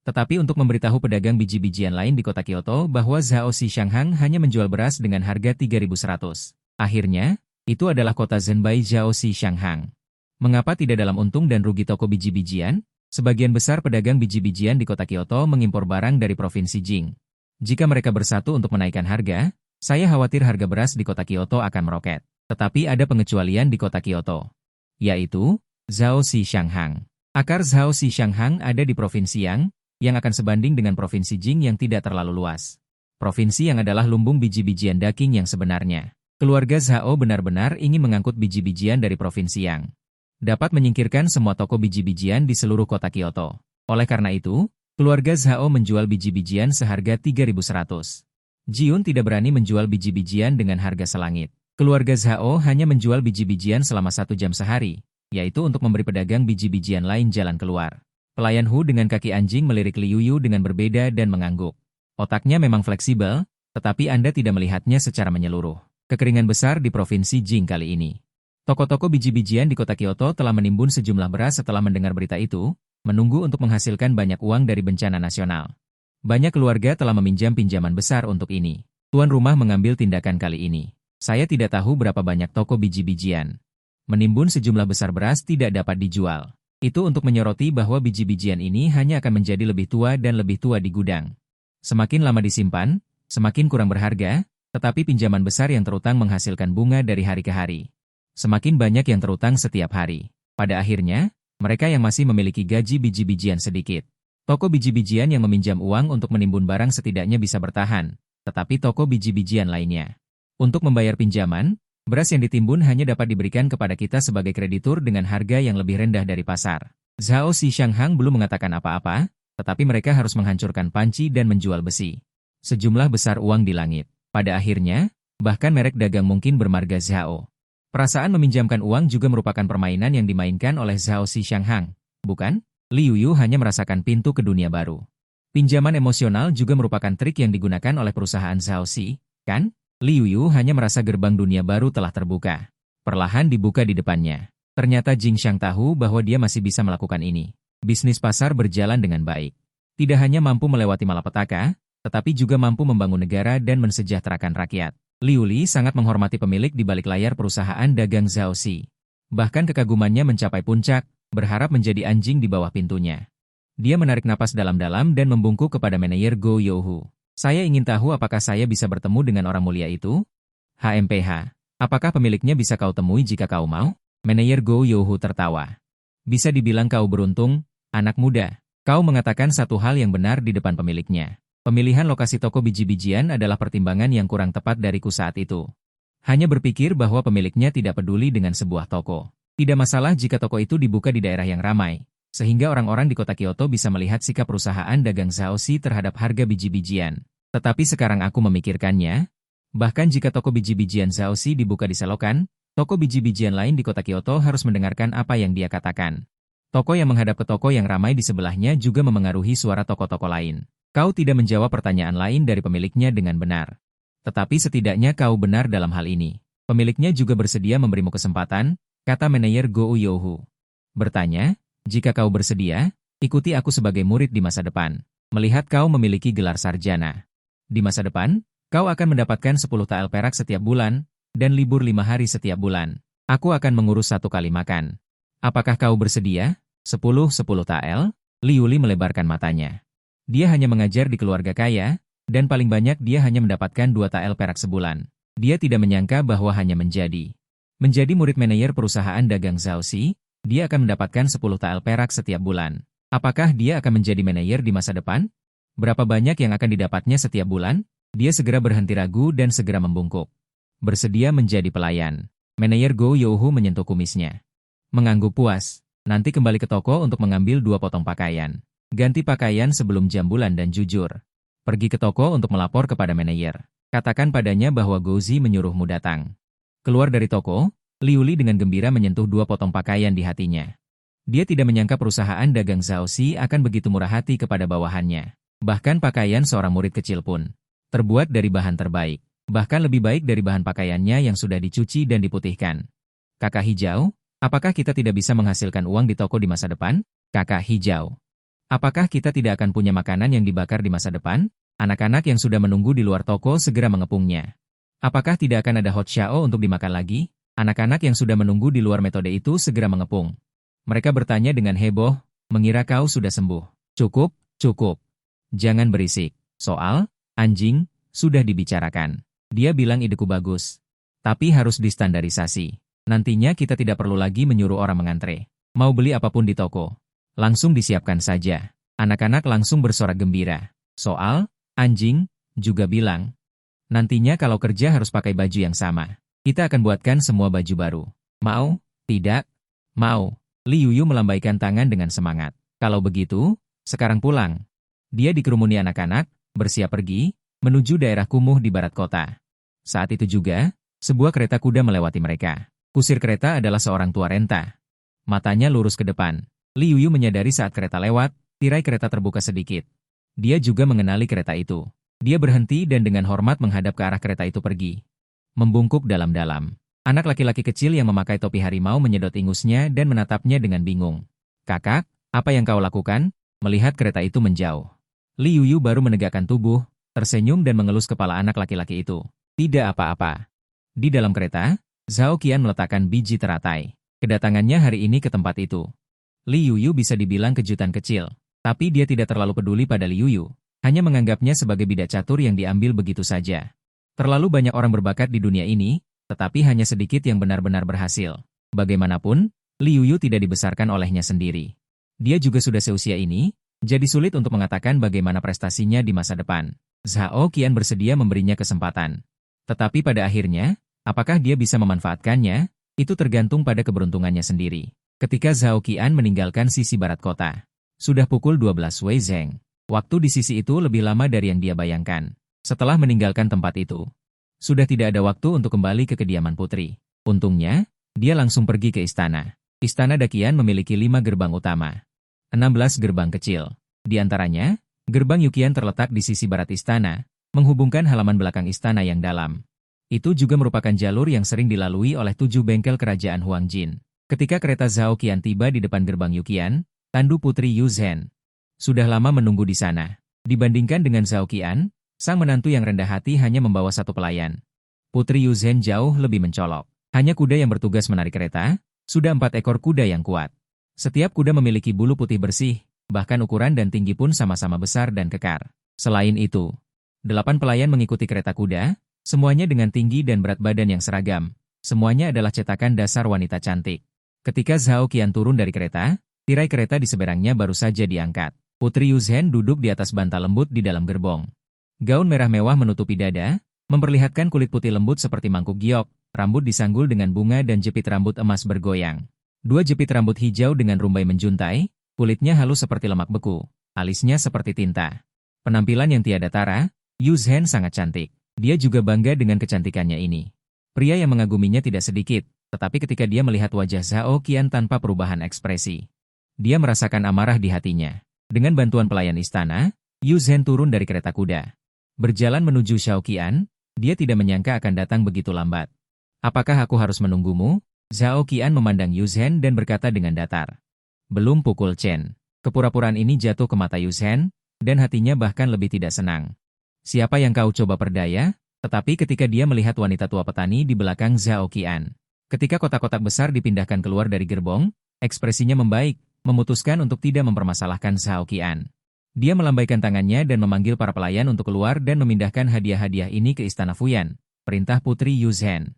A: tetapi untuk memberitahu pedagang biji-bijian lain di kota Kyoto bahwa Zhao Si Shanghang hanya menjual beras dengan harga 3.100. Akhirnya, itu adalah kota Zhenbai Zhao Si Shanghang. Mengapa tidak dalam untung dan rugi toko biji-bijian? Sebagian besar pedagang biji-bijian di kota Kyoto mengimpor barang dari provinsi Jing. Jika mereka bersatu untuk menaikkan harga, saya khawatir harga beras di kota Kyoto akan meroket. Tetapi ada pengecualian di kota Kyoto, yaitu Zhao Si Shanghang. Akar Zhao Si Shanghang ada di provinsi yang akan sebanding dengan provinsi Jing yang tidak terlalu luas. Provinsi yang adalah lumbung biji-bijian daging yang sebenarnya. Keluarga Zhao benar-benar ingin mengangkut biji-bijian dari provinsi yang dapat menyingkirkan semua toko biji-bijian di seluruh kota Kyoto. Oleh karena itu, keluarga Zhao menjual biji-bijian seharga 3.100. Jiun tidak berani menjual biji-bijian dengan harga selangit. Keluarga Zhao hanya menjual biji-bijian selama 1 jam sehari, yaitu untuk memberi pedagang biji-bijian lain jalan keluar. Pelayan Hu dengan kaki anjing melirik Liu Yu dengan berbeda dan mengangguk. Otaknya memang fleksibel, tetapi Anda tidak melihatnya secara menyeluruh. Kekeringan besar di provinsi Jing kali ini. Toko-toko biji-bijian di kota Kyoto telah menimbun sejumlah beras setelah mendengar berita itu, menunggu untuk menghasilkan banyak uang dari bencana nasional. Banyak keluarga telah meminjam pinjaman besar untuk ini. Tuan rumah mengambil tindakan kali ini. Saya tidak tahu berapa banyak toko biji-bijian. Menimbun sejumlah besar beras tidak dapat dijual. Itu untuk menyoroti bahwa biji-bijian ini hanya akan menjadi lebih tua dan lebih tua di gudang. Semakin lama disimpan, semakin kurang berharga, tetapi pinjaman besar yang terutang menghasilkan bunga dari hari ke hari. Semakin banyak yang terutang setiap hari. Pada akhirnya, mereka yang masih memiliki gaji biji-bijian sedikit. Toko biji-bijian yang meminjam uang untuk menimbun barang setidaknya bisa bertahan, tetapi toko biji-bijian lainnya. Untuk membayar pinjaman, beras yang ditimbun hanya dapat diberikan kepada kita sebagai kreditur dengan harga yang lebih rendah dari pasar. Zhao Si Shanghang belum mengatakan apa-apa, tetapi mereka harus menghancurkan panci dan menjual besi. Sejumlah besar uang di langit. Pada akhirnya, bahkan merek dagang mungkin bermarga Zhao. Perasaan meminjamkan uang juga merupakan permainan yang dimainkan oleh Zhao Si Shanghang, bukan? Liu Yu hanya merasakan pintu ke dunia baru. Pinjaman emosional juga merupakan trik yang digunakan oleh perusahaan Zhao Si, kan? Liu Yu hanya merasa gerbang dunia baru telah terbuka. Perlahan dibuka di depannya. Ternyata Jing Xiang tahu bahwa dia masih bisa melakukan ini. Bisnis pasar berjalan dengan baik. Tidak hanya mampu melewati malapetaka, tetapi juga mampu membangun negara dan mensejahterakan rakyat. Liu Li sangat menghormati pemilik di balik layar perusahaan dagang Zhao Si. Bahkan kekagumannya mencapai puncak, berharap menjadi anjing di bawah pintunya. Dia menarik napas dalam-dalam dan membungkuk kepada manajer Go Youhu. Saya ingin tahu apakah saya bisa bertemu dengan orang mulia itu? HMPH. Apakah pemiliknya bisa kau temui jika kau mau? Manajer Go Youhu tertawa. Bisa dibilang kau beruntung, anak muda. Kau mengatakan satu hal yang benar di depan pemiliknya. Pemilihan lokasi toko biji-bijian adalah pertimbangan yang kurang tepat dariku saat itu. Hanya berpikir bahwa pemiliknya tidak peduli dengan sebuah toko. Tidak masalah jika toko itu dibuka di daerah yang ramai, sehingga orang-orang di kota Kyoto bisa melihat sikap perusahaan dagang Zhao Si terhadap harga biji-bijian. Tetapi sekarang aku memikirkannya, bahkan jika toko biji-bijian Zhao Si dibuka di selokan, toko biji-bijian lain di kota Kyoto harus mendengarkan apa yang dia katakan. Toko yang menghadap ke toko yang ramai di sebelahnya juga memengaruhi suara toko-toko lain. Kau tidak menjawab pertanyaan lain dari pemiliknya dengan benar. Tetapi setidaknya kau benar dalam hal ini. Pemiliknya juga bersedia memberimu kesempatan, kata manajer Go Youhu. Bertanya, jika kau bersedia, ikuti aku sebagai murid di masa depan. Melihat kau memiliki gelar sarjana. Di masa depan, kau akan mendapatkan 10 tael perak setiap bulan, dan libur 5 hari setiap bulan. Aku akan mengurus 1 kali makan. Apakah kau bersedia? 10 tael? Liu Li melebarkan matanya. Dia hanya mengajar di keluarga kaya, dan paling banyak dia hanya mendapatkan 2 tael perak sebulan. Dia tidak menyangka bahwa hanya menjadi murid manajer perusahaan dagang Zhao Si, dia akan mendapatkan 10 tael perak setiap bulan. Apakah dia akan menjadi manajer di masa depan? Berapa banyak yang akan didapatnya setiap bulan? Dia segera berhenti ragu dan segera membungkuk. Bersedia menjadi pelayan. Manajer Go Youhu menyentuh kumisnya. Mengangguk puas. Nanti kembali ke toko untuk mengambil 2 potong pakaian. Ganti pakaian sebelum jam bulan dan jujur. Pergi ke toko untuk melapor kepada manajer. Katakan padanya bahwa Gouzi menyuruhmu datang. Keluar dari toko, Liu Li dengan gembira menyentuh 2 potong pakaian di hatinya. Dia tidak menyangka perusahaan dagang Zhao Xi akan begitu murah hati kepada bawahannya. Bahkan pakaian seorang murid kecil pun terbuat dari bahan terbaik. Bahkan lebih baik dari bahan pakaiannya yang sudah dicuci dan diputihkan. Kakak hijau, apakah kita tidak bisa menghasilkan uang di toko di masa depan? Kakak hijau. Apakah kita tidak akan punya makanan yang dibakar di masa depan? Anak-anak yang sudah menunggu di luar toko segera mengepungnya. Apakah tidak akan ada hot xiao untuk dimakan lagi? Anak-anak yang sudah menunggu di luar metode itu segera mengepung. Mereka bertanya dengan heboh, mengira kau sudah sembuh. Cukup, cukup. Jangan berisik. Soal, anjing, sudah dibicarakan. Dia bilang ideku bagus. Tapi harus distandarisasi. Nantinya kita tidak perlu lagi menyuruh orang mengantre. Mau beli apapun di toko. Langsung disiapkan saja. Anak-anak langsung bersorak gembira. Soal, anjing, juga bilang. Nantinya kalau kerja harus pakai baju yang sama. Kita akan buatkan semua baju baru. Mau? Tidak? Mau. Li Yuyu melambaikan tangan dengan semangat. Kalau begitu, sekarang pulang. Dia dikerumuni anak-anak, bersiap pergi, menuju daerah kumuh di barat kota. Saat itu juga, sebuah kereta kuda melewati mereka. Kusir kereta adalah seorang tua renta. Matanya lurus ke depan. Li Yuyu menyadari saat kereta lewat, tirai kereta terbuka sedikit. Dia juga mengenali kereta itu. Dia berhenti dan dengan hormat menghadap ke arah kereta itu pergi. Membungkuk dalam-dalam. Anak laki-laki kecil yang memakai topi harimau menyedot ingusnya dan menatapnya dengan bingung. Kakak, apa yang kau lakukan? Melihat kereta itu menjauh. Li Yuyu baru menegakkan tubuh, tersenyum dan mengelus kepala anak laki-laki itu. Tidak apa-apa. Di dalam kereta, Zhao Qian meletakkan biji teratai. Kedatangannya hari ini ke tempat itu. Li Yuyu bisa dibilang kejutan kecil. Tapi dia tidak terlalu peduli pada Li Yuyu, hanya menganggapnya sebagai bidak catur yang diambil begitu saja. Terlalu banyak orang berbakat di dunia ini, tetapi hanya sedikit yang benar-benar berhasil. Bagaimanapun, Li Yuyu tidak dibesarkan olehnya sendiri. Dia juga sudah seusia ini, jadi sulit untuk mengatakan bagaimana prestasinya di masa depan. Zhao Qian bersedia memberinya kesempatan. Tetapi pada akhirnya, apakah dia bisa memanfaatkannya, itu tergantung pada keberuntungannya sendiri. Ketika Zhao Qian meninggalkan sisi barat kota, sudah pukul 12 Wei Zheng. Waktu di sisi itu lebih lama dari yang dia bayangkan. Setelah meninggalkan tempat itu, sudah tidak ada waktu untuk kembali ke kediaman putri. Untungnya, dia langsung pergi ke istana. Istana Daqian memiliki 5 gerbang utama, 16 gerbang kecil. Di antaranya, gerbang Yuqian terletak di sisi barat istana, menghubungkan halaman belakang istana yang dalam. Itu juga merupakan jalur yang sering dilalui oleh 7 bengkel kerajaan Huang Jin. Ketika kereta Zhao Qian tiba di depan gerbang Yuqian, tandu putri Yu Zhen sudah lama menunggu di sana. Dibandingkan dengan Zhao Qian, sang menantu yang rendah hati hanya membawa 1 pelayan. Putri Yu Zhen jauh lebih mencolok. Hanya kuda yang bertugas menarik kereta, sudah 4 ekor kuda yang kuat. Setiap kuda memiliki bulu putih bersih, bahkan ukuran dan tinggi pun sama-sama besar dan kekar. Selain itu, 8 pelayan mengikuti kereta kuda, semuanya dengan tinggi dan berat badan yang seragam. Semuanya adalah cetakan dasar wanita cantik. Ketika Zhao Qian turun dari kereta, tirai kereta di seberangnya baru saja diangkat. Putri Yu Zhen duduk di atas bantal lembut di dalam gerbong. Gaun merah mewah menutupi dada, memperlihatkan kulit putih lembut seperti mangkuk giok, rambut disanggul dengan bunga dan jepit rambut emas bergoyang. 2 jepit rambut hijau dengan rumbai menjuntai, kulitnya halus seperti lemak beku, alisnya seperti tinta. Penampilan yang tiada tara, Yu Zhen sangat cantik. Dia juga bangga dengan kecantikannya ini. Pria yang mengaguminya tidak sedikit, tetapi ketika dia melihat wajah Zhao Qian tanpa perubahan ekspresi, dia merasakan amarah di hatinya. Dengan bantuan pelayan istana, Yu Zhen turun dari kereta kuda. Berjalan menuju Zhao Qian, dia tidak menyangka akan datang begitu lambat. Apakah aku harus menunggumu? Zhao Qian memandang Yu Zhen dan berkata dengan datar. Belum pukul Chen. Kepura-puraan ini jatuh ke mata Yu Zhen, dan hatinya bahkan lebih tidak senang. Siapa yang kau coba perdaya? Tetapi ketika dia melihat wanita tua petani di belakang Zhao Qian. Ketika kotak-kotak besar dipindahkan keluar dari gerbong, ekspresinya membaik, memutuskan untuk tidak mempermasalahkan Zhao Qian. Dia melambaikan tangannya dan memanggil para pelayan untuk keluar dan memindahkan hadiah-hadiah ini ke istana Fuyan, perintah Putri Yu Zhen.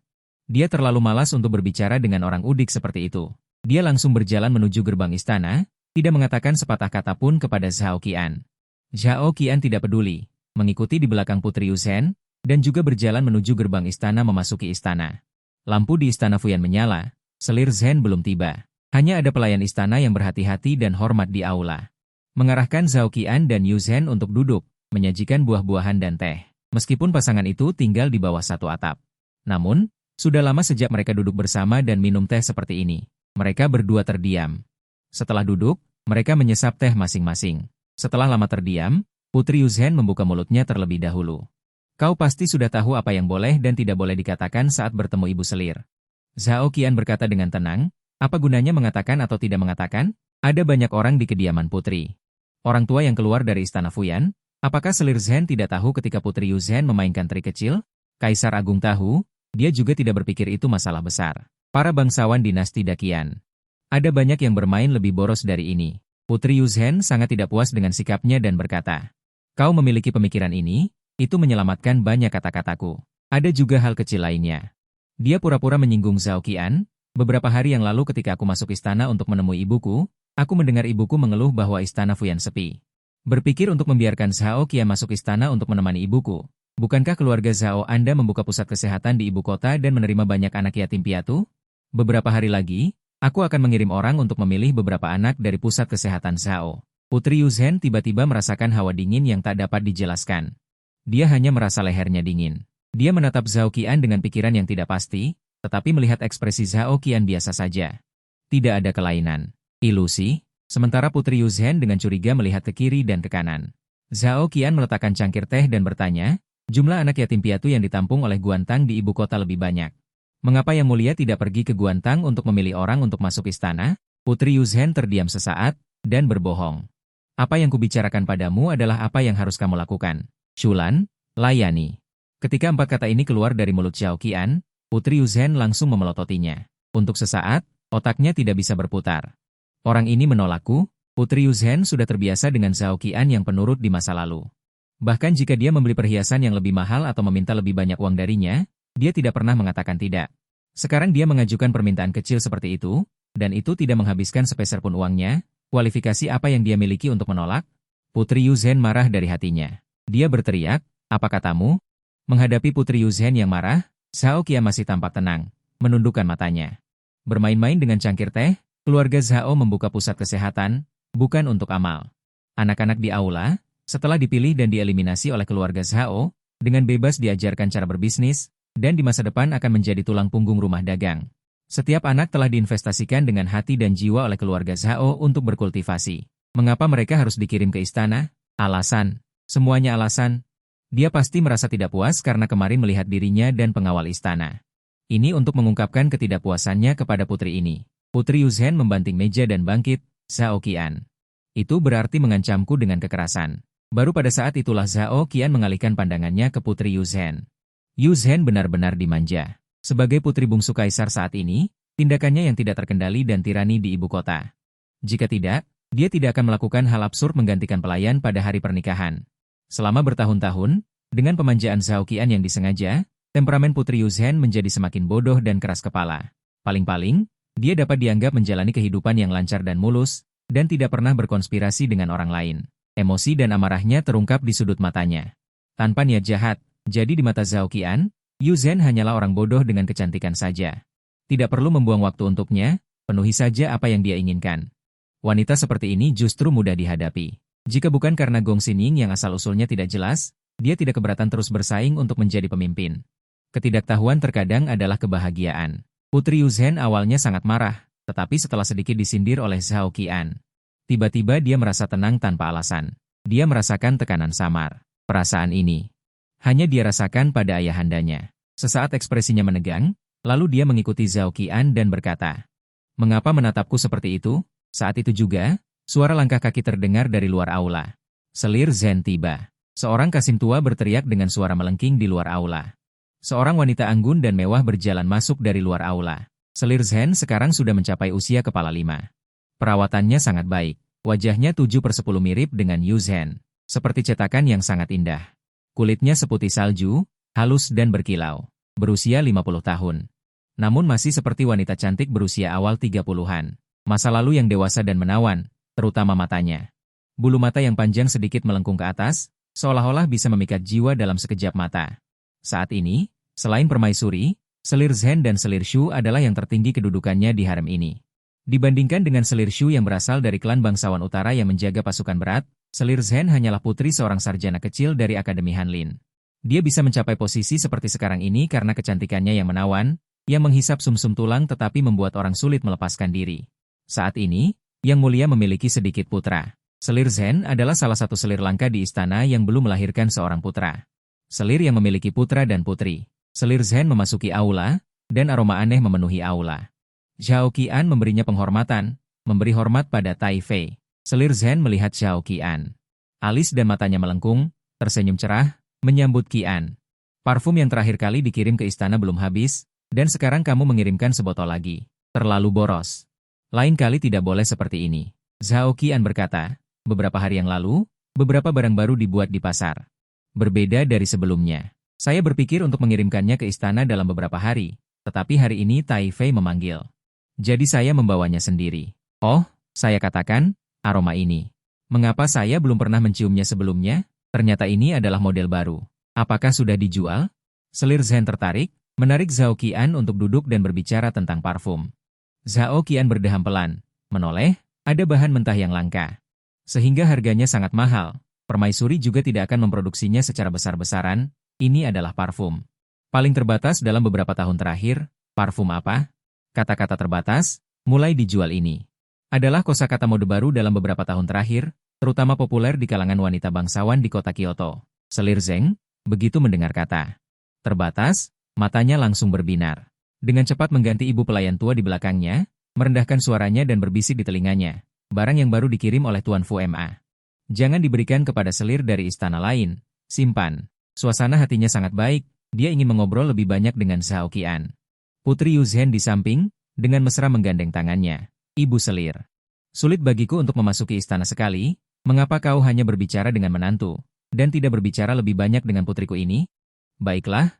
A: Dia terlalu malas untuk berbicara dengan orang udik seperti itu. Dia langsung berjalan menuju gerbang istana, tidak mengatakan sepatah kata pun kepada Zhao Qian. Zhao Qian tidak peduli, mengikuti di belakang Putri Yu Zhen, dan juga berjalan menuju gerbang istana memasuki istana. Lampu di istana Fuyan menyala, selir Zhen belum tiba. Hanya ada pelayan istana yang berhati-hati dan hormat di aula. Mengarahkan Zhao Qian dan Yu Zhen untuk duduk, menyajikan buah-buahan dan teh. Meskipun pasangan itu tinggal di bawah satu atap. Namun, sudah lama sejak mereka duduk bersama dan minum teh seperti ini. Mereka berdua terdiam. Setelah duduk, mereka menyesap teh masing-masing. Setelah lama terdiam, Putri Yuzhen membuka mulutnya terlebih dahulu. Kau pasti sudah tahu apa yang boleh dan tidak boleh dikatakan saat bertemu ibu selir. Zhao Qian berkata dengan tenang, apa gunanya mengatakan atau tidak mengatakan? Ada banyak orang di kediaman putri. Orang tua yang keluar dari istana Fuyan, apakah selir Zhen tidak tahu ketika Putri Yuzhen memainkan trik kecil? Kaisar Agung tahu, dia juga tidak berpikir itu masalah besar. Para bangsawan dinasti Daqian. Ada banyak yang bermain lebih boros dari ini. Putri Yuzhen sangat tidak puas dengan sikapnya dan berkata, kau memiliki pemikiran ini, itu menyelamatkan banyak kata-kataku. Ada juga hal kecil lainnya. Dia pura-pura menyinggung Zhao Qian. Beberapa hari yang lalu ketika aku masuk istana untuk menemui ibuku, aku mendengar ibuku mengeluh bahwa istana Fuyan sepi. Berpikir untuk membiarkan Zhao Qian masuk istana untuk menemani ibuku. Bukankah keluarga Zhao Anda membuka pusat kesehatan di ibu kota dan menerima banyak anak yatim piatu? Beberapa hari lagi, aku akan mengirim orang untuk memilih beberapa anak dari pusat kesehatan Zhao. Putri Yuzhen tiba-tiba merasakan hawa dingin yang tak dapat dijelaskan. Dia hanya merasa lehernya dingin. Dia menatap Zhao Qian dengan pikiran yang tidak pasti, tetapi melihat ekspresi Zhao Qian biasa saja. Tidak ada kelainan. Ilusi, sementara Putri Yuzhen dengan curiga melihat ke kiri dan ke kanan. Zhao Qian meletakkan cangkir teh dan bertanya, jumlah anak yatim piatu yang ditampung oleh Guantang di ibu kota lebih banyak. Mengapa Yang Mulia tidak pergi ke Guantang untuk memilih orang untuk masuk istana? Putri Yuzhen terdiam sesaat, dan berbohong. Apa yang kubicarakan padamu adalah apa yang harus kamu lakukan. Shulan, layani. Ketika empat kata ini keluar dari mulut Zhao Qian, Putri Yuzhen langsung memelototinya. Untuk sesaat, otaknya tidak bisa berputar. Orang ini menolakku. Putri Yuzhen sudah terbiasa dengan Zhao Qian yang penurut di masa lalu. Bahkan jika dia membeli perhiasan yang lebih mahal atau meminta lebih banyak uang darinya, dia tidak pernah mengatakan tidak. Sekarang dia mengajukan permintaan kecil seperti itu, dan itu tidak menghabiskan sepeser pun uangnya. Kualifikasi apa yang dia miliki untuk menolak? Putri Yuzhen marah dari hatinya. Dia berteriak, apa katamu? Menghadapi Putri Yuzhen yang marah, Zhao Qian masih tampak tenang, menundukkan matanya. Bermain-main dengan cangkir teh, keluarga Zhao membuka pusat kesehatan, bukan untuk amal. Anak-anak di aula, setelah dipilih dan dieliminasi oleh keluarga Zhao, dengan bebas diajarkan cara berbisnis, dan di masa depan akan menjadi tulang punggung rumah dagang. Setiap anak telah diinvestasikan dengan hati dan jiwa oleh keluarga Zhao untuk berkultivasi. Mengapa mereka harus dikirim ke istana? Alasan. Semuanya alasan. Dia pasti merasa tidak puas karena kemarin melihat dirinya dan pengawal istana. Ini untuk mengungkapkan ketidakpuasannya kepada putri ini. Putri Yuzhen membanting meja dan bangkit, Zhao Qian. Itu berarti mengancamku dengan kekerasan. Baru pada saat itulah Zhao Qian mengalihkan pandangannya ke Putri Yuzhen. Yuzhen benar-benar dimanja. Sebagai putri bungsu kaisar saat ini, tindakannya yang tidak terkendali dan tirani di ibu kota. Jika tidak, dia tidak akan melakukan hal absurd menggantikan pelayan pada hari pernikahan. Selama bertahun-tahun, dengan pemanjaan Zhao Qian yang disengaja, temperamen Putri Yuzhen menjadi semakin bodoh dan keras kepala. Paling-paling, dia dapat dianggap menjalani kehidupan yang lancar dan mulus, dan tidak pernah berkonspirasi dengan orang lain. Emosi dan amarahnya terungkap di sudut matanya. Tanpa niat jahat, jadi di mata Zhao Qian, Yuzhen hanyalah orang bodoh dengan kecantikan saja. Tidak perlu membuang waktu untuknya, penuhi saja apa yang dia inginkan. Wanita seperti ini justru mudah dihadapi. Jika bukan karena Gong Xining yang asal-usulnya tidak jelas, dia tidak keberatan terus bersaing untuk menjadi pemimpin. Ketidaktahuan terkadang adalah kebahagiaan. Putri Yuzhen awalnya sangat marah, tetapi setelah sedikit disindir oleh Zhao Qian, tiba-tiba dia merasa tenang tanpa alasan. Dia merasakan tekanan samar. Perasaan ini hanya dia rasakan pada ayahandanya. Sesaat ekspresinya menegang, lalu dia mengikuti Zhao Qian dan berkata, "Mengapa menatapku seperti itu?" Saat itu juga, suara langkah kaki terdengar dari luar aula. Selir Zhen tiba. Seorang kasim tua berteriak dengan suara melengking di luar aula. Seorang wanita anggun dan mewah berjalan masuk dari luar aula. Selir Zhen sekarang sudah mencapai usia kepala 5. Perawatannya sangat baik. Wajahnya 7/10 mirip dengan Yu Zhen. Seperti cetakan yang sangat indah. Kulitnya seputih salju, halus dan berkilau. Berusia 50 tahun. Namun masih seperti wanita cantik berusia awal 30-an. Masa lalu yang dewasa dan menawan, terutama matanya. Bulu mata yang panjang sedikit melengkung ke atas, seolah-olah bisa memikat jiwa dalam sekejap mata. Saat ini, selain permaisuri, Selir Zhen dan Selir Shu adalah yang tertinggi kedudukannya di harem ini. Dibandingkan dengan Selir Shu yang berasal dari klan bangsawan utara yang menjaga pasukan berat, Selir Zhen hanyalah putri seorang sarjana kecil dari Akademi Hanlin. Dia bisa mencapai posisi seperti sekarang ini karena kecantikannya yang menawan, yang menghisap sumsum tulang tetapi membuat orang sulit melepaskan diri. Saat ini, Yang Mulia memiliki sedikit putra. Selir Zhen adalah salah satu selir langka di istana yang belum melahirkan seorang putra. Selir yang memiliki putra dan putri. Selir Zhen memasuki aula, dan aroma aneh memenuhi aula. Zhao Qian memberinya penghormatan, memberi hormat pada Tai Fei. Selir Zhen melihat Zhao Qian. Alis dan matanya melengkung, tersenyum cerah, menyambut Qian. Parfum yang terakhir kali dikirim ke istana belum habis, dan sekarang kamu mengirimkan sebotol lagi. Terlalu boros. Lain kali tidak boleh seperti ini. Zhao Qian berkata, beberapa hari yang lalu, beberapa barang baru dibuat di pasar. Berbeda dari sebelumnya. Saya berpikir untuk mengirimkannya ke istana dalam beberapa hari, tetapi hari ini Tai Fei memanggil. Jadi saya membawanya sendiri. Oh, saya katakan, aroma ini. Mengapa saya belum pernah menciumnya sebelumnya? Ternyata ini adalah model baru. Apakah sudah dijual? Selir Zhen tertarik, menarik Zhao Qian untuk duduk dan berbicara tentang parfum. Zhao Qian berdeham pelan, menoleh, ada bahan mentah yang langka. Sehingga harganya sangat mahal. Permaisuri juga tidak akan memproduksinya secara besar-besaran, ini adalah parfum. Paling terbatas dalam beberapa tahun terakhir, parfum apa? Kata-kata terbatas, mulai dijual ini. Adalah kosakata mode baru dalam beberapa tahun terakhir, terutama populer di kalangan wanita bangsawan di kota Kyoto. Selir Zeng, begitu mendengar kata terbatas, matanya langsung berbinar. Dengan cepat mengganti ibu pelayan tua di belakangnya, merendahkan suaranya dan berbisik di telinganya. Barang yang baru dikirim oleh Tuan Fu Ma. Jangan diberikan kepada selir dari istana lain, simpan. Suasana hatinya sangat baik, dia ingin mengobrol lebih banyak dengan Zhao Qian. Putri Yu Zhen di samping, dengan mesra menggandeng tangannya. Ibu selir. Sulit bagiku untuk memasuki istana sekali, mengapa kau hanya berbicara dengan menantu, dan tidak berbicara lebih banyak dengan putriku ini? Baiklah,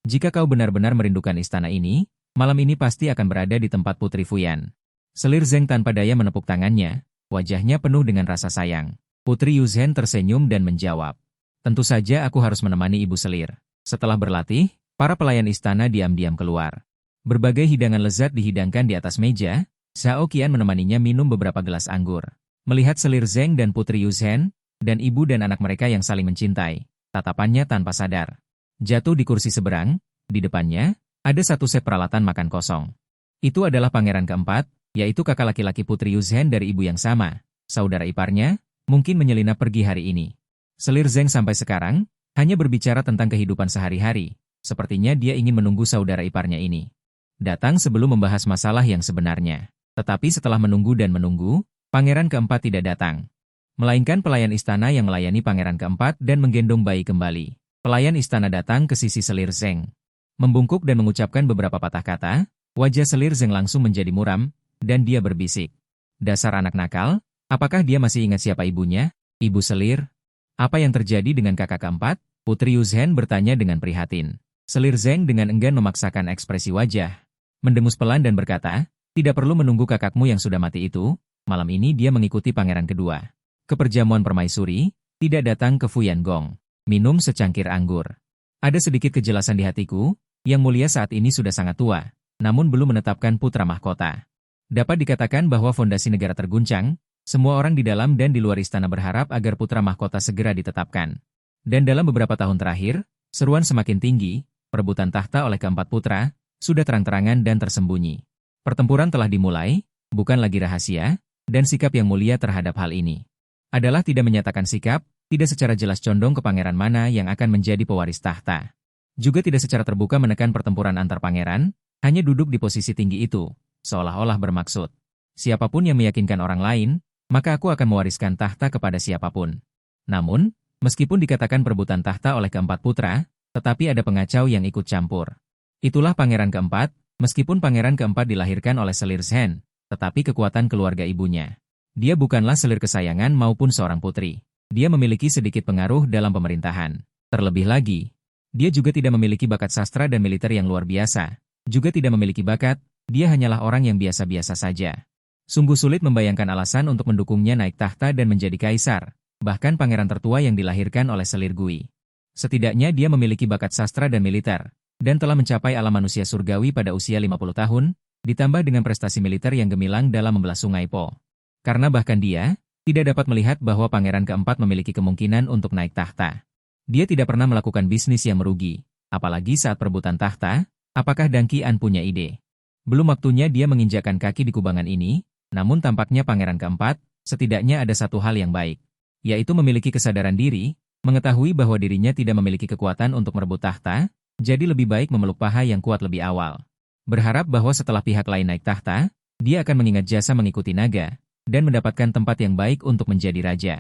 A: jika kau benar-benar merindukan istana ini, malam ini pasti akan berada di tempat Putri Fuyan. Selir Zeng tanpa daya menepuk tangannya, wajahnya penuh dengan rasa sayang. Putri Yu Zhen tersenyum dan menjawab. Tentu saja aku harus menemani ibu selir. Setelah berlatih, para pelayan istana diam-diam keluar. Berbagai hidangan lezat dihidangkan di atas meja, Zhao Qian menemaninya minum beberapa gelas anggur. Melihat Selir Zeng dan Putri Yu Zhen, dan ibu dan anak mereka yang saling mencintai, tatapannya tanpa sadar. Jatuh di kursi seberang, di depannya, ada satu set peralatan makan kosong. Itu adalah pangeran keempat, yaitu kakak laki-laki Putri Yu Zhen dari ibu yang sama, saudara iparnya, mungkin menyelinap pergi hari ini. Selir Zeng sampai sekarang, hanya berbicara tentang kehidupan sehari-hari, sepertinya dia ingin menunggu saudara iparnya ini. Datang sebelum membahas masalah yang sebenarnya. Tetapi setelah menunggu dan menunggu, pangeran keempat tidak datang. Melainkan pelayan istana yang melayani pangeran keempat dan menggendong bayi kembali. Pelayan istana datang ke sisi Selir Zeng. Membungkuk dan mengucapkan beberapa patah kata, wajah Selir Zeng langsung menjadi muram, dan dia berbisik. Dasar anak nakal, apakah dia masih ingat siapa ibunya? Ibu Selir? Apa yang terjadi dengan kakak keempat? Putri Yu Zhen bertanya dengan prihatin. Selir Zeng dengan enggan memaksakan ekspresi wajah. Mendengus pelan dan berkata, tidak perlu menunggu kakakmu yang sudah mati itu, malam ini dia mengikuti pangeran kedua. Ke perjamuan permaisuri, tidak datang ke Fuyan Gong. Minum secangkir anggur. Ada sedikit kejelasan di hatiku, Yang Mulia saat ini sudah sangat tua, namun belum menetapkan putra mahkota. Dapat dikatakan bahwa fondasi negara terguncang, semua orang di dalam dan di luar istana berharap agar putra mahkota segera ditetapkan. Dan dalam beberapa tahun terakhir, seruan semakin tinggi, perebutan tahta oleh keempat putra, sudah terang-terangan dan tersembunyi. Pertempuran telah dimulai, bukan lagi rahasia, dan sikap Yang Mulia terhadap hal ini adalah tidak menyatakan sikap, tidak secara jelas condong ke pangeran mana yang akan menjadi pewaris tahta. Juga tidak secara terbuka menekan pertempuran antar pangeran, hanya duduk di posisi tinggi itu, seolah-olah bermaksud. Siapapun yang meyakinkan orang lain, maka aku akan mewariskan tahta kepada siapapun. Namun, meskipun dikatakan perebutan tahta oleh keempat putra, tetapi ada pengacau yang ikut campur. Itulah pangeran keempat, meskipun pangeran keempat dilahirkan oleh Selir Zhen, tetapi kekuatan keluarga ibunya. Dia bukanlah selir kesayangan maupun seorang putri. Dia memiliki sedikit pengaruh dalam pemerintahan. Terlebih lagi, dia juga tidak memiliki bakat sastra dan militer yang luar biasa. Juga tidak memiliki bakat, dia hanyalah orang yang biasa-biasa saja. Sungguh sulit membayangkan alasan untuk mendukungnya naik tahta dan menjadi kaisar, bahkan pangeran tertua yang dilahirkan oleh Selir Gui. Setidaknya dia memiliki bakat sastra dan militer, dan telah mencapai alam manusia surgawi pada usia 50 tahun, ditambah dengan prestasi militer yang gemilang dalam membelah sungai Po. Karena bahkan dia, Tidak dapat melihat bahwa pangeran keempat memiliki kemungkinan untuk naik tahta. Dia tidak pernah melakukan bisnis yang merugi, apalagi saat perebutan tahta. Apakah Dang Qian punya ide? Belum waktunya dia menginjakkan kaki di kubangan ini, namun tampaknya pangeran keempat, setidaknya ada satu hal yang baik, yaitu memiliki kesadaran diri, mengetahui bahwa dirinya tidak memiliki kekuatan untuk merebut tahta, jadi lebih baik memeluk paha yang kuat lebih awal. Berharap bahwa setelah pihak lain naik tahta, dia akan mengingat jasa mengikuti naga, dan mendapatkan tempat yang baik untuk menjadi raja.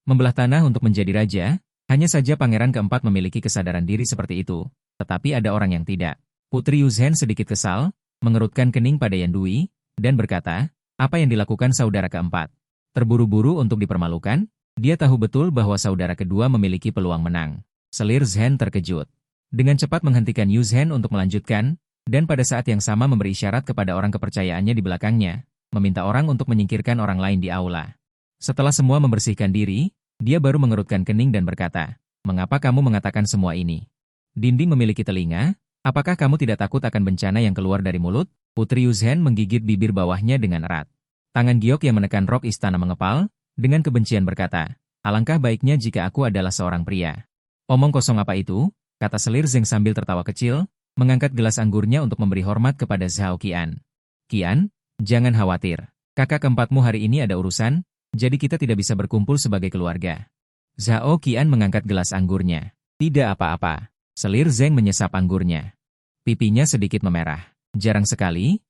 A: Membelah tanah untuk menjadi raja, hanya saja pangeran keempat memiliki kesadaran diri seperti itu, tetapi ada orang yang tidak. Putri Yuzhen sedikit kesal, mengerutkan kening pada Yan Dui, dan berkata, apa yang dilakukan saudara keempat? Terburu-buru untuk dipermalukan? Dia tahu betul bahwa saudara kedua memiliki peluang menang. Selir Zhen terkejut. Dengan cepat menghentikan Yuzhen untuk melanjutkan, dan pada saat yang sama memberi isyarat kepada orang kepercayaannya di belakangnya, meminta orang untuk menyingkirkan orang lain di aula. Setelah semua membersihkan diri, dia baru mengerutkan kening dan berkata, mengapa kamu mengatakan semua ini? Dinding memiliki telinga, apakah kamu tidak takut akan bencana yang keluar dari mulut? Putri Yuzhen menggigit bibir bawahnya dengan erat. Tangan Giok yang menekan rok istana mengepal, dengan kebencian berkata, alangkah baiknya jika aku adalah seorang pria. Omong kosong apa itu? Kata Selir Zeng sambil tertawa kecil, mengangkat gelas anggurnya untuk memberi hormat kepada Zhao Qian. Qian, jangan khawatir. Kakak keempatmu hari ini ada urusan, jadi kita tidak bisa berkumpul sebagai keluarga. Zhao Qian mengangkat gelas anggurnya. Tidak apa-apa. Selir Zeng menyesap anggurnya. Pipinya sedikit memerah. Jarang sekali,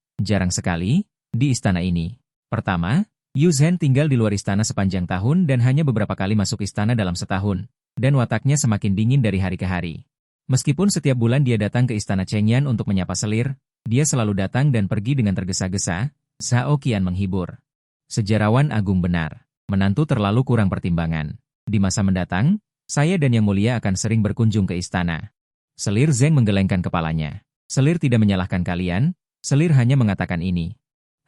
A: di istana ini. Pertama, Yuzhen tinggal di luar istana sepanjang tahun dan hanya beberapa kali masuk istana dalam setahun, dan wataknya semakin dingin dari hari ke hari. Meskipun setiap bulan dia datang ke istana Chengyan untuk menyapa Selir, dia selalu datang dan pergi dengan tergesa-gesa. Zhao Qian menghibur. Sejarawan agung benar, menantu terlalu kurang pertimbangan. Di masa mendatang, saya dan Yang Mulia akan sering berkunjung ke istana. Selir Zeng menggelengkan kepalanya. Selir tidak menyalahkan kalian, Selir hanya mengatakan ini.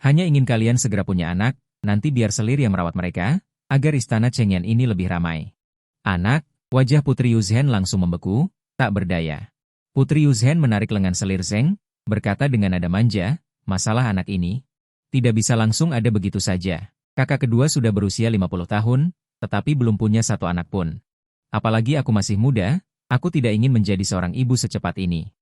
A: Hanya ingin kalian segera punya anak, nanti biar Selir yang merawat mereka, agar istana Chengyan ini lebih ramai. Anak, wajah Putri Yuzhen langsung membeku, tak berdaya. Putri Yuzhen menarik lengan Selir Zeng, berkata dengan nada manja, masalah anak ini tidak bisa langsung ada begitu saja. Kakak kedua sudah berusia 50 tahun, tetapi belum punya satu anak pun. Apalagi aku masih muda, aku tidak ingin menjadi seorang ibu secepat ini.